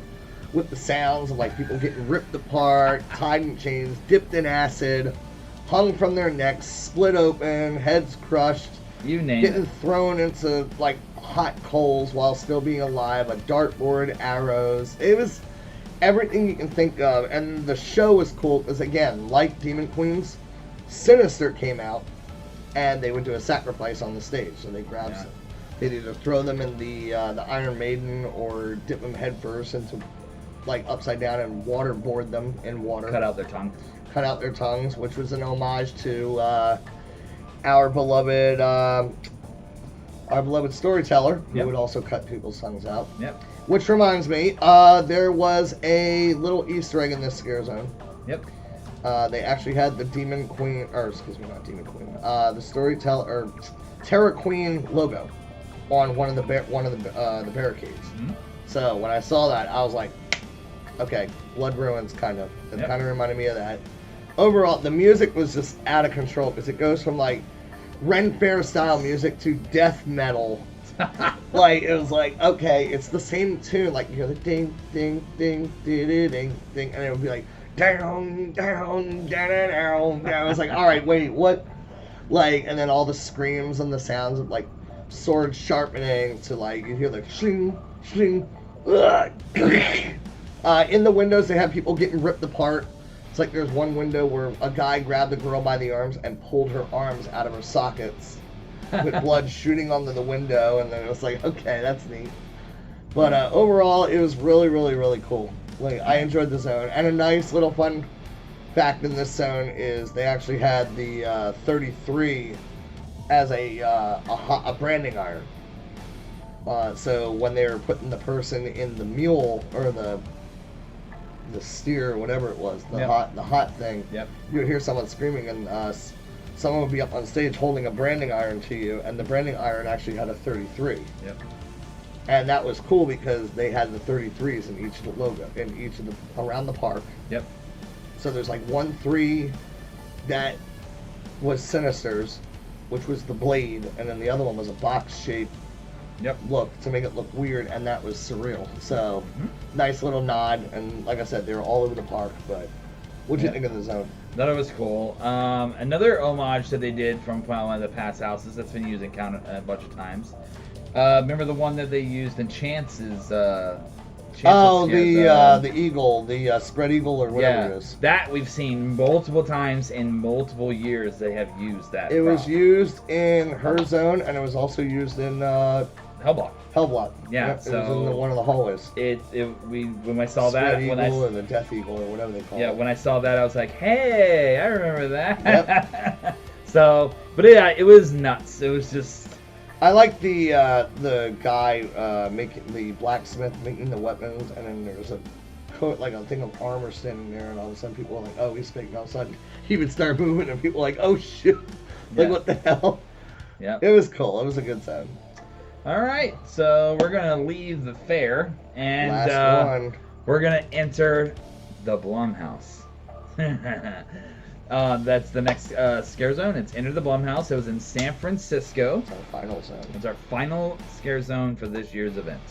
with the sounds of like people getting ripped apart, tied in chains, dipped in acid, hung from their necks, split open, heads crushed. You name getting it. thrown into like hot coals while still being alive, a dartboard, arrows. It was everything you can think of, and the show was cool because again, like Demon Queens, Sinister came out and they would do a sacrifice on the stage. So they grab some, they'd either throw them in the Iron Maiden or dip them headfirst into like upside down and waterboard them in water. Cut out their tongue. Cut out their tongues, which was an homage to our beloved storyteller, who would also cut people's tongues out. Yep. Which reminds me, there was a little Easter egg in this scare zone. Yep. They actually had the Demon Queen, or excuse me, not Demon Queen, the storyteller or Terror Queen logo on one of the barricades. So when I saw that, I was like, okay, Blood Ruins kind of. It kind of reminded me of that. Overall, the music was just out of control because it goes from like Ren Fair style music to death metal. Like it was like, okay, it's the same tune. Like you hear the ding, ding, ding, ding, ding, ding, and it would be like down, down, down, down, down. I was like, all right, wait, what? Like, and then all the screams and the sounds of like sword sharpening to like you hear the shling, shling. In the windows, they have people getting ripped apart. It's like there's one window where a guy grabbed the girl by the arms and pulled her arms out of her sockets with blood shooting onto the window, and then it was like, okay, that's neat. But overall, it was really, really, really cool. Like, I enjoyed the zone. And a nice little fun fact in this zone is they actually had the 33 as a branding iron. So when they were putting the person in the mule, or the steer, or whatever it was, the hot thing, you would hear someone screaming, and someone would be up on stage holding a branding iron to you, and the branding iron actually had a 33. And that was cool because they had the 33s in each of the logo, in each of the around the park. So there's like 1 3 that was Sinister's, which was the blade, and then the other one was a box shape look to make it look weird, and that was Surreal. So nice little nod, and like I said, they were all over the park, but What'd you Yeah. think of the zone? Thought it was cool. Another homage that they did from one of the past houses that's been used in Count a bunch of times. Remember the one that they used in Chance's? The eagle, the spread eagle or whatever it is. That we've seen multiple times in multiple years. They have used that. It was prop. used in her zone, and it was also used in Hellblock. Hellblock. Yeah, Yep, it was in one of the hallways. When I saw that, Spread when I eagle or the death eagle or whatever they call it. Yeah, when I saw that, I was like, hey, I remember that. Yep. So, but yeah, it was nuts. It was just... I like the guy making the blacksmith making the weapons, and then there's a coat, like a thing of armor standing there, and all of a sudden people were like, oh, he's fake. And all of a sudden he would start moving, and people were like, oh, shoot. Like, Yeah. what the hell? Yeah. It was cool. It was a good zone. All right, so we're going to leave the fair, and Last one. we're going to enter the Blumhouse. That's the next scare zone. It's Enter the Blumhouse. It was in San Francisco. It's our final zone. It's our final scare zone for this year's event.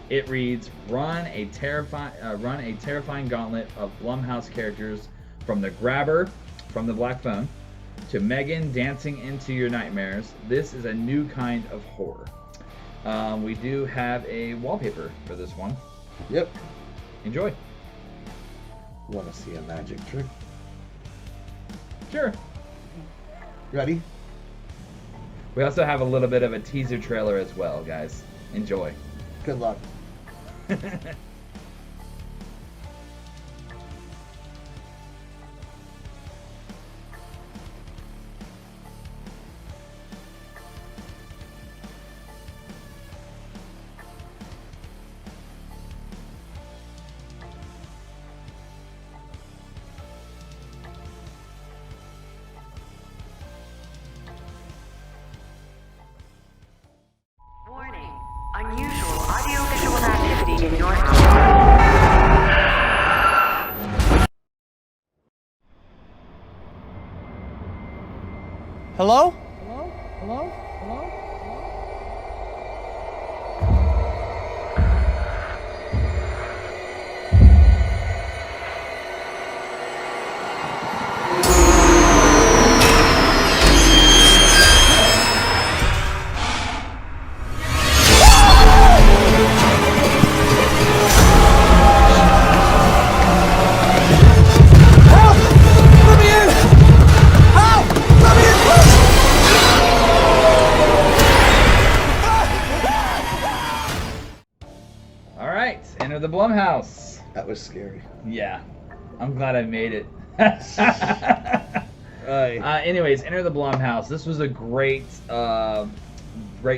It reads, run a terrifying gauntlet of Blumhouse characters from the Grabber from the Black Phone to Megan dancing into your nightmares. This is a new kind of horror. We do have a wallpaper for this one. Yep. Enjoy. Want to see a magic trick? Sure. Ready? We also have a little bit of a teaser trailer as well, guys. Enjoy. Good luck. Warning. Unusual audio-visual activity in your house. Hello? All right, Enter the Blumhouse. That was scary. Yeah, I'm glad I made it. Aye. Anyways, Enter the Blumhouse. This was a great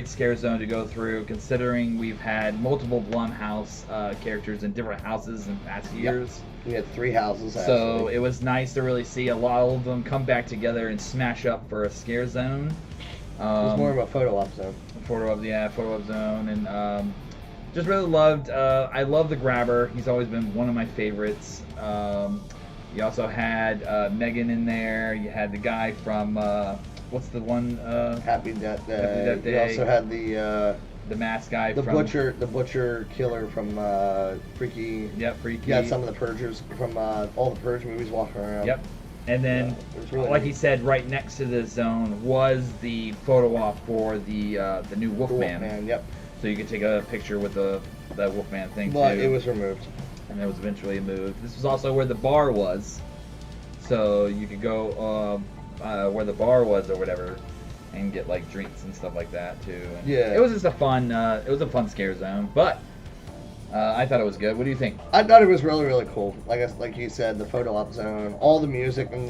scare zone to go through, considering we've had multiple Blumhouse characters in different houses in past years. We had 3 houses, actually. So it was nice to really see a lot of them come back together and smash up for a scare zone. It was more of a photo op zone. Photo op zone, and just really loved. I love the Grabber. He's always been one of my favorites. You also had Megan in there. You had the guy from what's the one? Happy Death Day. Happy Death We Day. also had the mask guy. the from, butcher killer from Freaky. Yep, Freaky. You had some of the Purgers from all the Purge movies walking around. Yep. And then, it was really like neat. he said, right next to the zone was the photo op for the new Wolfman. Wolfman, yep. So you could take a picture with that Wolfman thing But too. it was removed. And it was eventually moved. This was also where the bar was, so you could go where the bar was or whatever, and get like drinks and stuff like that too. And Yeah. It was just a fun scare zone, but I thought it was good. What do you think? I thought it was really, really cool. Like you said, the photo op zone, all the music in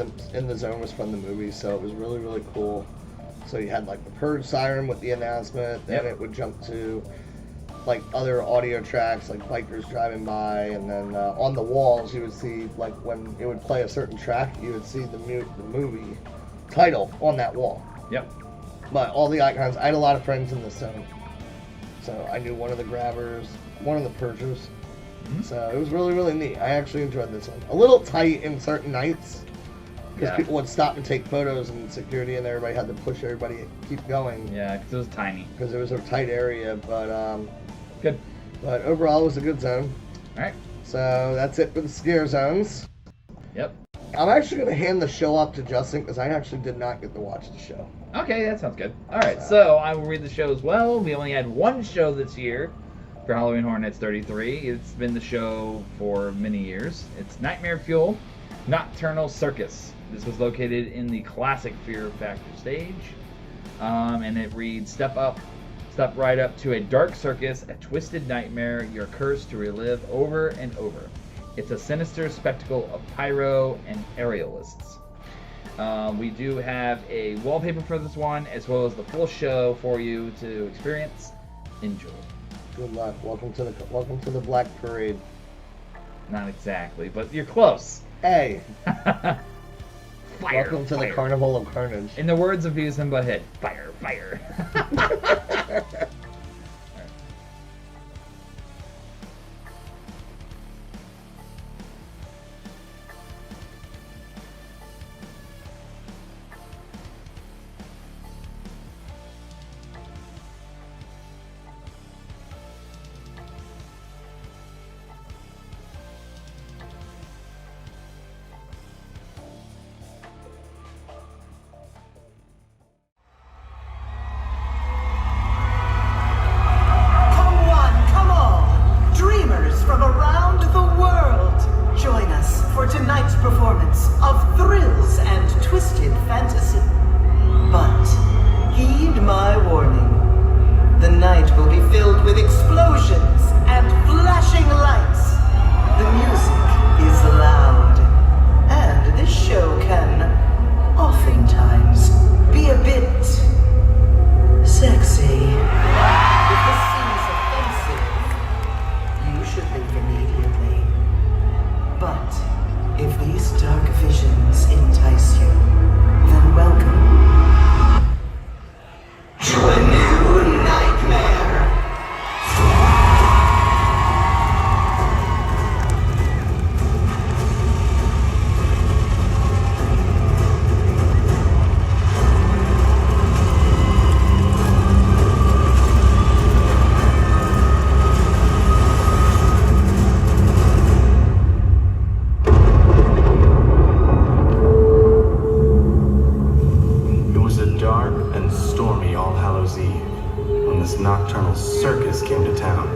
the zone was from the movie, so it was really, really cool. So you had like the Purge siren with the announcement, then Yep. it would jump to like other audio tracks, like bikers driving by, and then on the walls you would see, like when it would play a certain track, you would see the movie title on that wall. Yep. But all the icons, I had a lot of friends in this zone, so I knew one of the Grabbers, one of the Purgers. So it was really, really neat. I actually enjoyed this one. A little tight in certain nights, because Yeah. people would stop and take photos, and security and everybody had to push everybody to keep going. Yeah, because it was tiny. Because it was a tight area, but Good. But overall, it was a good zone. All right. So that's it for the scare zones. Yep. I'm actually going to hand the show off to Justin because I actually did not get to watch the show. Okay, that sounds good. All right, so I will read the show as well. We only had one show this year for Halloween Horror Nights 33. It's been the show for many years. It's Nightmare Fuel, Nocturnal Circus. This was located in the classic Fear Factor stage. And it reads, step right up to a dark circus, a twisted nightmare you're cursed to relive over and over. It's a sinister spectacle of pyro and aerialists. We do have a wallpaper for this one, as well as the full show for you to experience. Enjoy. Good luck. Welcome to the Black Parade. Not exactly, but you're close. Hey. Fire, Welcome to fire. the Carnival of Carnage. In the words of Beavis and Butthead, fire, fire. Come on! Dreamers from around the world! Join us for tonight's performance of thrills and twisted fantasy. But heed my warning. The night will be filled with explosions and flashing lights. The music is loud. And this show can oftentimes be a bit sexy. If this seems offensive, you should leave immediately. But if these dark visions entice you, then welcome to a new nightmare. It was a dark and stormy All Hallows Eve when this nocturnal circus came to town.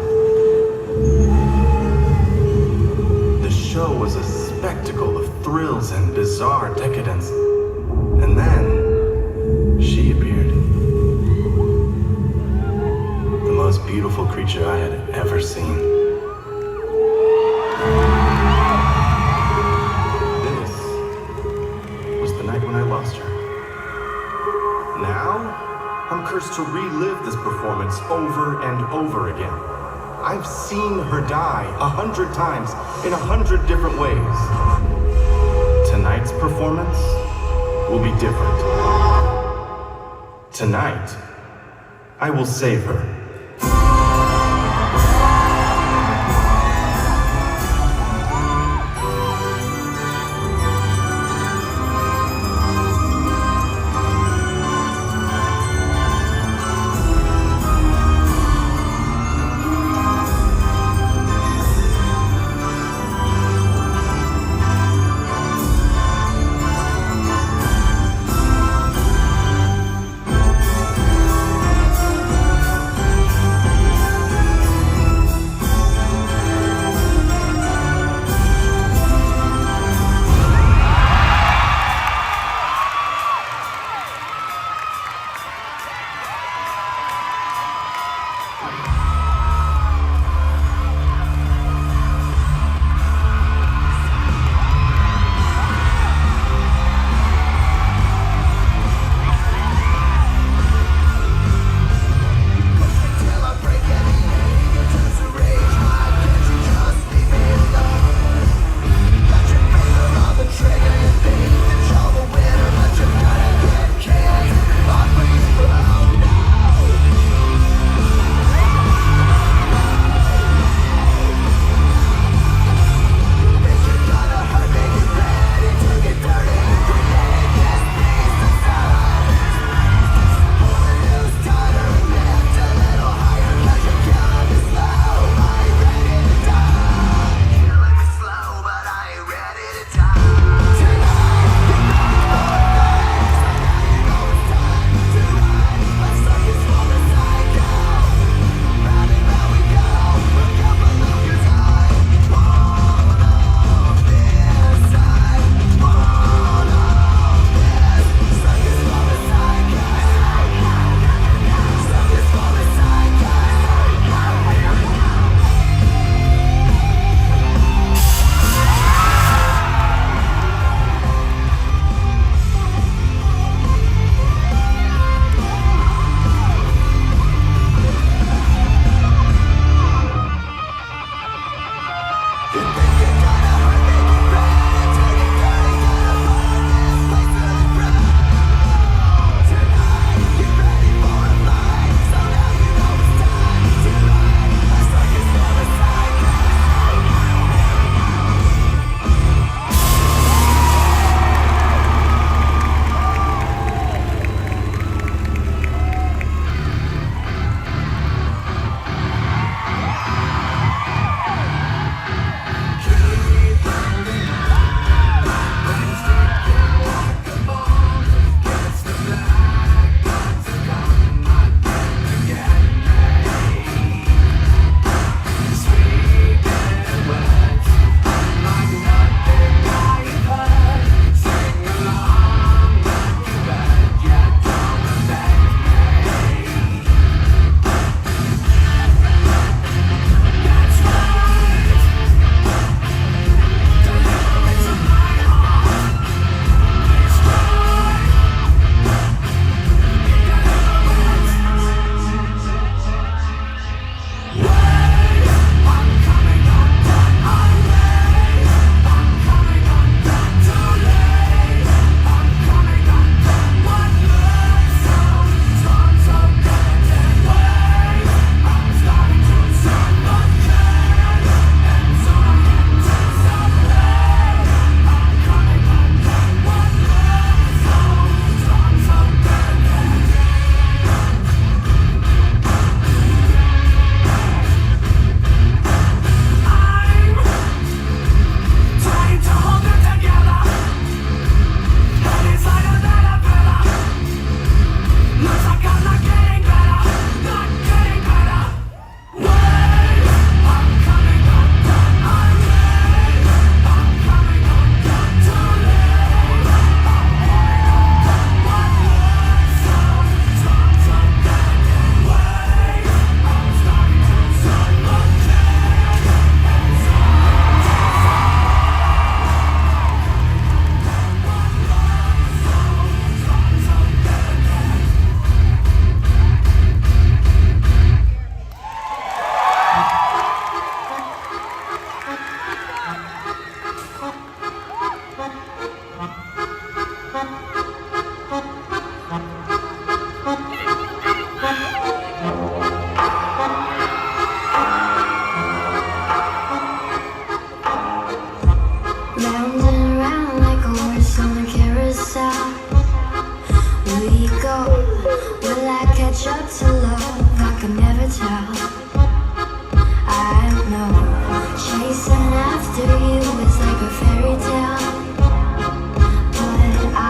The show was a spectacle of thrills and bizarre decadence. And then she appeared. The most beautiful creature I had ever seen. This was the night when I lost her. Now, I'm cursed to relive this performance over and over again. I've seen her die 100 times in 100 different ways. Tonight's performance will be different. Tonight, I will save her. we go? Will I catch up to love? I can never tell. I know chasing after you is like a fairy tale, but I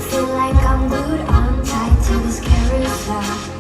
feel like I'm glued on tight to this carousel.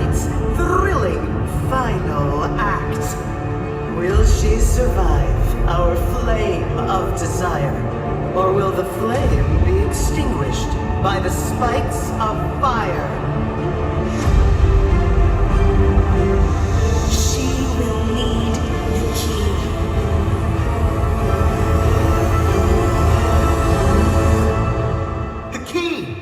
tonight's thrilling final act. Will she survive our flame of desire? Or will the flame be extinguished by the spikes of fire? She will need the key. The key!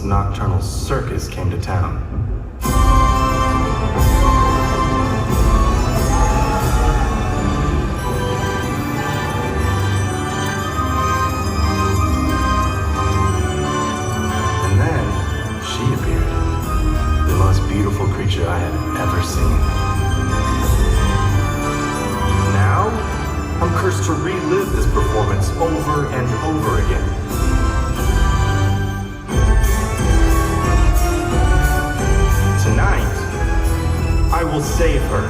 Nocturnal circus came to town. And then she appeared. The most beautiful creature I had ever seen. Now, I'm cursed to relive this performance over and over again. Tonight, I will save her.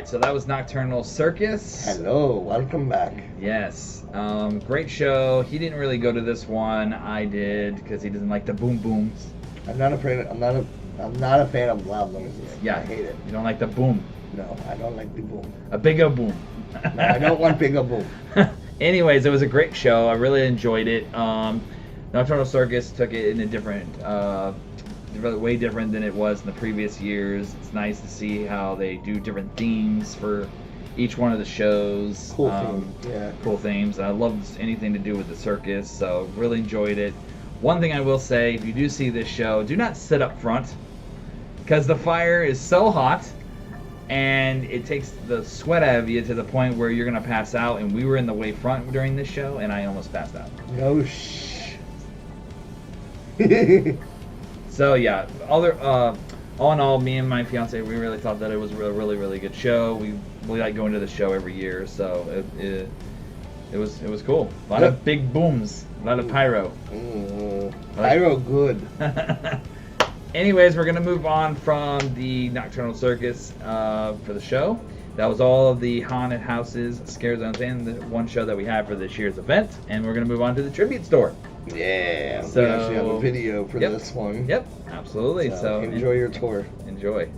So that was Nocturnal Circus. Hello, welcome back. Yes, great show. He didn't really go to this one. I did because he doesn't like the boom booms. I'm not a fan of loud noises. Yeah, I hate it. You don't like the boom. No, I don't like the boom. A bigger boom. No, I don't want bigger boom. Anyways, it was a great show. I really enjoyed it. Nocturnal Circus took it in a different, way different than it was in the previous years. It's nice to see how they do different themes for each one of the shows. Cool themes, yeah. Cool themes. I love anything to do with the circus, so really enjoyed it. One thing I will say, if you do see this show, do not sit up front, because the fire is so hot and it takes the sweat out of you to the point where you're going to pass out. And we were in the way front during this show, and I almost passed out. No So yeah, all in all, me and my fiance, we really thought that it was a really, really good show. We like going to the show every year, so it was cool. A lot of big booms, a lot of pyro. Pyro good. Anyways, we're gonna move on from the Nocturnal Circus for the show. That was all of the haunted houses, scare zones, and the one show that we have for this year's event. And we're gonna move on to the tribute store. Yeah, so we actually have a video for this one. Yep, absolutely. So enjoy your tour. Enjoy.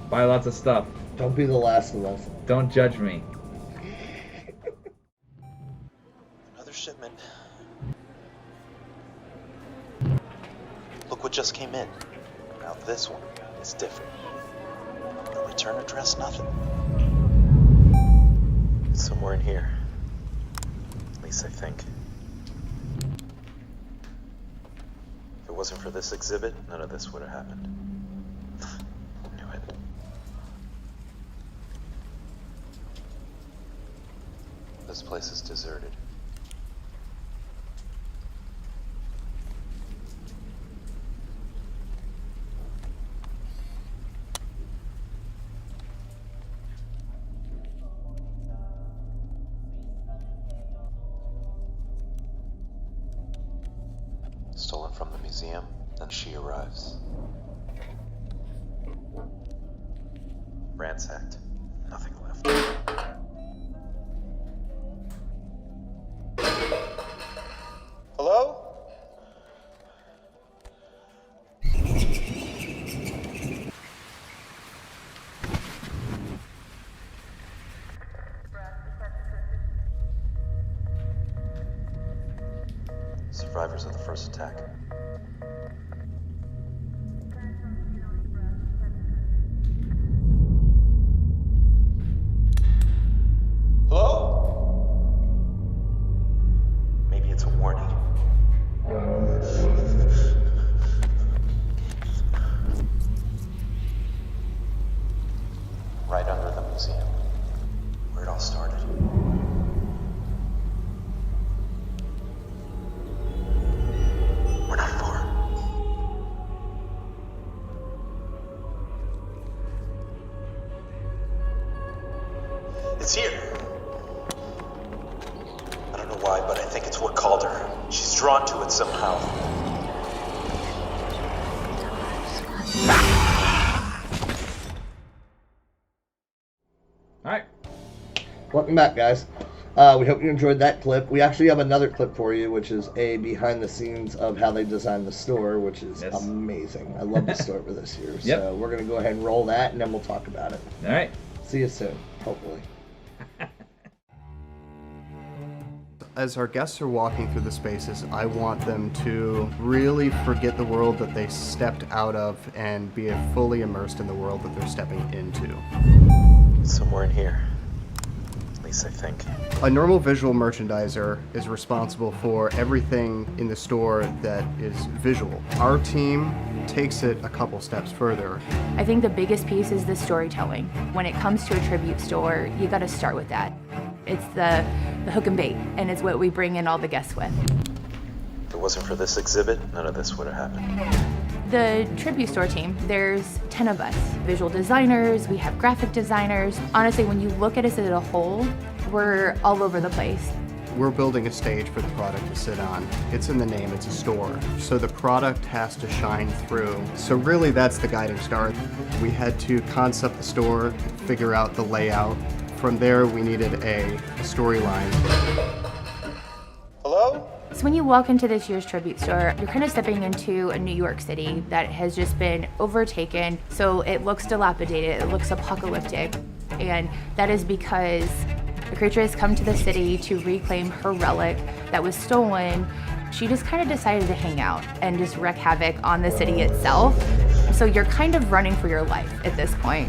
Buy lots of stuff. Don't be the last of us. Don't judge me. Another shipment. Look what just came in. Now this one is different. No return address, nothing. It's somewhere in here. At least I think. If it wasn't for this exhibit, none of this would have happened. Knew it. This place is deserted. Stolen from the museum, then she arrives. Ransacked. Nothing left. Hello? Survivors of the first attack. Hello? Maybe it's a warning. Right under the museum, where it all started. We're not far. It's here. I don't know why, but I think it's what called her. She's drawn to it somehow. Alright. Welcome back, guys. We hope you enjoyed that clip. We actually have another clip for you, which is a behind the scenes of how they designed the store, which is amazing. I love the store for this year. Yep. So we're going to go ahead and roll that, and then we'll talk about it. All right. See you soon, hopefully. As our guests are walking through the spaces, I want them to really forget the world that they stepped out of and be fully immersed in the world that they're stepping into. Somewhere in here. At least I think. A normal visual merchandiser is responsible for everything in the store that is visual. Our team takes it a couple steps further. I think the biggest piece is the storytelling. When it comes to a tribute store, you got to start with that. It's the hook and bait, and it's what we bring in all the guests with. If it wasn't for this exhibit, none of this would have happened. The tribute store team, there's 10 of us. Visual designers, we have graphic designers. Honestly, when you look at us as a whole, we're all over the place. We're building a stage for the product to sit on. It's in the name, it's a store. So the product has to shine through. So really that's the guiding star. We had to concept the store, figure out the layout. From there, we needed a storyline. Hello? So when you walk into this year's tribute store, you're kind of stepping into a New York City that has just been overtaken. So it looks dilapidated, it looks apocalyptic. And that is because the creature has come to the city to reclaim her relic that was stolen. She just kind of decided to hang out and just wreak havoc on the city itself. So you're kind of running for your life at this point.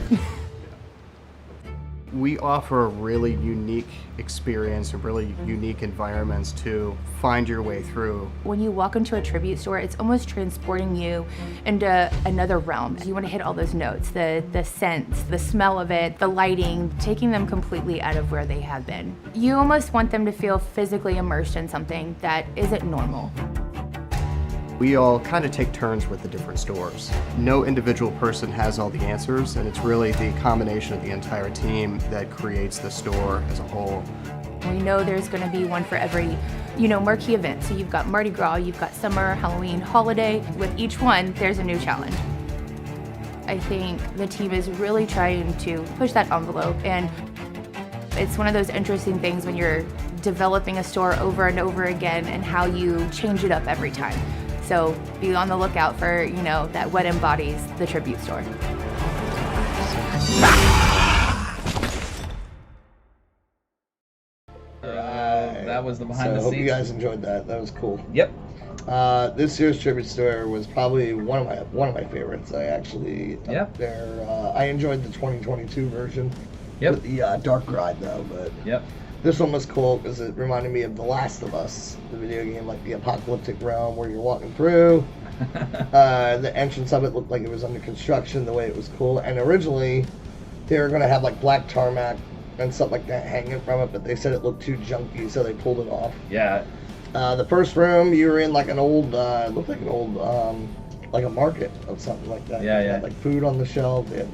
We offer a really unique experience and really unique environments to find your way through. When you walk into a tribute store, it's almost transporting you into another realm. You want to hit all those notes, the scents, the smell of it, the lighting, taking them completely out of where they have been. You almost want them to feel physically immersed in something that isn't normal. We all kind of take turns with the different stores. No individual person has all the answers, and it's really the combination of the entire team that creates the store as a whole. We know there's going to be one for every, marquee event. So you've got Mardi Gras, you've got summer, Halloween, holiday. With each one, there's a new challenge. I think the team is really trying to push that envelope, and it's one of those interesting things when you're developing a store over and over again and how you change it up every time. So be on the lookout for, that what embodies the tribute store. That was the behind the I hope scenes. you guys enjoyed that. That was cool. Yep. This year's tribute store was probably one of my favorites. I actually up there. I enjoyed the 2022 version. Yep. With the dark ride though, but yep. This one was cool because it reminded me of The Last of Us, the video game, like the apocalyptic realm where you're walking through. The entrance of it looked like it was under construction, the way it was cool. And originally, they were going to have like black tarmac and stuff like that hanging from it, but they said it looked too junky, so they pulled it off. Yeah. The first room, you were in like an old, it looked like an old, like a market of something like that. Yeah, They yeah. had, like food on the shelf, they had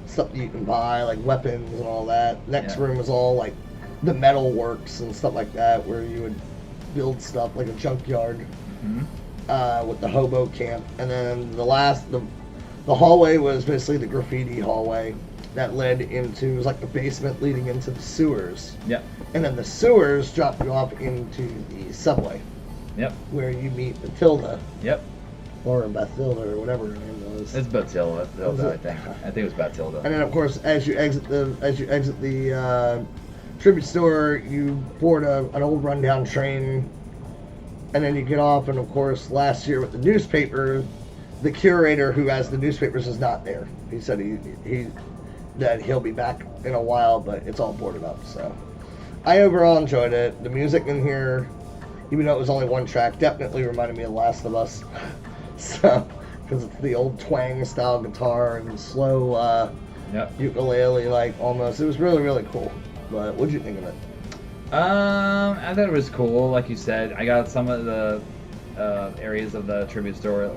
stuff you can buy, like weapons and all that. Next room was all like the metal works and stuff like that, where you would build stuff like a junkyard with the hobo camp. And then the hallway was basically the graffiti hallway that led into, it was like the basement leading into the sewers. Yep. And then the sewers dropped you off into the subway. Yep. Where you meet Matilda. Yep. Or Bathilda or whatever her name was. It's Bathilda, I think. I think it was Bathilda. And then of course, as you exit the tribute store, you board an old rundown train, and then you get off. And of course, last year with the newspaper, the curator who has the newspapers is not there. He said that he'll be back in a while, but it's all boarded up. So I overall enjoyed it. The music in here, even though it was only one track, definitely reminded me of Last of Us. So, because it's the old twang style guitar and slow ukulele, like almost. It was really, really cool. But what'd you think of it? I thought it was cool. Like you said, I got some of the areas of the tribute store.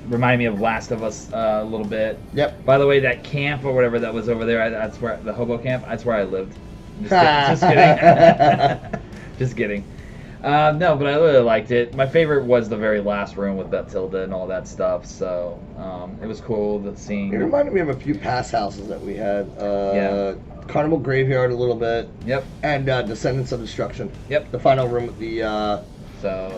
Reminded me of Last of Us a little bit. Yep. By the way, that camp or whatever that was over there, that's where the hobo camp. That's where I lived. Just kidding. Just kidding. No, but I really liked it. My favorite was the very last room with Bathilda and all that stuff. So it was cool to see. It reminded me of a few past houses that we had. Carnival Graveyard a little bit. Yep. And Descendants of Destruction. Yep. The final room with the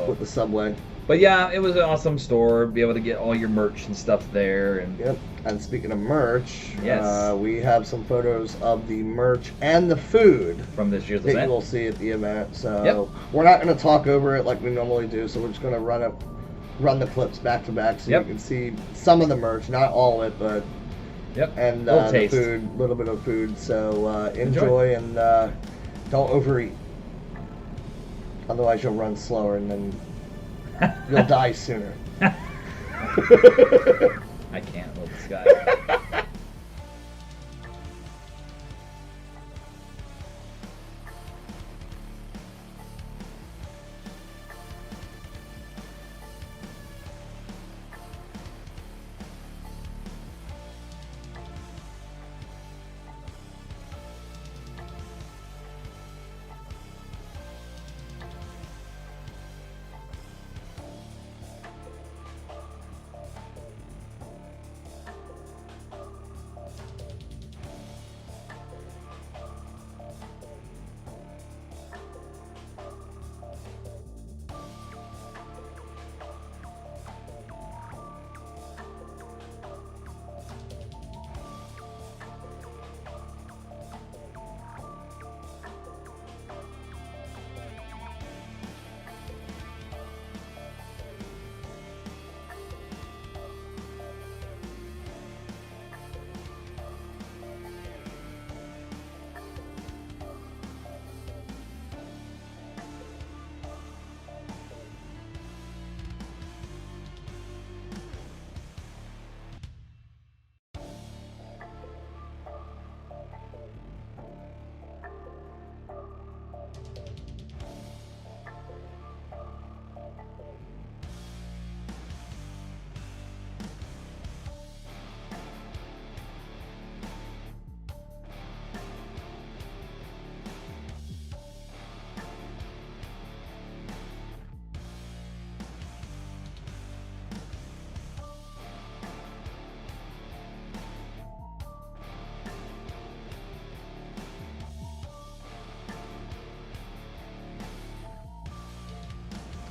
with the subway. But yeah, it was an awesome store. Be able to get all your merch and stuff there. And yep. And speaking of merch, yes, we have some photos of the merch and the food from this year's that event. you will see at the event. So yep, we're not going to talk over it like we normally do. So we're just going to run the clips back to back so you can see some of the merch, not all of it, but yep, and little the taste. food, a little bit of food. So enjoy and don't overeat. Otherwise, you'll run slower and then you'll die sooner. I can't with this guy.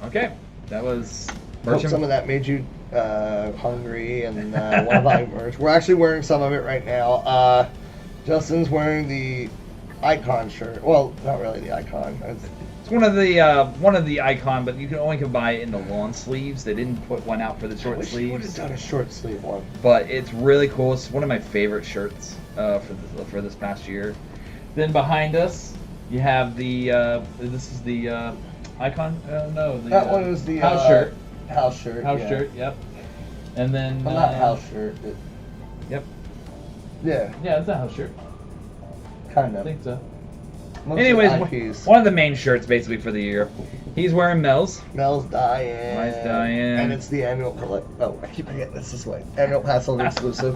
Okay, that was Hope some of that made you hungry and want to buy merch. We're actually wearing some of it right now. Justin's wearing the Icon shirt. Well, not really the Icon. It's one of the Icon, but you can only buy it in the long sleeves. They didn't put one out for the short I wish sleeves. would have done a short sleeve one. But it's really cool. It's one of my favorite shirts for this past year. Then behind us, you have the this is the Icon. No, the That one is the house shirt. House shirt. House yeah. shirt. Yep. And then Well, not house shirt. Yep. Yeah. Yeah, it's a house shirt. Kind I of. think so. Mostly Anyways, IPs. one of the main shirts basically for the year. He's wearing Mel's. Mel's Diane. Nice Diane. And it's the annual collect. Oh, I keep forgetting this way. Annual pass holder exclusive.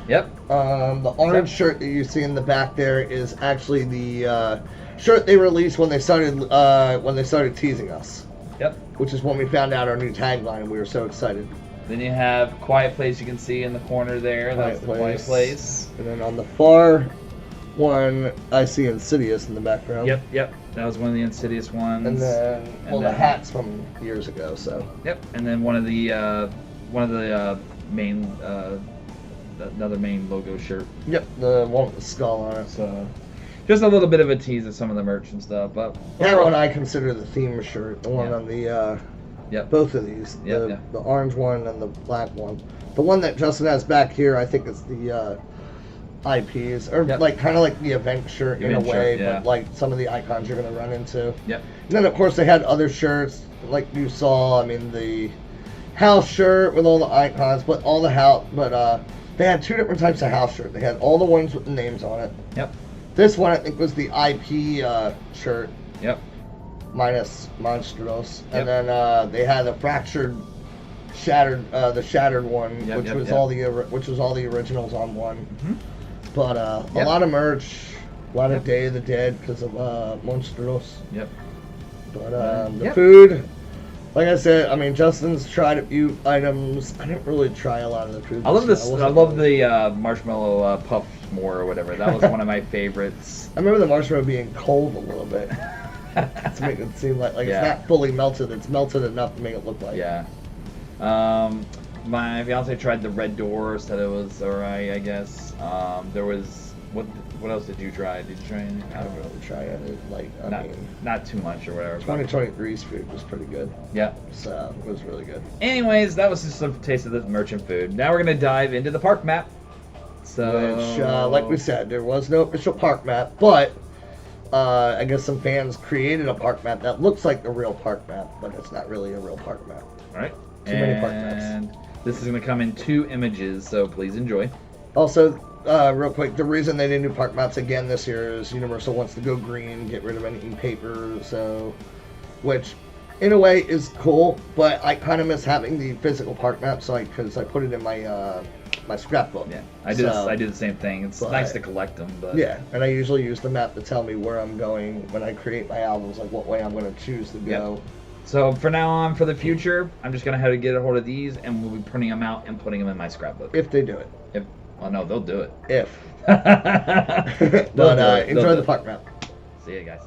Yep. The orange shirt that you see in the back there is actually the shirt they released when they started teasing us. Yep. Which is when we found out our new tagline, and we were so excited. Then you have Quiet Place. You can see in the corner there. That's the Quiet Place. And then on the far one, I see Insidious in the background. Yep. That was one of the Insidious ones. And then, the hat's from years ago. So. Yep. And then one of the main another main logo shirt. Yep, the one with the skull on it. So, just a little bit of a tease of some of the merch and stuff, but that one I consider the theme shirt. The one on the both of these. The orange one and the black one. The one that Justin has back here, I think is the IPs, or like kind of like the event shirt in a way, but like some of the icons you're gonna run into. Yep. And then of course they had other shirts like you saw. I mean the house shirt with all the icons, but all the house, but they had two different types of house shirt. They had all the ones with the names on it. Yep. This one I think was the IP shirt. Yep. Minus Monstros, and then they had a the shattered one, which was all the originals on one. Mm-hmm. But a lot of merch, a lot of Day of the Dead because of Monstros. Yep. But the food, like I said, I mean Justin's tried a few items. I didn't really try a lot of the food. I love this. I love the marshmallow puff s'more or whatever. That was one of my favorites. I remember the marshmallow being cold a little bit to make it seem like it's not fully melted. It's melted enough to make it look like. Yeah. My fiance tried the Red Door, said it was alright, I guess. There was what else did you try? Did you try anything? I don't really try it. Not too much or whatever. 2023's food was pretty good. Yeah. So it was really good. Anyways, that was just a taste of the merchant food. Now we're gonna dive into the park map. So, which, like we said, there was no official park map, but I guess some fans created a park map that looks like the real park map, but it's not really a real park map. All right. Too many park maps. And this is going to come in 2 images, so please enjoy. Also, real quick, the reason they didn't do park maps again this year is Universal wants to go green, get rid of any paper, so, which in a way is cool, but I kind of miss having the physical park map, so because I put it in my my scrapbook. Yeah, I do the same thing. It's nice to collect them, but yeah, and I usually use the map to tell me where I'm going when I create my albums, like what way I'm going to choose to go. Yep. So for now on, for the future, I'm just gonna have to get a hold of these, and we'll be printing them out and putting them in my scrapbook. If they do it. Well, no, they'll do it. If. But enjoy the park map. See you guys.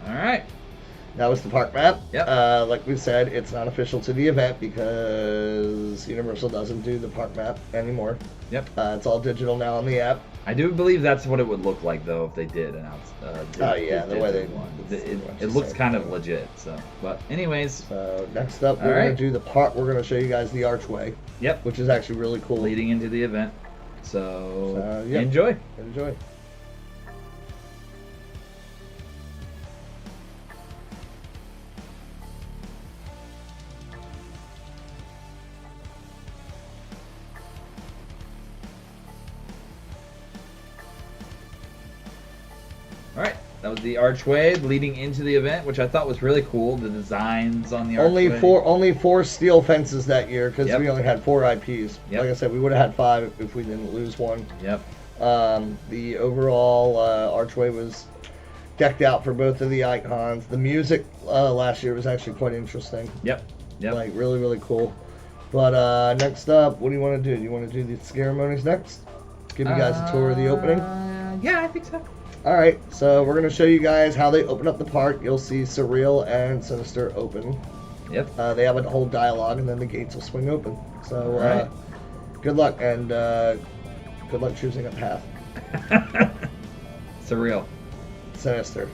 All right. That was the park map. Yep. Like we said, it's not official to the event because Universal doesn't do the park map anymore. Yep. It's all digital now on the app. I do believe that's what it would look like though if they did announce. The way they one. It looks kind of legit. So, but anyways. So next up, we're gonna do the part. We're gonna show you guys the archway. Yep. Which is actually really cool. Leading into the event. So yep. Enjoy. Enjoy. Alright, that was the archway leading into the event, which I thought was really cool. The designs on the archway. Only four steel fences that year because we only had 4 IPs. Yep. Like I said, we would have had 5 if we didn't lose one. Yep. The overall archway was decked out for both of the icons. The music last year was actually quite interesting. Yep. Like really, really cool. But next up, what do you want to do? Do you want to do the ceremonies next? give you guys a tour of the opening? Yeah, I think so. Alright, so we're going to show you guys how they open up the park. You'll see Surreal and Sinister open. Yep. They have a whole dialogue, and then the gates will swing open. So, Alright. good luck, and good luck choosing a path. Surreal. Sinister.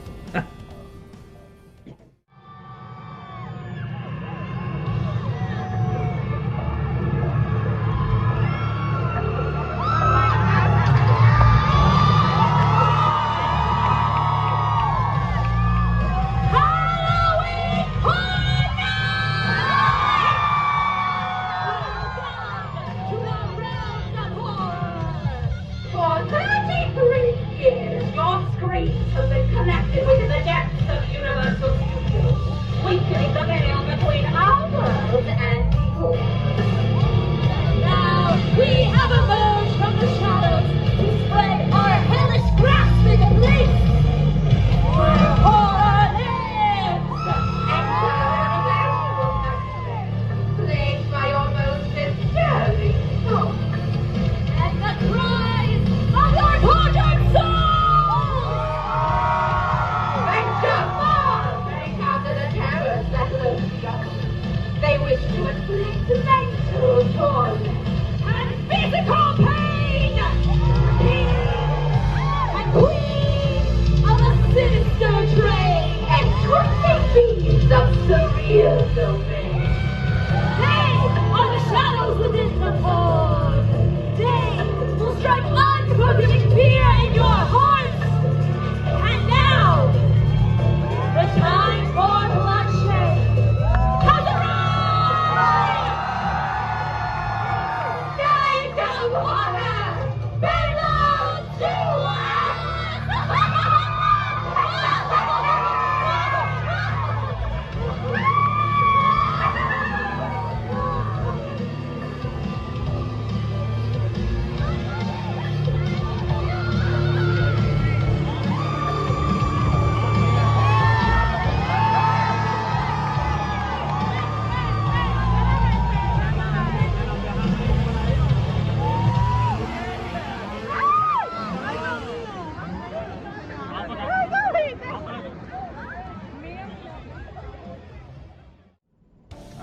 For 33 years, your screams have been connected with the depths of Universal Studios, weakening the veil between our world and yours. Now, we have emerged from the shadows to spread our hellish grasping ablaze. Where horror lives! Enter the plagued by your most disturbing thoughts. And the cries of your tortured soul! Venture forth and encounter the terrors that lurk beyond. They wish to inflict mental torment and physical pain! And queen of a sinister train and twisting beams of surreal domain. They are the shadows within the fog. They will strike unforgiving fear in your hearts. And now, the time for bloodshed has arrived! Night of horror belongs to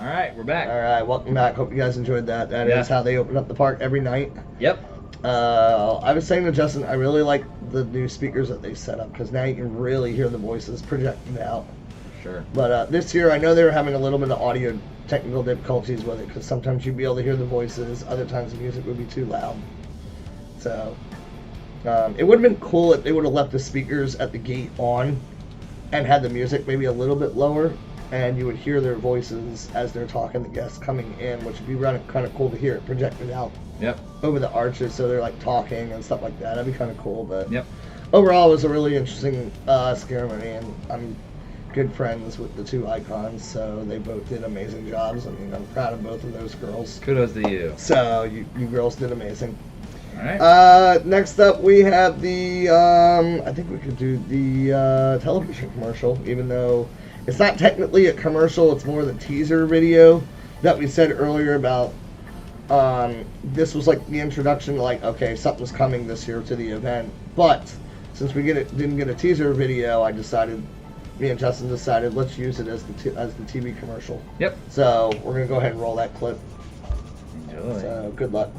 Alright, we're back. Alright, welcome back. Hope you guys enjoyed that. That is how they open up the park every night. Yep. I was saying to Justin, I really like the new speakers that they set up, because now you can really hear the voices projected out. Sure. But this year, I know they were having a little bit of audio technical difficulties with it, because sometimes you'd be able to hear the voices, other times the music would be too loud. So, it would have been cool if they would have left the speakers at the gate on and had the music maybe a little bit lower, and you would hear their voices as they're talking to guests coming in, which would be kind of cool to hear it projected out. Yep. Over the arches, so they're like talking and stuff like that. That'd be kind of cool. But yep. Overall, it was a really interesting ceremony, and I'm good friends with the two icons, so they both did amazing jobs. I mean, I'm proud of both of those girls. Kudos to you. So you girls did amazing. All right. Next up, we have the I think we could do the television commercial, even though it's not technically a commercial. It's more the teaser video that we said earlier about. This was like the introduction, like, okay, something's coming this year to the event. But since we didn't get a teaser video, me and Justin decided let's use it as the TV commercial. Yep. So we're gonna go ahead and roll that clip. Enjoy. So good luck.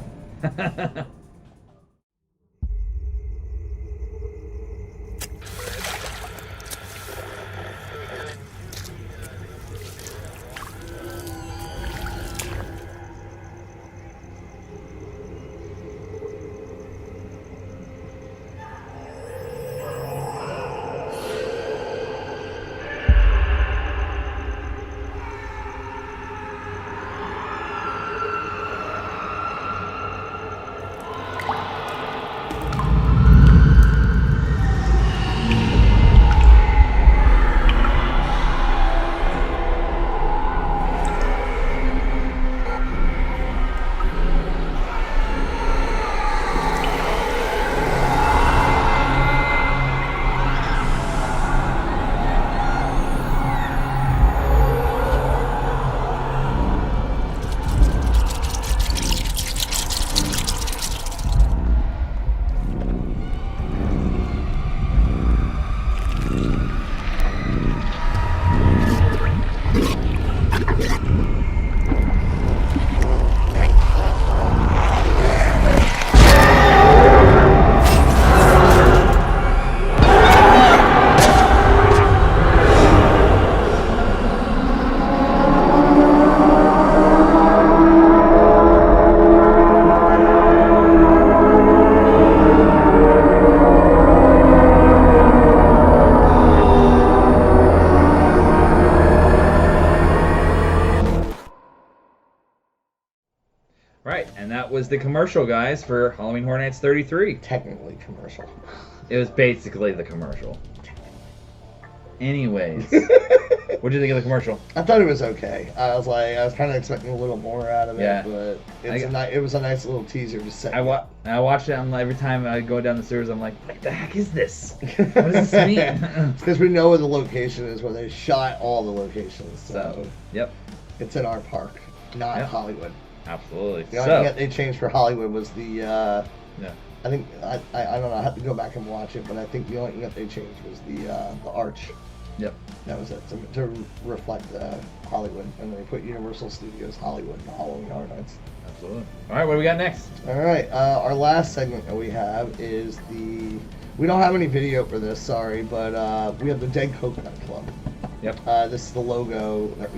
was the commercial, guys, for Halloween Horror Nights 33. Technically commercial. It was basically the commercial. Anyways, what do you think of the commercial? I thought it was okay. I was kind of expecting a little more out of it, Yeah. but it was a nice little teaser to set. I watched it. Every time I go down the sewers, I'm like, what the heck is this? What does this mean? Because we know where the location is, where they shot all the locations. So yep, it's in our park, not Hollywood. Absolutely. The only thing that they changed for Hollywood was the. I think I don't know. I have to go back and watch it, but I think the only thing that they changed was the arch. Yep. That was it to reflect Hollywood, and they put Universal Studios Hollywood in the Halloween Horror Nights. Absolutely. All right, what do we got next? All right, our last segment that we have is the. We don't have any video for this, sorry, but we have the Dead Coconut Club. Yep. This is the logo that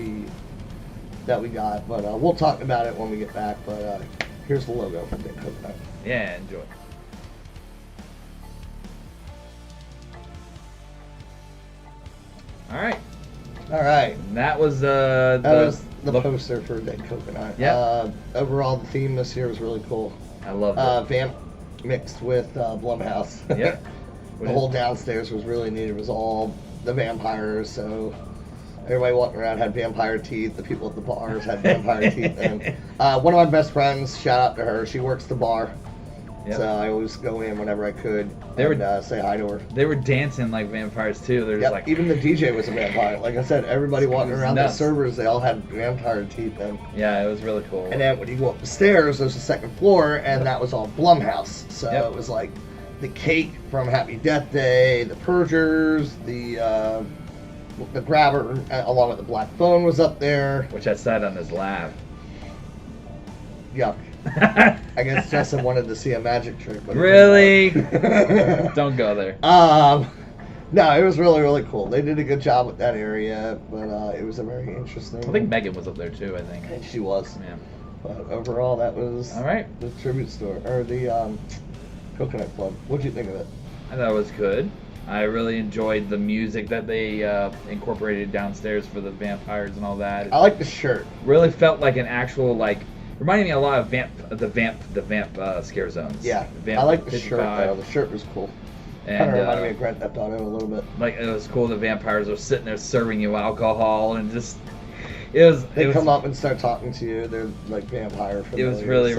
we got, but we'll talk about it when we get back. But here's the logo for Dead Coconut. Yeah, enjoy. All right. That was the poster for Dead Coconut. Yeah. Overall, the theme this year was really cool. I love it. Vamp mixed with Blumhouse. Yep. The whole downstairs was really neat. It was all the vampires, so everybody walking around had vampire teeth. The people at the bars had vampire teeth. And one of my best friends, shout out to her, she works the bar. Yep. So I always go in whenever I could say hi to her. They were dancing like vampires too. They're just like, even the DJ was a vampire. Like I said, everybody walking around the nuts. servers, they all had vampire teeth in. Yeah, it was really cool. And then when you go up the stairs, there's the second floor, and that was all Blumhouse. So it was like the cake from Happy Death Day, the Purgers, the Grabber, along with the Black Phone was up there. Which I sat on his lap. Yuck. I guess Justin wanted to see a magic trick. But really? Don't go there. No, it was really, really cool. They did a good job with that area, but it was a very interesting. I think Megan was up there too, I think. And she was. Yeah. But overall, that was all right. The tribute store, or the Coconut Club. What did you think of it? I thought it was good. I really enjoyed the music that they incorporated downstairs for the vampires and all that. I like the shirt. Really felt like an actual reminding me a lot of the vamp scare zones. Yeah, Vamp I like the 55. shirt though. The shirt was cool. And Kind of reminded me of Grand Theft Auto a little bit. Like it was cool. The vampires were sitting there serving you alcohol and just They come up and start talking to you. They're like vampire. It was really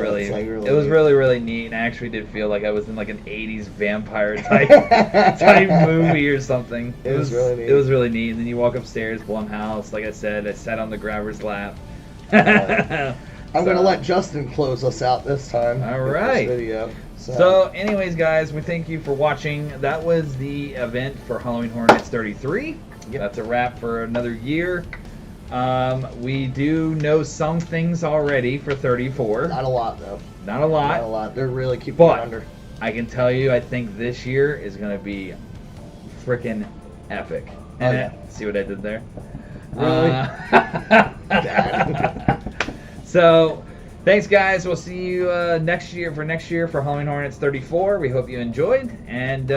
neat, and I actually did feel like I was in like an '80s vampire type movie or something. It was really neat. It was really neat. And then you walk upstairs, Blumhouse. Like I said, I sat on the grabber's lap. I'm gonna let Justin close us out this time. All with right. This video. So, anyways, guys, we thank you for watching. That was the event for Halloween Horror Nights 33. That's a wrap for another year. We do know some things already for 34. Not a lot, though. Not a lot. Not a lot. They're really keeping it under. I can tell you, I think this year is going to be freaking epic. And see what I did there? Really? So, thanks, guys. We'll see you next year for Halloween Horror Nights 34. We hope you enjoyed, and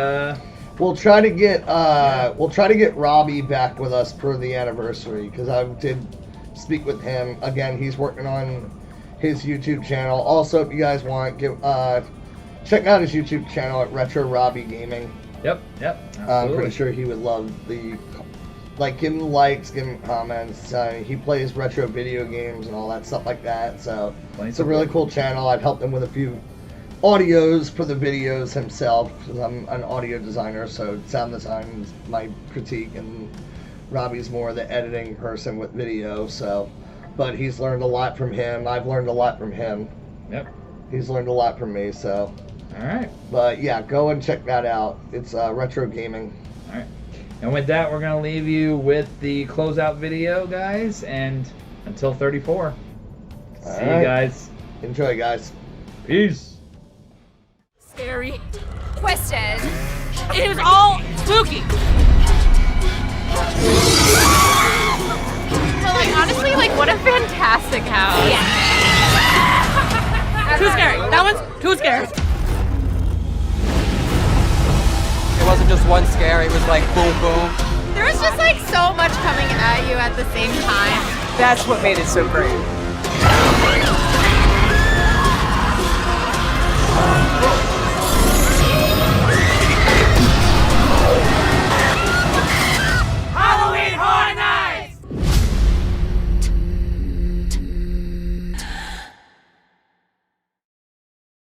we'll try to get Robbie back with us for the anniversary, because I did speak with him again. He's working on his YouTube channel. Also, if you guys want, check out his YouTube channel at Retro Robbie Gaming. Yep. I'm pretty sure he would love give him likes, give him comments. He plays retro video games and all that stuff like that. So it's a really cool channel. I've helped him with a few audios for the videos himself, because I'm an audio designer, so sound design is my critique, and Robbie's more the editing person with video. So, but he's learned a lot from him. I've learned a lot from him. Yep. He's learned a lot from me. So. All right. But yeah, go and check that out. It's Retro Gaming. All right. And with that, we're going to leave you with the closeout video, guys. And until 34. See you guys. Enjoy, guys. Peace. Scary. Twisted. It was all spooky. But honestly, what a fantastic house. Yeah. Too scary. That one's too scary. It wasn't just one scare, it was boom, boom. There was just so much coming at you at the same time. That's what made it so great.